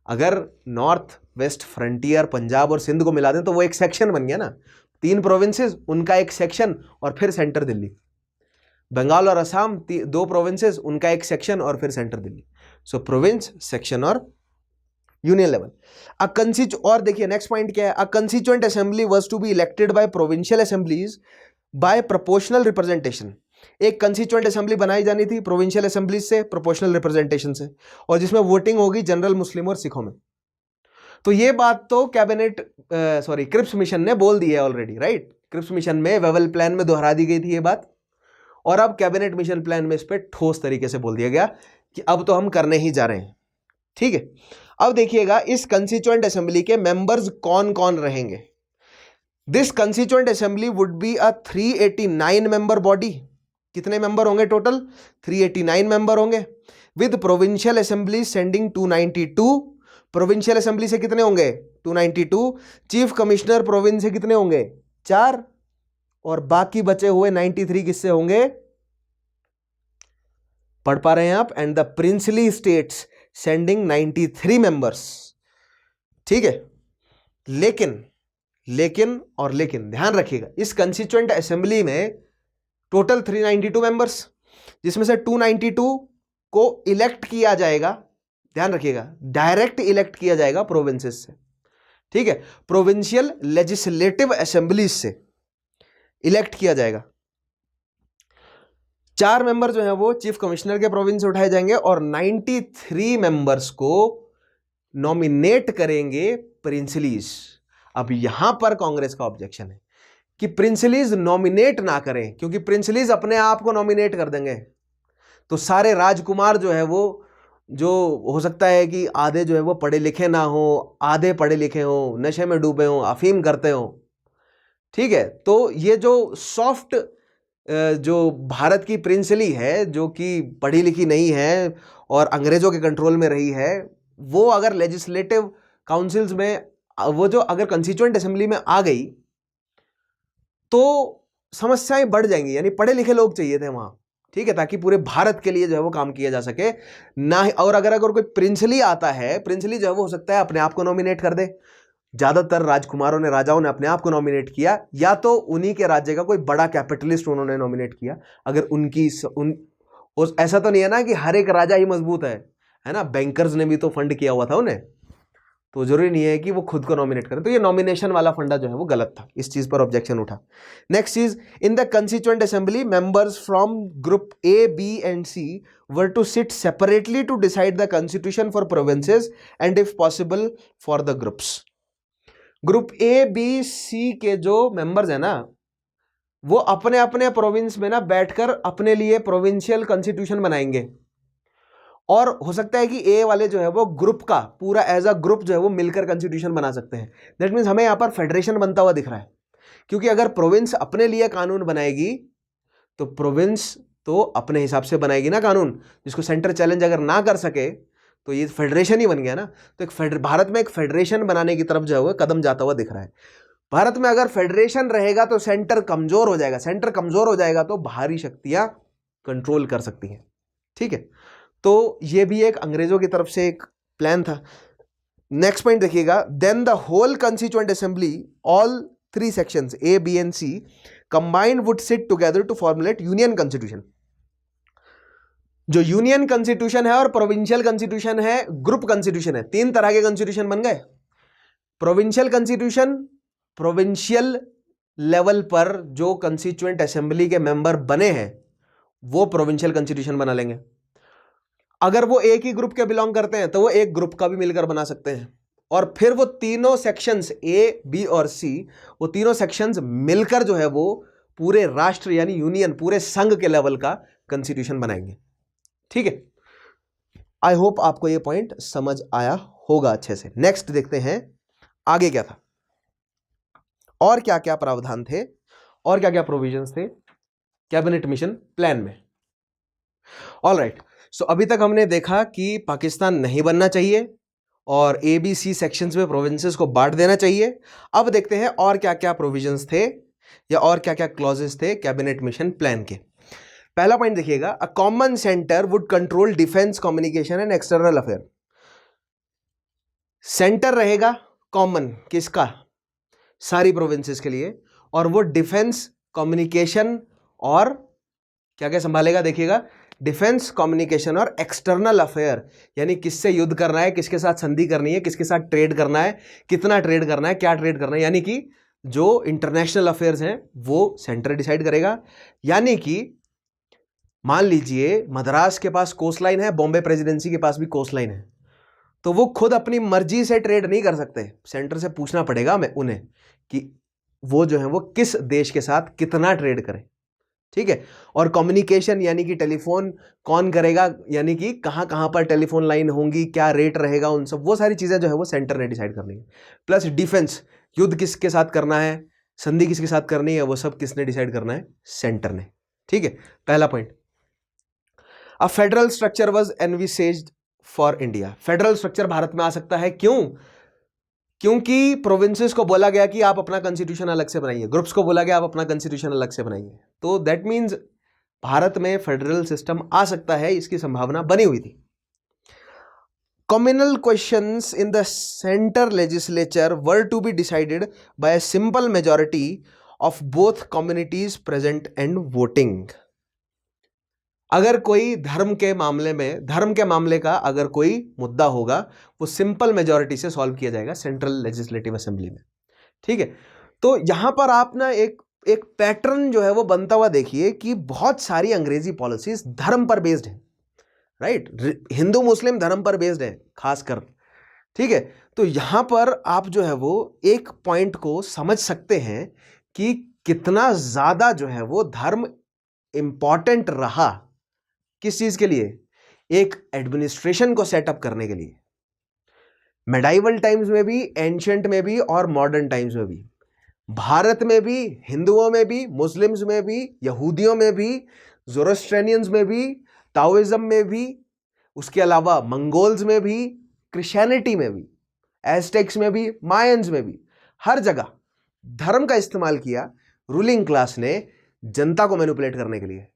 अगर नॉर्थ वेस्ट फ्रंटियर पंजाब और सिंध को मिला दें तो वो एक सेक्शन बन गया ना, 3 प्रोविंसेस उनका एक सेक्शन और फिर सेंटर दिल्ली। बंगाल और असम 2 प्रोविंसेस उनका एक सेक्शन और फिर centre Delhi. So province, section और यूनियन लेवल। और देखिए नेक्स्ट पॉइंट क्या है, a constituent assembly was to be elected by provincial assemblies by proportional representation. एक कंस्टिट्यूएंट असेंबली बनाई जानी थी प्रोविंशियल असेंबलीज से, प्रोपोर्शनल रिप्रेजेंटेशन से, और जिसमें वोटिंग होगी जनरल, मुस्लिम और सिखों में। तो ये बात तो क्रिप्स मिशन ने बोल दी है ऑलरेडी, राइट। क्रिप्स मिशन में वेवल प्लान में दोहरा दी गई थी ये बात, और अब कैबिनेट मिशन प्लान में इस पर ठोस तरीके से बोल दिया गया कि अब तो हम करने ही जा रहे हैं, ठीक है। अब देखिएगा इस कंस्टिट्यूएंट असेंबली के मेंबर्स कौन कौन रहेंगे। This constituent assembly would be a 389 member body. कितने मेंबर होंगे टोटल? 389 मेंबर होंगे, with provincial assembly sending 292। Provincial assembly से कितने होंगे? 292। चीफ कमिश्नर प्रोविंस से कितने होंगे? 4, और बाकी बचे हुए 93 किससे होंगे? पढ़ पा रहे हैं आप? And the princely states sending 93 members, ठीक है। लेकिन ध्यान रखिएगा, इस कंस्टिट्यूएंट असेंबली में टोटल 392 मेंबर्स, जिसमें से 292 को इलेक्ट किया जाएगा, ध्यान रखिएगा, डायरेक्ट इलेक्ट किया जाएगा प्रोविंसेस से, ठीक है, प्रोविंशियल लेजिस्लेटिव असेंबलीज से इलेक्ट किया जाएगा। 4 मेंबर जो है वो चीफ कमिश्नर के प्रोविंस से उठाए जाएंगे, और 93 मेंबर्स को नॉमिनेट करेंगे प्रिंसलीज। अब यहां पर कांग्रेस का ऑब्जेक्शन है कि प्रिंसलीज नॉमिनेट ना करें, क्योंकि प्रिंसलीज अपने आप को नॉमिनेट कर देंगे, तो सारे राजकुमार जो है वो, जो हो सकता है कि आधे जो है वो पढ़े लिखे ना हो, आधे पढ़े लिखे हो, नशे में डूबे हो, अफीम करते हो, ठीक है। तो ये जो सॉफ्ट जो भारत की प्रिंसली है, जो कि पढ़ी लिखी नहीं है और अंग्रेजों के कंट्रोल में रही है, वो अगर लेजिस्लेटिव काउंसिल्स में, वो जो अगर कंस्टिट्यूएंट असेंबली में आ गई तो समस्याएं बढ़ जाएंगी, यानी पढ़े लिखे लोग चाहिए थे वहां, ठीक है, ताकि पूरे भारत के लिए जो है वो काम किया जा सके ना ही। और अगर कोई प्रिंसली आता है, प्रिंसली जो है वो हो सकता है अपने आप को नॉमिनेट कर दे। ज्यादातर राजकुमारों ने, राजाओं ने अपने आप को नॉमिनेट किया, या तो उन्हीं के राज्य का कोई बड़ा कैपिटलिस्ट उन्होंने नॉमिनेट किया। अगर ऐसा तो नहीं है ना कि हर एक राजा ही मजबूत है ना, बैंकर्स ने भी तो फंड किया हुआ था उन्हें, तो जरूरी नहीं है कि वो खुद को नॉमिनेट करें। तो ये नॉमिनेशन वाला फंडा जो है वो गलत था, इस चीज पर ऑब्जेक्शन उठा। नेक्स्ट चीज, in the constituent assembly members from group A, B and C were to sit separately to decide the constitution for provinces and if possible for the groups. Group A, B, C के जो members है ना, वो अपने अपने province में ना बैठकर अपने लिए प्रोविंशियल कॉन्स्टिट्यूशन बनाएंगे। और हो सकता है कि ए वाले जो है वो ग्रुप का पूरा एज अ ग्रुप जो है वो मिलकर कॉन्स्टिट्यूशन बना सकते हैं। दैट मीन्स हमें यहां पर फेडरेशन बनता हुआ दिख रहा है, क्योंकि अगर प्रोविंस अपने लिए कानून बनाएगी तो प्रोविंस तो अपने हिसाब से बनाएगी ना कानून, जिसको सेंटर चैलेंज अगर ना कर सके तो ये फेडरेशन ही बन गया ना। तो भारत में एक फेडरेशन बनाने की तरफ जो है वो कदम जाता हुआ दिख रहा है। भारत में अगर फेडरेशन रहेगा तो सेंटर कमजोर हो जाएगा, सेंटर कमजोर हो जाएगा तो बाहरी शक्तियां कंट्रोल कर सकती हैं। ठीक है, तो ये भी एक अंग्रेजों की तरफ से एक प्लान था। नेक्स्ट पॉइंट देखिएगा, then the whole constituent assembly, all 3 sections A, B and C combined would sit together to formulate union constitution. जो यूनियन कॉन्स्टिट्यूशन है और प्रोविंशियल कॉन्स्टिट्यूशन है, ग्रुप कॉन्स्टिट्यूशन है, 3 तरह के कॉन्स्टिट्यूशन बन गए। प्रोविंशियल कॉन्स्टिट्यूशन, प्रोविंशियल लेवल पर जो कंस्टिट्यूएंट असेंबली के मेंबर बने हैं वो प्रोविंशियल कॉन्स्टिट्यूशन बना लेंगे। अगर वो एक ही ग्रुप के बिलोंग करते हैं तो वो एक ग्रुप का भी मिलकर बना सकते हैं, और फिर वो तीनों सेक्शंस ए, बी और सी, वो तीनों सेक्शंस मिलकर जो है वो पूरे राष्ट्र यानी यूनियन, पूरे संघ के लेवल का कॉन्स्टिट्यूशन बनाएंगे। ठीक है, आई होप आपको ये पॉइंट समझ आया होगा अच्छे से। नेक्स्ट देखते हैं आगे क्या था, और क्या क्या प्रावधान थे और क्या क्या प्रोविजंस थे कैबिनेट मिशन प्लान में। ऑलराइट, सो अभी तक हमने देखा कि पाकिस्तान नहीं बनना चाहिए और ए, बी, सी सेक्शंस में प्रोविंसेस को बांट देना चाहिए। अब देखते हैं और क्या क्या प्रोविजंस थे या और क्या क्या क्लॉजेस थे कैबिनेट मिशन प्लान के। पहला पॉइंट देखिएगा, a common centre would control defence, communication and external affair. Centre रहेगा कॉमन, किसका? सारी प्रोविंसेस के लिए, और वो डिफेंस, कम्युनिकेशन और क्या क्या संभालेगा, देखिएगा, डिफेंस, कम्युनिकेशन और एक्सटर्नल अफेयर, यानी किससे युद्ध करना है, किसके साथ संधि करनी है, किसके साथ ट्रेड करना है, कितना ट्रेड करना है, क्या ट्रेड करना है, यानी कि जो इंटरनेशनल अफेयर्स हैं वो सेंटर डिसाइड करेगा। यानी कि मान लीजिए मद्रास के पास कोस्ट लाइन है, बॉम्बे प्रेसिडेंसी के पास भी कोस्ट लाइन है, तो वो खुद अपनी मर्जी से ट्रेड नहीं कर सकते, सेंटर से पूछना पड़ेगा उन्हें कि वो जो है वो किस देश के साथ कितना ट्रेड करें। ठीक है, और कम्युनिकेशन यानी कि टेलीफोन कौन करेगा, यानी कि कहां कहां पर टेलीफोन लाइन होंगी, क्या रेट रहेगा, उन सब वो सारी चीजें जो है वो सेंटर ने डिसाइड करनी है। प्लस डिफेंस, युद्ध किसके साथ करना है, संधि किसके साथ करनी है, वो सब किसने डिसाइड करना है, सेंटर ने। ठीक है, पहला point, a federal structure was envisaged for India. Federal structure Bharat में आ सकता है, क्यों? क्योंकि प्रोविंसेस को बोला गया कि आप अपना कॉन्स्टिट्यूशन अलग से बनाइए, ग्रुप्स को बोला गया आप अपना कॉन्स्टिट्यूशन अलग से बनाइए, तो दैट मीन्स भारत में फेडरल सिस्टम आ सकता है, इसकी संभावना बनी हुई थी। Communal questions in the centre legislature were to be decided by a simple majority of both communities present and voting. अगर कोई धर्म के मामले का अगर कोई मुद्दा होगा, वो सिंपल मेजॉरिटी से सॉल्व किया जाएगा सेंट्रल लेजिस्लेटिव असेंबली में। ठीक है, तो यहां पर आप ना एक पैटर्न जो है वो बनता हुआ देखिए कि बहुत सारी अंग्रेजी पॉलिसीज धर्म पर बेस्ड है, राइट, हिंदू मुस्लिम धर्म पर बेस्ड है खासकर। ठीक है, तो यहां पर आप जो है वो एक पॉइंट को समझ सकते हैं कि कितना ज्यादा जो है वो धर्म इंपॉर्टेंट रहा, किस चीज के लिए, एक एडमिनिस्ट्रेशन को सेटअप करने के लिए, मेडाइवल टाइम्स में भी, एंशिएंट में भी और मॉडर्न टाइम्स में भी, भारत में भी, हिंदुओं में भी, मुस्लिम्स में भी, यहूदियों में भी, ज़ोरोस्ट्रेनियंस में भी, ताओइज्म में भी, उसके अलावा मंगोल्स में भी, क्रिश्चियनिटी में भी, एज़टेक्स में भी, मायंस में भी, हर जगह धर्म का इस्तेमाल किया रूलिंग क्लास ने जनता को मैनिपुलेट करने के लिए।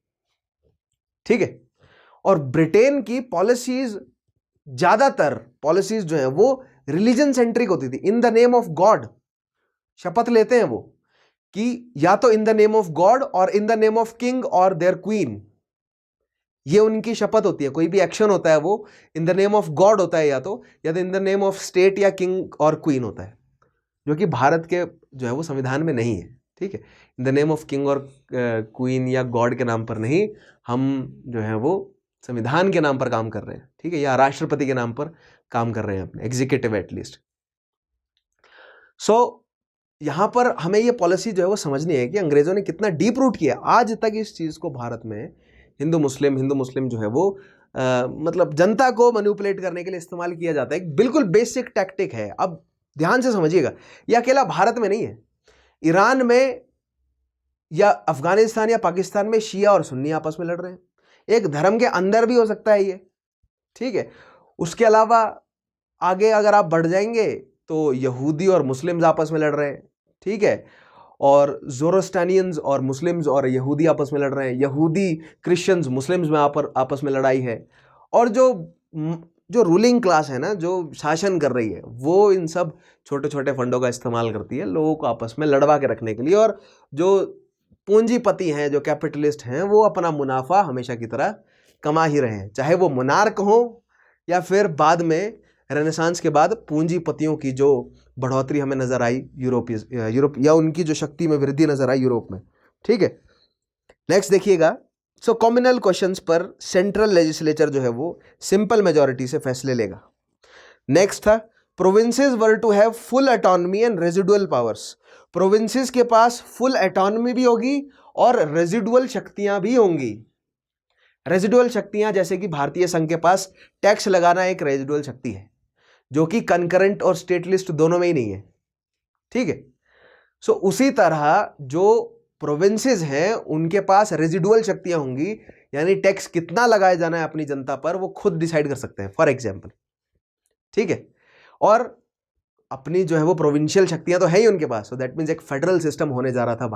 ठीक है। और ब्रिटेन की पॉलिसीज, ज्यादातर पॉलिसीज जो है वो रिलीजन सेंट्रिक होती थी। In the name of God शपथ लेते हैं वो, कि या तो in the name of God और in the name of king और देयर क्वीन, ये उनकी शपथ होती है। कोई भी एक्शन होता है वो इन द नेम ऑफ गॉड होता है, या तो in the name of state या किंग और क्वीन होता है, जो कि भारत के जो है वो संविधान में नहीं है। ठीक है, इन द नेम ऑफ किंग और क्वीन या गॉड के नाम पर नहीं, हम जो है वो संविधान के नाम पर काम कर रहे हैं। ठीक है, या राष्ट्रपति के नाम पर काम कर रहे हैं, अपने एग्जीक्यूटिव एटलीस्ट। सो यहां पर हमें ये पॉलिसी जो है वो समझनी है कि अंग्रेजों ने कितना डीप रूट किया। आज तक इस चीज को भारत में हिंदू मुस्लिम जो है वो मतलब जनता को मैनिपुलेट करने के लिए इस्तेमाल किया जाता है। एक बिल्कुल बेसिक टैक्टिक है। अब ध्यान से समझिएगा, यह अकेला भारत में नहीं है। ईरान में या अफगानिस्तान या पाकिस्तान में शिया और सुन्नी आपस में लड़ रहे हैं। एक धर्म के अंदर भी हो सकता है ये। ठीक है, उसके अलावा आगे अगर आप बढ़ जाएंगे तो यहूदी और मुस्लिम्स आपस में लड़ रहे हैं। ठीक है, और ज़ोरोस्ट्रानियंस और मुस्लिम्स और यहूदी आपस में लड़ रहे हैं। यहूदी क्रिश्चियंस मुस्लिम्स में आपस में लड़ाई है। और जो रूलिंग क्लास है ना, जो शासन कर रही है, वो इन सब छोटे छोटे फंडों का इस्तेमाल करती है लोगों को आपस में लड़वा के रखने के लिए। और जो पूंजीपति हैं, जो कैपिटलिस्ट हैं, वो अपना मुनाफा हमेशा की तरह कमा ही रहे हैं, चाहे वो मोनार्क हो या फिर बाद में रेनेसांस के बाद पूंजीपतियों की जो बढ़ोतरी हमें नजर आई यूरोप या उनकी जो शक्ति में वृद्धि नजर आई यूरोप में। ठीक है, नेक्स्ट देखिएगा। सो कॉम्युनल क्वेश्चंस पर सेंट्रल लेजिस्लेचर जो है वो सिंपल मेजॉरिटी से फैसले लेगा। नेक्स्ट था, provinces were to have full autonomy and residual powers. Provinces के पास फुल ऑटोनॉमी भी होगी और रेजिडुअल शक्तियां भी होंगी। रेजिडुअल शक्तियां जैसे कि भारतीय संघ के पास टैक्स लगाना एक रेजिडुअल शक्ति है, जो कि कंकरेंट और स्टेट लिस्ट दोनों में ही नहीं है। ठीक है, सो उसी तरह जो प्रोविंसेस हैं उनके पास रेजिडुअल शक्तियां होंगी, यानी टैक्स कितना लगाया जाना है अपनी जनता पर वो खुद डिसाइड कर सकते हैं, फॉर एग्जाम्पल। ठीक है, और अपनी जो है वो प्रोविंशियल शक्तियां तो है ही उनके पास। सो दैट मीन्स एक फेडरल सिस्टम होने जा रहा था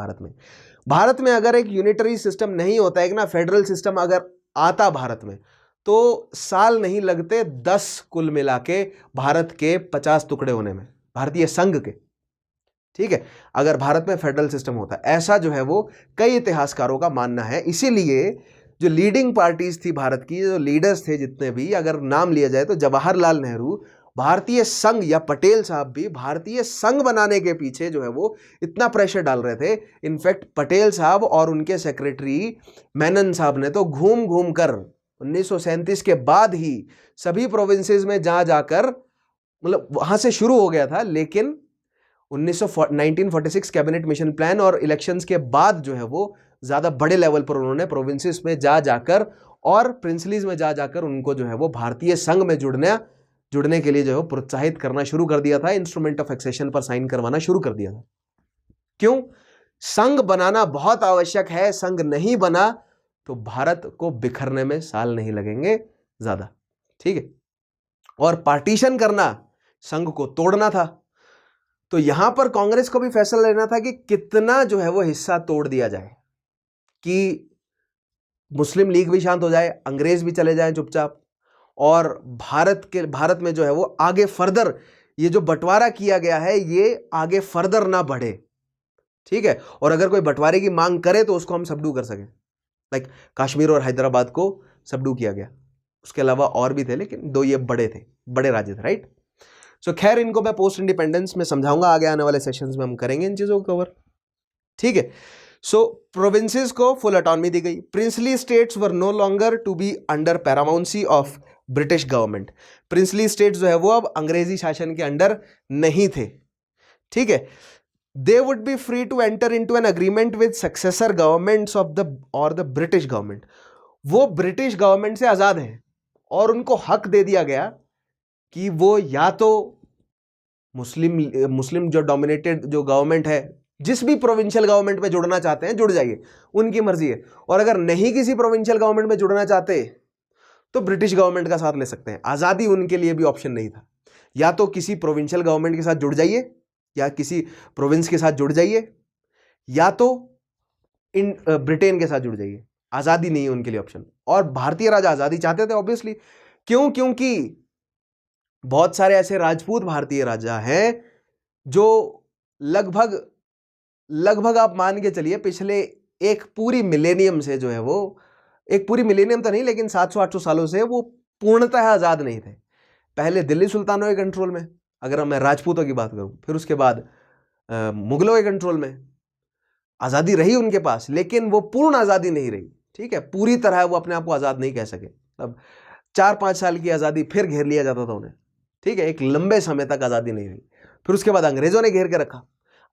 भारत में अगर एक यूनिटरी सिस्टम नहीं होता, एक ना फेडरल सिस्टम अगर आता भारत में, तो साल नहीं लगते 10 कुल मिला के भारत के 50 टुकड़े होने में, भारतीय संघ के। ठीक है, अगर भारत में फेडरल सिस्टम होता, ऐसा जो है वो कई इतिहासकारों का मानना है। इसीलिए जो लीडिंग पार्टीज थी भारत की, जो लीडर्स थे जितने भी, अगर नाम लिया जाए तो जवाहरलाल नेहरू भारतीय संघ या पटेल साहब भी भारतीय संघ बनाने के पीछे जो है वो इतना प्रेशर डाल रहे थे। इनफैक्ट पटेल साहब और उनके सेक्रेटरी मेनन साहब ने तो घूम घूम कर 1937 के बाद ही सभी प्रोविंसेस में जाकर, मतलब वहां से शुरू हो गया था, लेकिन 1946 कैबिनेट मिशन प्लान और इलेक्शंस के बाद जो है वो ज्यादा बड़े लेवल पर उन्होंने प्रोविंसेस में जाकर और प्रिंसलीज में जाकर उनको जो है वो भारतीय संघ में जुड़ने के लिए जो है प्रोत्साहित करना शुरू कर दिया था। इंस्ट्रूमेंट ऑफ एक्सेशन पर साइन करवाना शुरू कर दिया था। क्यों? संघ बनाना बहुत आवश्यक है। संघ नहीं बना तो भारत को बिखरने में साल नहीं लगेंगे ज्यादा। ठीक है, और पार्टीशन करना, संघ को तोड़ना था। तो यहां पर कांग्रेस को भी फैसला लेना था कि कितना जो है वो हिस्सा तोड़ दिया जाए कि मुस्लिम लीग भी शांत हो जाए, अंग्रेज भी चले जाएं चुपचाप, और भारत में जो है वो आगे फर्दर ये जो बंटवारा किया गया है ये आगे फर्दर ना बढ़े। ठीक है, और अगर कोई बंटवारे की मांग करे तो उसको हम सबडू कर सकें। लाइक कश्मीर और हैदराबाद को सबडू किया गया, उसके अलावा और भी थे, लेकिन 2 ये बड़े राज्य थे। राइट, सो खैर इनको मैं पोस्ट इंडिपेंडेंस में समझाऊंगा, आगे आने वाले सेशंस में हम करेंगे इन चीजों को कवर। ठीक है, सो प्रोविंसेस को फुल ऑटोनॉमी दी गई। Princely states were no longer to be under paramountcy of British government. Princely states जो है वो अब अंग्रेजी शासन के अंडर नहीं थे। ठीक है, they would be free to enter into an agreement with successor governments of the British government. वो ब्रिटिश गवर्नमेंट से आजाद हैं और उनको हक दे दिया गया कि वो या तो मुस्लिम जो डोमिनेटेड जो गवर्नमेंट है, जिस भी प्रोविंशियल गवर्नमेंट में जुड़ना चाहते हैं जुड़ जाइए, उनकी मर्जी है। और अगर नहीं किसी प्रोविंशियल गवर्नमेंट में जुड़ना चाहते तो ब्रिटिश गवर्नमेंट का साथ ले सकते हैं। आजादी उनके लिए भी ऑप्शन नहीं था। या तो किसी प्रोविंशियल गवर्नमेंट के साथ जुड़ जाइए, या किसी प्रोविंस के साथ जुड़ जाइए, या तो इन ब्रिटेन के साथ जुड़ जाइए। आजादी नहीं है उनके लिए ऑप्शन। और भारतीय राजा आजादी चाहते थे ऑब्वियसली, क्यों? क्योंकि बहुत सारे ऐसे राजपूत भारतीय राजा हैं जो लगभग लगभग आप मान के चलिए पिछले एक पूरी मिलेनियम से जो है वो, एक पूरी मिलेनियम तो नहीं लेकिन 700-800 सालों से वो पूर्णतः आजाद नहीं थे। पहले दिल्ली सुल्तानों के कंट्रोल में, अगर मैं राजपूतों की बात करूं, फिर उसके बाद मुगलों के कंट्रोल में आजादी रही उनके पास, लेकिन वो पूर्ण आजादी नहीं रही। ठीक है, पूरी तरह वो अपने आप को आजाद नहीं कह सके। अब 4-5 साल की आजादी, फिर घेर लिया जाता था उन्हें। ठीक है, एक लंबे समय तक आजादी नहीं रही। फिर उसके बाद अंग्रेजों ने घेर के रखा।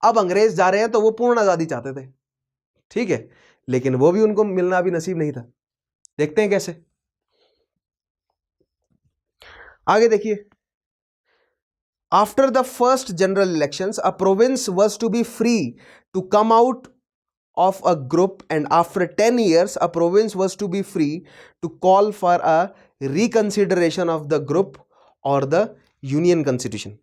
अब अंग्रेज जा रहे हैं तो वो पूर्ण आजादी चाहते थे। ठीक है, लेकिन वो भी उनको मिलना भी नसीब नहीं था। देखते हैं कैसे, आगे देखिए। After the first general elections a province was to be free to come out of a group, and after 10 years a province was to be free to call for a reconsideration of the group or the union constitution.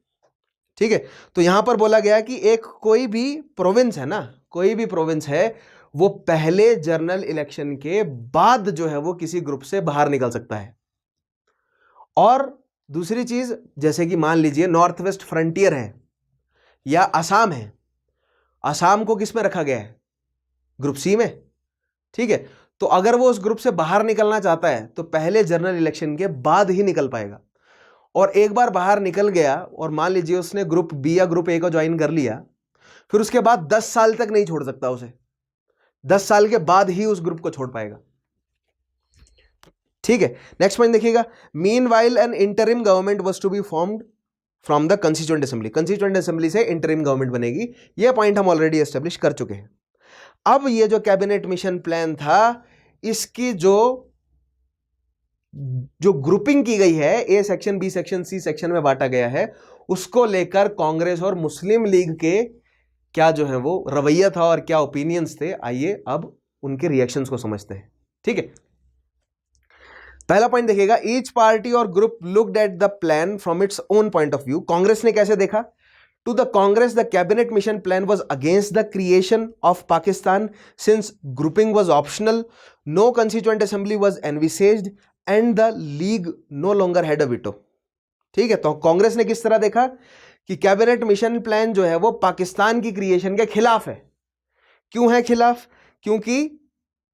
ठीक है, तो यहां पर बोला गया कि एक कोई भी प्रोविंस है ना, कोई भी प्रोविंस है, वो पहले जनरल इलेक्शन के बाद जो है वो किसी ग्रुप से बाहर निकल सकता है। और दूसरी चीज, जैसे कि मान लीजिए नॉर्थ वेस्ट फ्रंटियर है या असम है, असम को किस में रखा गया है? ग्रुप सी में। ठीक है, तो अगर वो उस ग्रुप से बाहर निकलना चाहता है तो पहले जनरल इलेक्शन के बाद ही निकल पाएगा। और एक बार बाहर निकल गया और मान लीजिए उसने ग्रुप बी या ग्रुप ए को ज्वाइन कर लिया, फिर उसके बाद 10 साल तक नहीं छोड़ सकता उसे। 10 साल के बाद ही उस ग्रुप को छोड़ पाएगा। ठीक है, नेक्स्ट पॉइंट देखिएगा। Meanwhile an interim government was to be formed from the constituent assembly. Constituent assembly से इंटरिम गवर्नमेंट बनेगी। यह पॉइंट हम ऑलरेडी एस्टेब्लिश कर चुके हैं। अब ये जो कैबिनेट मिशन प्लान था, इसकी जो ग्रुपिंग की गई है, A section, B section, C section में बांटा गया है, उसको लेकर कांग्रेस और मुस्लिम लीग के क्या जो है वो रवैया था और क्या ओपिनियंस थे, आइए अब उनके रिएक्शंस को समझते हैं। ठीक है, पहला पॉइंट देखिएगा। ईच पार्टी और group looked at the plan from its own point of view. Congress ने कैसे देखा? To the Congress, the cabinet mission plan was against the creation of Pakistan since grouping was optional, no constituent assembly was envisaged, and the league no longer had a veto. ठीक है, तो कांग्रेस ने किस तरह देखा कि कैबिनेट मिशन प्लान जो है वो पाकिस्तान की क्रिएशन के खिलाफ है। क्यों है खिलाफ? क्योंकि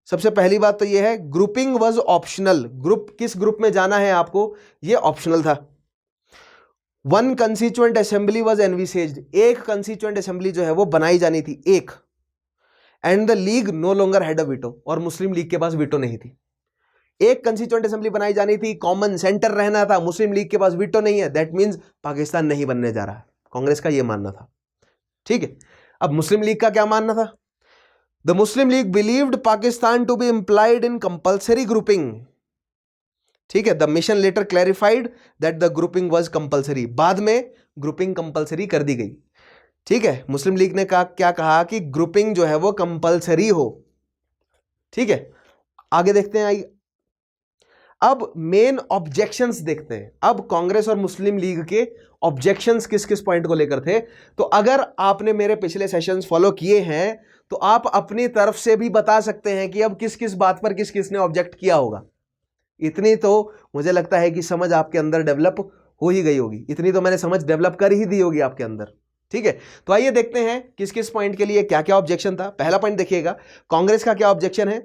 सबसे पहली बात तो यह है, ग्रुपिंग वाज ऑप्शनल। ग्रुप, किस ग्रुप में जाना है आपको, यह ऑप्शनल था। One constituent assembly was envisaged. एक कंस्टिट्यूएंट असेंबली जो है वो बनाई जानी थी, एक। And the league no longer had a veto. और मुस्लिम लीग के पास वीटो नहीं थी। एक कंस्टिट्यूएंट असेंबली बनाई जानी थी, कॉमन सेंटर रहना था, मुस्लिम लीग के पास वीटो नहीं है, दैट मींस पाकिस्तान नहीं बनने जा रहा है। कांग्रेस का यह मानना था। ठीक है, अब मुस्लिम लीग का क्या मानना था? The Muslim league believed Pakistan to be implied in compulsory grouping. ठीक है, the mission later clarified that the grouping was compulsory. बाद में ग्रुपिंग कंपल्सरी कर दी गई। ठीक है, मुस्लिम लीग ने क्या कहा कि ग्रुपिंग जो है वो कंपल्सरी हो। ठीक है, आगे देखते हैं। अब मेन ऑब्जेक्शंस देखते हैं। अब कांग्रेस और मुस्लिम लीग के ऑब्जेक्शंस किस किस पॉइंट को लेकर थे। तो अगर आपने मेरे पिछले सेशंस फॉलो किए हैं तो आप अपनी तरफ से भी बता सकते हैं कि अब किस किस बात पर किस किसने ऑब्जेक्ट किया होगा। इतनी तो मुझे लगता है कि समझ आपके अंदर डेवलप हो ही गई होगी। इतनी तो मैंने समझ डेवलप कर ही दी होगी आपके अंदर। ठीक है, तो आइए देखते हैं किस किस पॉइंट के लिए क्या क्या ऑब्जेक्शन था। पहला पॉइंट देखिएगा, कांग्रेस का क्या ऑब्जेक्शन है।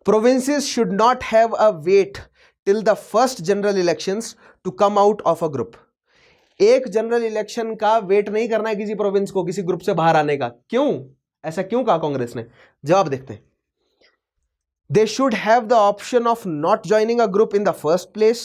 Provinces should not have a wait till the first general elections to come out of a group. एक जनरल इलेक्शन का वेट नहीं करना है किसी प्रोविंस को किसी ग्रुप से बाहर आने का। क्यों, ऐसा क्यों कहा कांग्रेस ने? जवाब देखते हैं। They should have the option of not joining a group in the first place.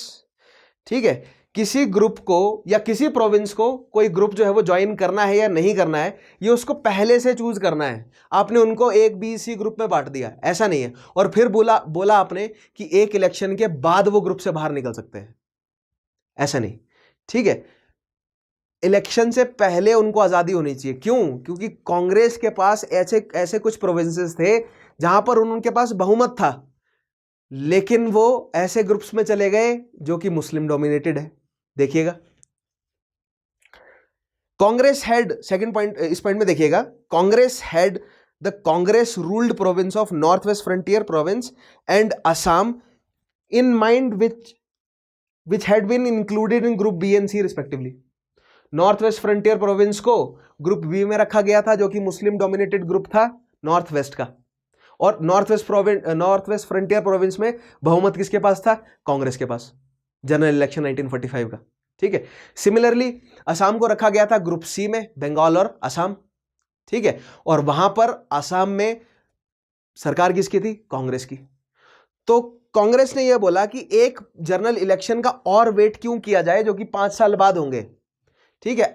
ठीक है, किसी ग्रुप को या किसी प्रोविंस को कोई ग्रुप जो है वो ज्वाइन करना है या नहीं करना है, ये उसको पहले से चूज करना है। आपने उनको एक बी सी ग्रुप में बांट दिया, ऐसा नहीं है। और फिर बोला आपने कि एक इलेक्शन के बाद वो ग्रुप से बाहर निकल सकते हैं, ऐसा नहीं। ठीक है, इलेक्शन से पहले उनको आजादी होनी चाहिए। क्यों? क्योंकि कांग्रेस के पास ऐसे कुछ प्रोविंसेस थे जहां पर उनके पास बहुमत था, लेकिन वो ऐसे ग्रुप्स में चले गए जो कि मुस्लिम डोमिनेटेड है। देखिएगा, कांग्रेस हैड, सेकंड पॉइंट, इस पॉइंट में देखिएगा, Congress had the Congress ruled province of north waste frontier province and Assam in mind which had been included in group B and C respectively. North waste frontier province को group B में रखा गया था, जो कि मुस्लिम डोमिनेटेड ग्रुप था north west का, और नॉर्थ वेस्ट फ्रंटियर प्रोविंस में बहुमत किसके पास था? कांग्रेस के पास, जनरल इलेक्शन 1945 का। ठीक है। सिमिलरली असम को रखा गया था ग्रुप सी में, बंगाल और असम। ठीक है। और वहां पर असम में सरकार किसकी थी? कांग्रेस की। तो कांग्रेस ने यह बोला कि एक जनरल इलेक्शन का और वेट क्यों किया जाए, जो कि 5 साल बाद होंगे। ठीक है।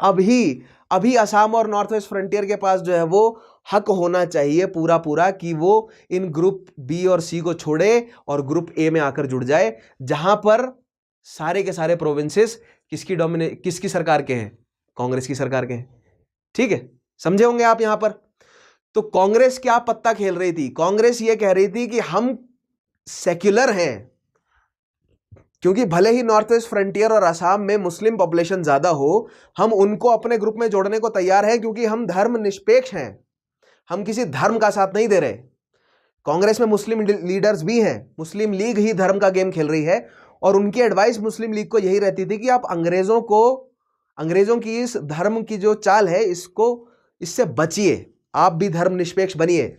अभी असम और नॉर्थ वेस्ट फ्रंटियर के पास जो है वो हक होना चाहिए पूरा कि वो इन ग्रुप बी और सी को छोड़े और ग्रुप ए में आकर जुड़ जाए, जहां पर सारे के सारे प्रोविंसेस किसकी सरकार के हैं? कांग्रेस की सरकार के हैं। ठीक है, समझे होंगे आप यहां पर। तो कांग्रेस क्या पत्ता खेल रही थी? कांग्रेस ये कह रही थी कि हम सेक्युलर हैं, क्योंकि भले ही नॉर्थ वेस्ट फ्रंटियर और असम में मुस्लिम पॉपुलेशन ज्यादा हो, हम उनको अपने ग्रुप में जोड़ने को तैयार हैं, क्योंकि हम धर्म निरपेक्ष हैं, हम किसी धर्म का साथ नहीं दे रहे। कांग्रेस में मुस्लिम लीडर्स भी हैं, मुस्लिम लीग ही धर्म का गेम खेल रही है, और उनकी एडवाइस मुस्लिम लीग को यही रहती थी कि आप अंग्रेजों की इस धर्म की जो चाल है इससे बचिए, आप भी धर्म निरपेक्ष बनिए।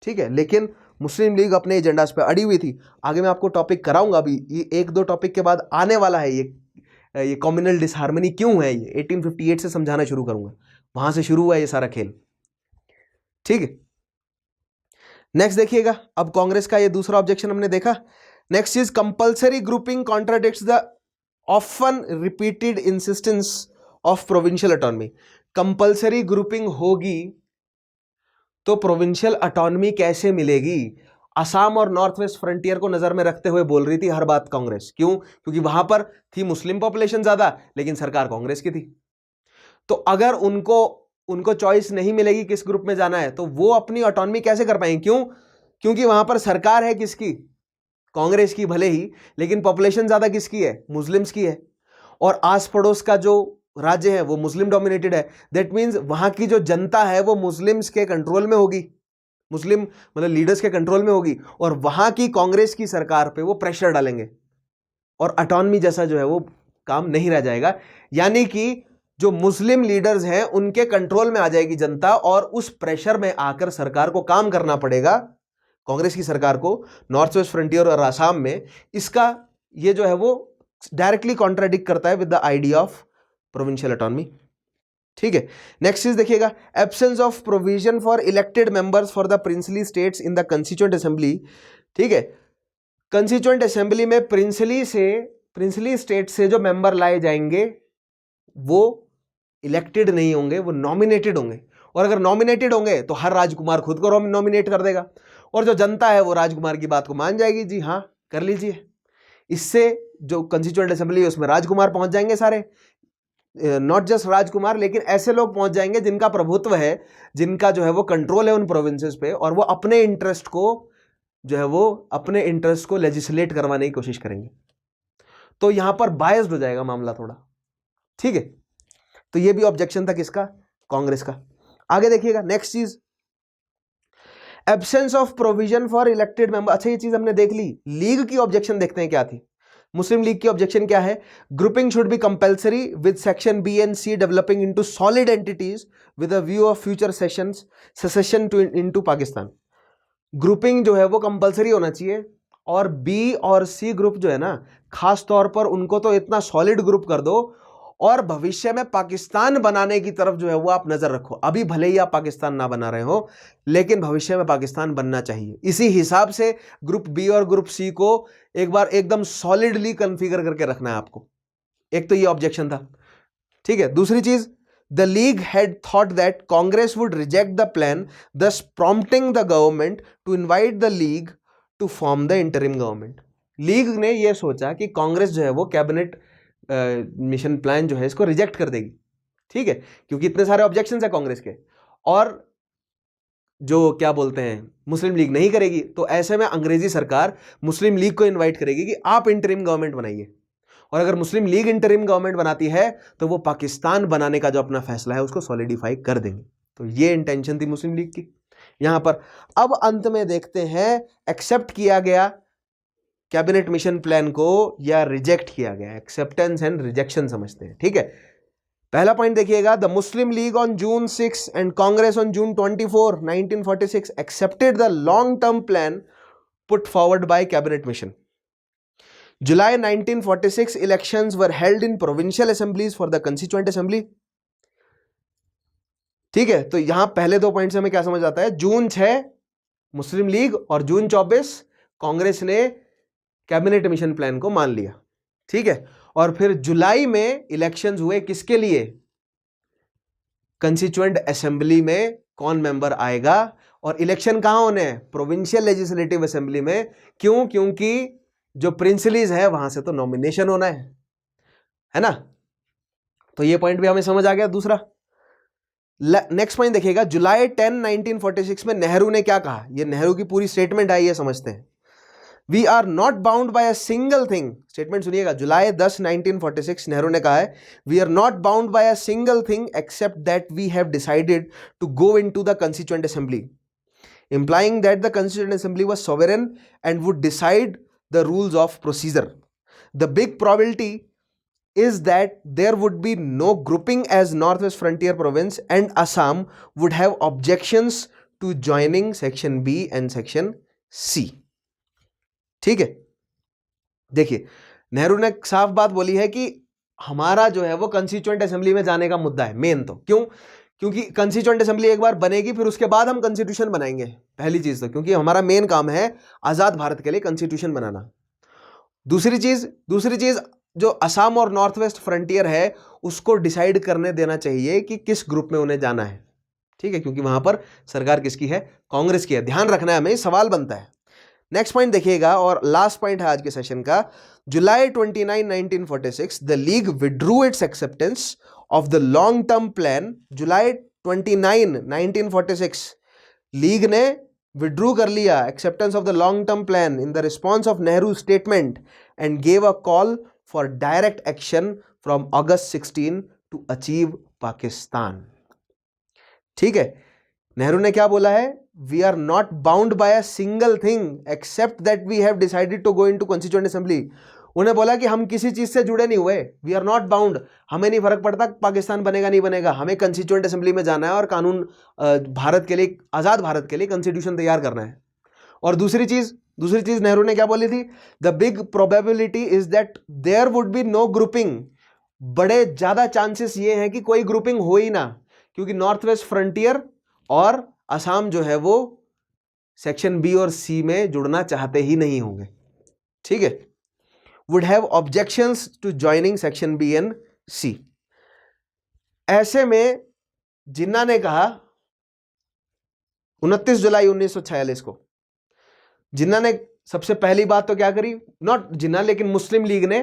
ठीक है। लेकिन मुस्लिम लीग अपने एजेंडास पे अड़ी हुई थी। आगे मैं आपको टॉपिक कराऊंगा, अभी ये 1-2 टॉपिक के बाद आने वाला है। ये कम्युनल डिसहार्मनी क्यों है, ये 1858 से समझाना शुरू करूंगा, वहां से शुरू हुआ ये सारा खेल। ठीक है। नेक्स्ट देखिएगा, अब कांग्रेस का ये दूसरा ऑब्जेक्शन हमने देखा। Next is compulsory grouping contradicts the often repeated insistence of provincial autonomy. Compulsory grouping होगी तो प्रोविंशियल ऑटोनॉमी कैसे मिलेगी? असम और नॉर्थ वेस्ट फ्रंटियर को नजर में रखते हुए बोल रही थी हर बात कांग्रेस। क्यों? क्योंकि वहां पर थी मुस्लिम पॉपुलेशन ज्यादा, लेकिन सरकार कांग्रेस की थी। तो अगर उनको चॉइस नहीं मिलेगी किस ग्रुप में जाना है, तो वो अपनी ऑटोनॉमी कैसे कर पाएंगे? क्यों? क्योंकि वहां पर सरकार है किसकी? कांग्रेस की भले ही, लेकिन पॉपुलेशन ज्यादा किसकी है? मुस्लिम्स की है, और आस पड़ोस का जो राज्य है वो मुस्लिम डोमिनेटेड है। दैट मीन्स वहां की जो जनता है वो मुस्लिम्स के कंट्रोल में होगी, मुस्लिम मतलब लीडर्स के कंट्रोल में होगी, और वहां की कांग्रेस की सरकार पे वो प्रेशर डालेंगे, और ऑटोनॉमी जैसा जो है वो काम नहीं रह जाएगा। यानी कि जो मुस्लिम लीडर्स हैं उनके कंट्रोल में आ जाएगी जनता, और उस प्रेशर में आकर सरकार को काम करना पड़ेगा, कांग्रेस की सरकार को, नॉर्थ वेस्ट फ्रंटियर और असम में। इसका ये जो है वो डायरेक्टली कॉन्ट्राडिक्ट करता है with the idea of provincial autonomy. ठीक है। नेक्स्ट चीज देखिएगा, absence of provision for elected members for the princely states in the constituent assembly. ठीक है। कंस्टिट्यूएंट असेंबली में प्रिंसली स्टेट से जो मेंबर लाए जाएंगे वो इलेक्टेड नहीं होंगे, वो नॉमिनेटेड होंगे, और अगर नॉमिनेटेड होंगे तो हर राजकुमार खुद को नॉमिनेट कर देगा, और जो जनता है वो राजकुमार की बात को मान जाएगी, जी हाँ कर लीजिए। इससे जो कंस्टिट्यूएंट असेंबली है उसमें राजकुमार पहुंच जाएंगे सारे, नॉट जस्ट राजकुमार, लेकिन ऐसे लोग पहुंच जाएंगे जिनका प्रभुत्व है, जिनका जो है वो कंट्रोल है उन प्रोविंसेस पे, और वो अपने इंटरेस्ट को लेजिस्लेट करवाने की कोशिश करेंगे। तो यहां पर बायस्ड हो जाएगा मामला थोड़ा। ठीक है। तो ये भी ऑब्जेक्शन था किसका? कांग्रेस का। आगे देखिएगा, नेक्स्ट चीज, absence of provision for elected member. अच्छा, ये चीज हमने देख ली। लीग की ऑब्जेक्शन देखते हैं क्या थी। मुस्लिम लीग की ऑब्जेक्शन क्या है? Grouping should be compulsory with section B and C developing into solid entities with a view of future secession into Pakistan. Grouping जो है वो कंपल्सरी होना चाहिए, और बी और सी ग्रुप जो है ना, खास तौर पर उनको तो इतना सॉलिड ग्रुप कर दो, और भविष्य में पाकिस्तान बनाने की तरफ जो है वो आप नजर रखो। अभी भले ही आप पाकिस्तान ना बना रहे हो, लेकिन भविष्य में पाकिस्तान बनना चाहिए। इसी हिसाब से ग्रुप बी और ग्रुप सी को एक बार एकदम सॉलिडली कॉन्फ़िगर करके रखना है आपको। एक तो ये ऑब्जेक्शन था। ठीक है। दूसरी चीज, the League had thought that Congress would reject the plan, thus prompting the government to invite the League to form the interim government. League ने यह सोचा कि कांग्रेस जो है वो कैबिनेट मिशन प्लान जो है इसको रिजेक्ट कर देगी। ठीक है, क्योंकि इतने सारे ऑब्जेक्शंस है कांग्रेस के, और जो क्या बोलते हैं मुस्लिम लीग नहीं करेगी। तो ऐसे में अंग्रेजी सरकार मुस्लिम लीग को इनवाइट करेगी कि आप इंटरिम गवर्नमेंट बनाइए, और अगर मुस्लिम लीग इंटरिम गवर्नमेंट बनाती है तो वो पाकिस्तान बनाने का जो अपना फैसला है उसको सॉलिडिफाई कर देंगे। तो ये इंटेंशन थी मुस्लिम लीग की। यहां पर अब अंत में देखते हैं एक्सेप्ट किया गया कैबिनेट मिशन प्लान को या रिजेक्ट किया गया। एक्सेप्टेंस एंड रिजेक्शन समझते हैं, ठीक है। पहला पॉइंट देखिएगा, the Muslim league on June 6 and Congress on June 24, 1946 accepted the long term plan put forward bye cabinet mission. July 1946 elections were held in provincial assemblies for the constituent assembly। ठीक है, तो यहां पहले 2 पॉइंट से हमें क्या समझ आता है, June 6 मुस्लिम लीग और June 24 कांग्रेस ने कैबिनेट मिशन प्लान को मान लिया, ठीक है। और फिर जुलाई में इलेक्शंस हुए किसके लिए, कंस्टिट्यूएंट असेंबली में कौन मेंबर आएगा, और इलेक्शन कहां होने हैं, प्रोविंशियल लेजिस्लेटिव असेंबली में। क्यों, क्योंकि जो प्रिंसलीज है वहां से तो नॉमिनेशन होना है ना। तो ये पॉइंट भी हमें समझ आ गया। दूसरा नेक्स्ट पॉइंट देखिएगा, जुलाई 10, 1946 में नेहरू ने क्या कहा, ये नेहरू की पूरी स्टेटमेंट आई है, समझते हैं। We are not bound by a single thing, statement सुनिएगा, जुलाई 10, 1946 नेहरू ने कहा है, we are not bound by a single thing except that we have decided to go into the constituent assembly, implying that the constituent assembly was sovereign and would decide the rules of procedure. The big probability is that there would be no grouping as Northwest Frontier Province and Assam would have objections to joining Section B and Section C. ठीक है, देखिए नेहरू ने साफ बात बोली है कि हमारा जो है वो कंस्टिट्यूएंट असेंबली में जाने का मुद्दा है मेन। तो क्यों, क्योंकि कंस्टिट्यूएंट असेंबली एक बार बनेगी फिर उसके बाद हम कॉन्स्टिट्यूशन बनाएंगे, पहली चीज तो, क्योंकि हमारा मेन काम है आजाद भारत के लिए कॉन्स्टिट्यूशन बनाना। दूसरी चीज जो असम और नॉर्थ वेस्ट फ्रंटियर है उसको डिसाइड करने देना चाहिए कि किस ग्रुप में उन्हें जाना है, ठीक है, क्योंकि वहां पर सरकार किसकी है, कांग्रेस की है। ध्यान रखना है हमें, सवाल बनता है। नेक्स्ट पॉइंट देखिएगा और लास्ट पॉइंट है आज के सेशन का, जुलाई 29, 1946 the league withdrew its acceptance of the long term plan। जुलाई 29, 1946 लीग ने विड्रू कर लिया acceptance of the long term plan in the response of Nehru statement and gave a call for direct action from August 16 to achieve Pakistan. ठीक है, नेहरू ने क्या बोला है, we are not bound by a single thing except that we have decided to go into constituent assembly. उन्हें बोला कि हम किसी चीज से जुड़े नहीं हुए, वी आर नॉट बाउंड, हमें नहीं फर्क पड़ता पाकिस्तान बनेगा नहीं बनेगा, हमें कंस्टिट्यूएंट असेंबली में जाना है और कानून भारत के लिए, आजाद भारत के लिए कॉन्स्टिट्यूशन तैयार करना है। और दूसरी चीज नेहरू ने क्या बोली थी, the big probability is that there would be no grouping. बड़े ज्यादा चांसेस ये हैं कि कोई ग्रुपिंग हो ही ना, क्योंकि नॉर्थ वेस्ट फ्रंटियर और असम जो है वो सेक्शन बी और सी में जुड़ना चाहते ही नहीं होंगे, ठीक है, would have objections to joining section B and C। ऐसे में जिन्ना ने कहा 29 जुलाई 1946 को, जिन्ना ने सबसे पहली बात तो क्या करी, नॉट जिन्ना लेकिन मुस्लिम लीग ने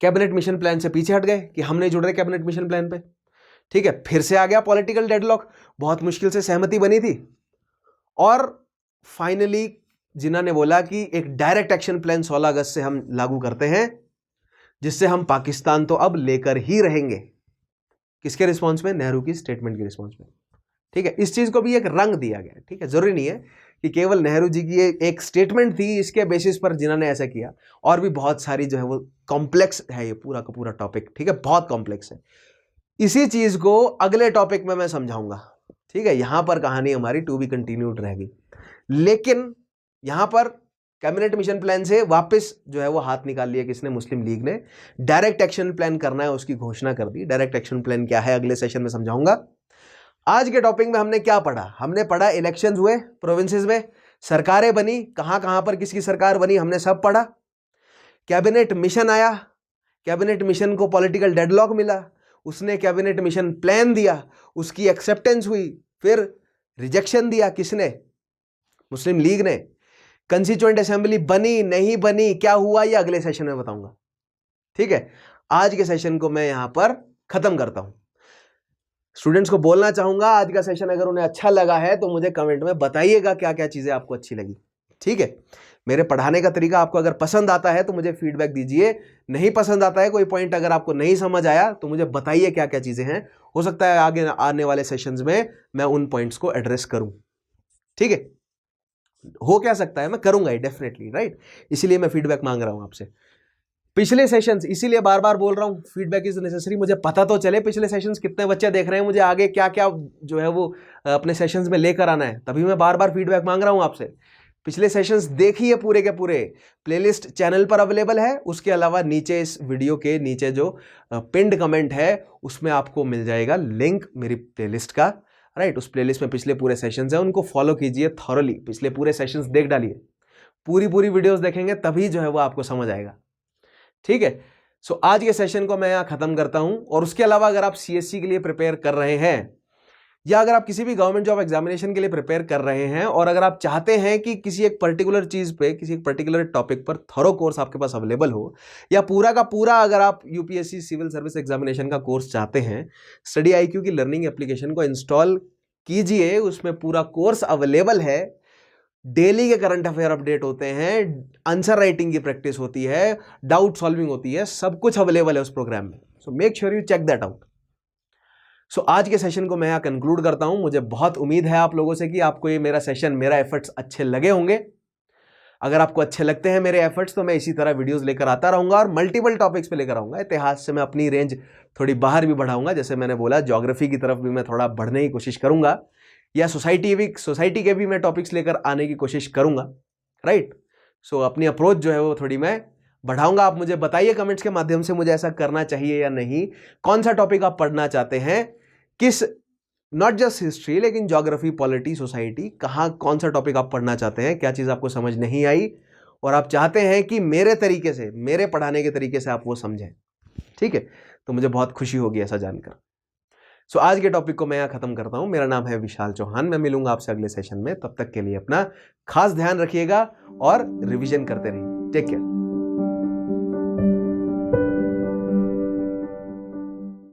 कैबिनेट मिशन प्लान से पीछे हट गए कि हम नहीं जुड़ रहे कैबिनेट मिशन प्लान पे, ठीक है। फिर से आ गया पॉलिटिकल डेडलॉक, बहुत मुश्किल से सहमति बनी थी और फाइनली जिन्ना ने बोला कि एक डायरेक्ट एक्शन प्लान 16 अगस्त से हम लागू करते हैं, जिससे हम पाकिस्तान तो अब लेकर ही रहेंगे। किसके रिस्पॉन्स में, नेहरू की स्टेटमेंट के रिस्पॉन्स में, ठीक है। इस चीज को भी एक रंग दिया गया, ठीक है, जरूरी नहीं है कि केवल नेहरू जी की एक स्टेटमेंट थी इसके बेसिस पर जिन्होंने ऐसा किया, और भी बहुत सारी जो है वो कॉम्प्लेक्स है ये पूरा का पूरा टॉपिक, ठीक है, बहुत कॉम्प्लेक्स है। इसी चीज को अगले टॉपिक में मैं समझाऊंगा, ठीक है। यहां पर कहानी हमारी टू बी कंटिन्यूड रहेगी, लेकिन यहां पर कैबिनेट मिशन प्लान से वापस जो है वो हाथ निकाल लिया किसने, मुस्लिम लीग ने। डायरेक्ट एक्शन प्लान करना है उसकी घोषणा कर दी। डायरेक्ट एक्शन प्लान क्या है अगले सेशन में समझाऊंगा। आज के टॉपिक में हमने क्या पढ़ा, हमने पढ़ा इलेक्शंस हुए प्रोविंसेस में, सरकारें बनी, कहां कहां पर किसकी सरकार बनी हमने सब पढ़ा। कैबिनेट मिशन आया, कैबिनेट मिशन को पॉलिटिकल डेडलॉक मिला, उसने कैबिनेट मिशन प्लान दिया, उसकी एक्सेप्टेंस हुई, फिर रिजेक्शन दिया किसने, मुस्लिम लीग ने। कंस्टिट्यूएंट असेंबली बनी नहीं बनी, क्या हुआ, ये अगले सेशन में बताऊंगा, ठीक है। आज के सेशन को मैं यहां पर खत्म करता हूं। स्टूडेंट्स को बोलना चाहूंगा आज का सेशन अगर उन्हें अच्छा लगा है तो मुझे कमेंट में बताइएगा क्या क्या चीजें आपको अच्छी लगी। ठीक है, मेरे पढ़ाने का तरीका आपको अगर पसंद आता है तो मुझे फीडबैक दीजिए, नहीं पसंद आता है, कोई पॉइंट अगर आपको नहीं समझ आया तो मुझे बताइए क्या क्या चीजें हैं, हो सकता है आगे आने वाले सेशंस में मैं उन पॉइंट्स को एड्रेस करूं। ठीक है, हो क्या सकता है, मैं करूंगा डेफिनेटली, राइट, इसीलिए मैं फीडबैक मांग रहा हूं आपसे। पिछले सेशंस, इसीलिए बार बार बोल रहा हूं फीडबैक इज नेसेसरी, मुझे पता तो चले पिछले सेशंस कितने बच्चे देख रहे हैं, मुझे आगे क्या क्या जो है वो अपने सेशंस में लेकर आना है, तभी मैं बार बार फीडबैक मांग रहा हूं आपसे। पिछले सेशंस देखिए पूरे के पूरे, प्लेलिस्ट चैनल पर अवेलेबल है, उसके अलावा नीचे इस वीडियो के नीचे जो पिन्ड कमेंट है उसमें आपको मिल जाएगा लिंक मेरी प्लेलिस्ट का, राइट। उस प्लेलिस्ट में पिछले पूरे सेशंस है, उनको फॉलो कीजिए थॉरली, पिछले पूरे सेशंस देख डालिए, पूरी वीडियोस देखेंगे तभी जो है वो आपको समझ आएगा। ठीक है, सो आज के सेशन को मैं यहां खत्म करता हूं। और उसके अलावा अगर आप सीएससी के लिए प्रिपेयर कर रहे हैं या अगर आप किसी भी गवर्नमेंट जॉब एग्जामिनेशन के लिए प्रिपेयर कर रहे हैं और अगर आप चाहते हैं कि किसी एक पर्टिकुलर चीज पे, किसी एक पर्टिकुलर टॉपिक पर थॉरो कोर्स आपके पास अवेलेबल हो, या पूरा का पूरा अगर आप यूपीएससी सिविल सर्विस एग्जामिनेशन का कोर्स चाहते हैं, स्टडी आईक्यू की लर्निंग एप्लीकेशन को इंस्टॉल कीजिए, उसमें पूरा कोर्स अवेलेबल है, डेली के करंट अफेयर अपडेट होते हैं, आंसर राइटिंग की प्रैक्टिस होती है, डाउट सॉल्विंग होती है, सब कुछ अवेलेबल है उस प्रोग्राम में। So make sure you check that out. So आज के सेशन को मैं यहाँ कंक्लूड करता हूं। मुझे बहुत उम्मीद है आप लोगों से कि आपको ये मेरा सेशन, मेरा एफर्ट्स अच्छे लगे होंगे। अगर आपको अच्छे लगते हैं मेरे एफर्ट्स तो मैं इसी तरह वीडियोस लेकर आता रहूंगा और मल्टीपल टॉपिक्स पे लेकर आऊंगा। इतिहास से मैं अपनी रेंज थोड़ी बाहर भी बढ़ाऊंगा, जैसे मैंने बोला ज्योग्राफी की तरफ भी मैं थोड़ा बढ़ने की कोशिश करूंगा, या सोसाइटी के भी मैं टॉपिक्स लेकर आने की कोशिश करूंगा, राइट। सो अपनी अप्रोच जो है वो थोड़ी मैं बढ़ाऊंगा। आप मुझे बताइए कमेंट्स के माध्यम से मुझे ऐसा करना चाहिए या नहीं, कौन सा टॉपिक आप पढ़ना चाहते हैं, किस, नॉट जस्ट हिस्ट्री लेकिन ज्योग्राफी, पॉलिटी, सोसाइटी, कहाँ कौन सा टॉपिक आप पढ़ना चाहते हैं, क्या चीज़ आपको समझ नहीं आई और आप चाहते हैं कि मेरे तरीके से, मेरे पढ़ाने के तरीके से आप वो समझें। ठीक है, तो मुझे बहुत खुशी होगी ऐसा जानकर। सो आज के टॉपिक को मैं यहाँ खत्म करता हूँ। मेरा नाम है विशाल चौहान, मैं मिलूंगा आपसे अगले सेशन में। तब तक के लिए अपना खास ध्यान रखिएगा और रिवीजन करते रहिए। Take care.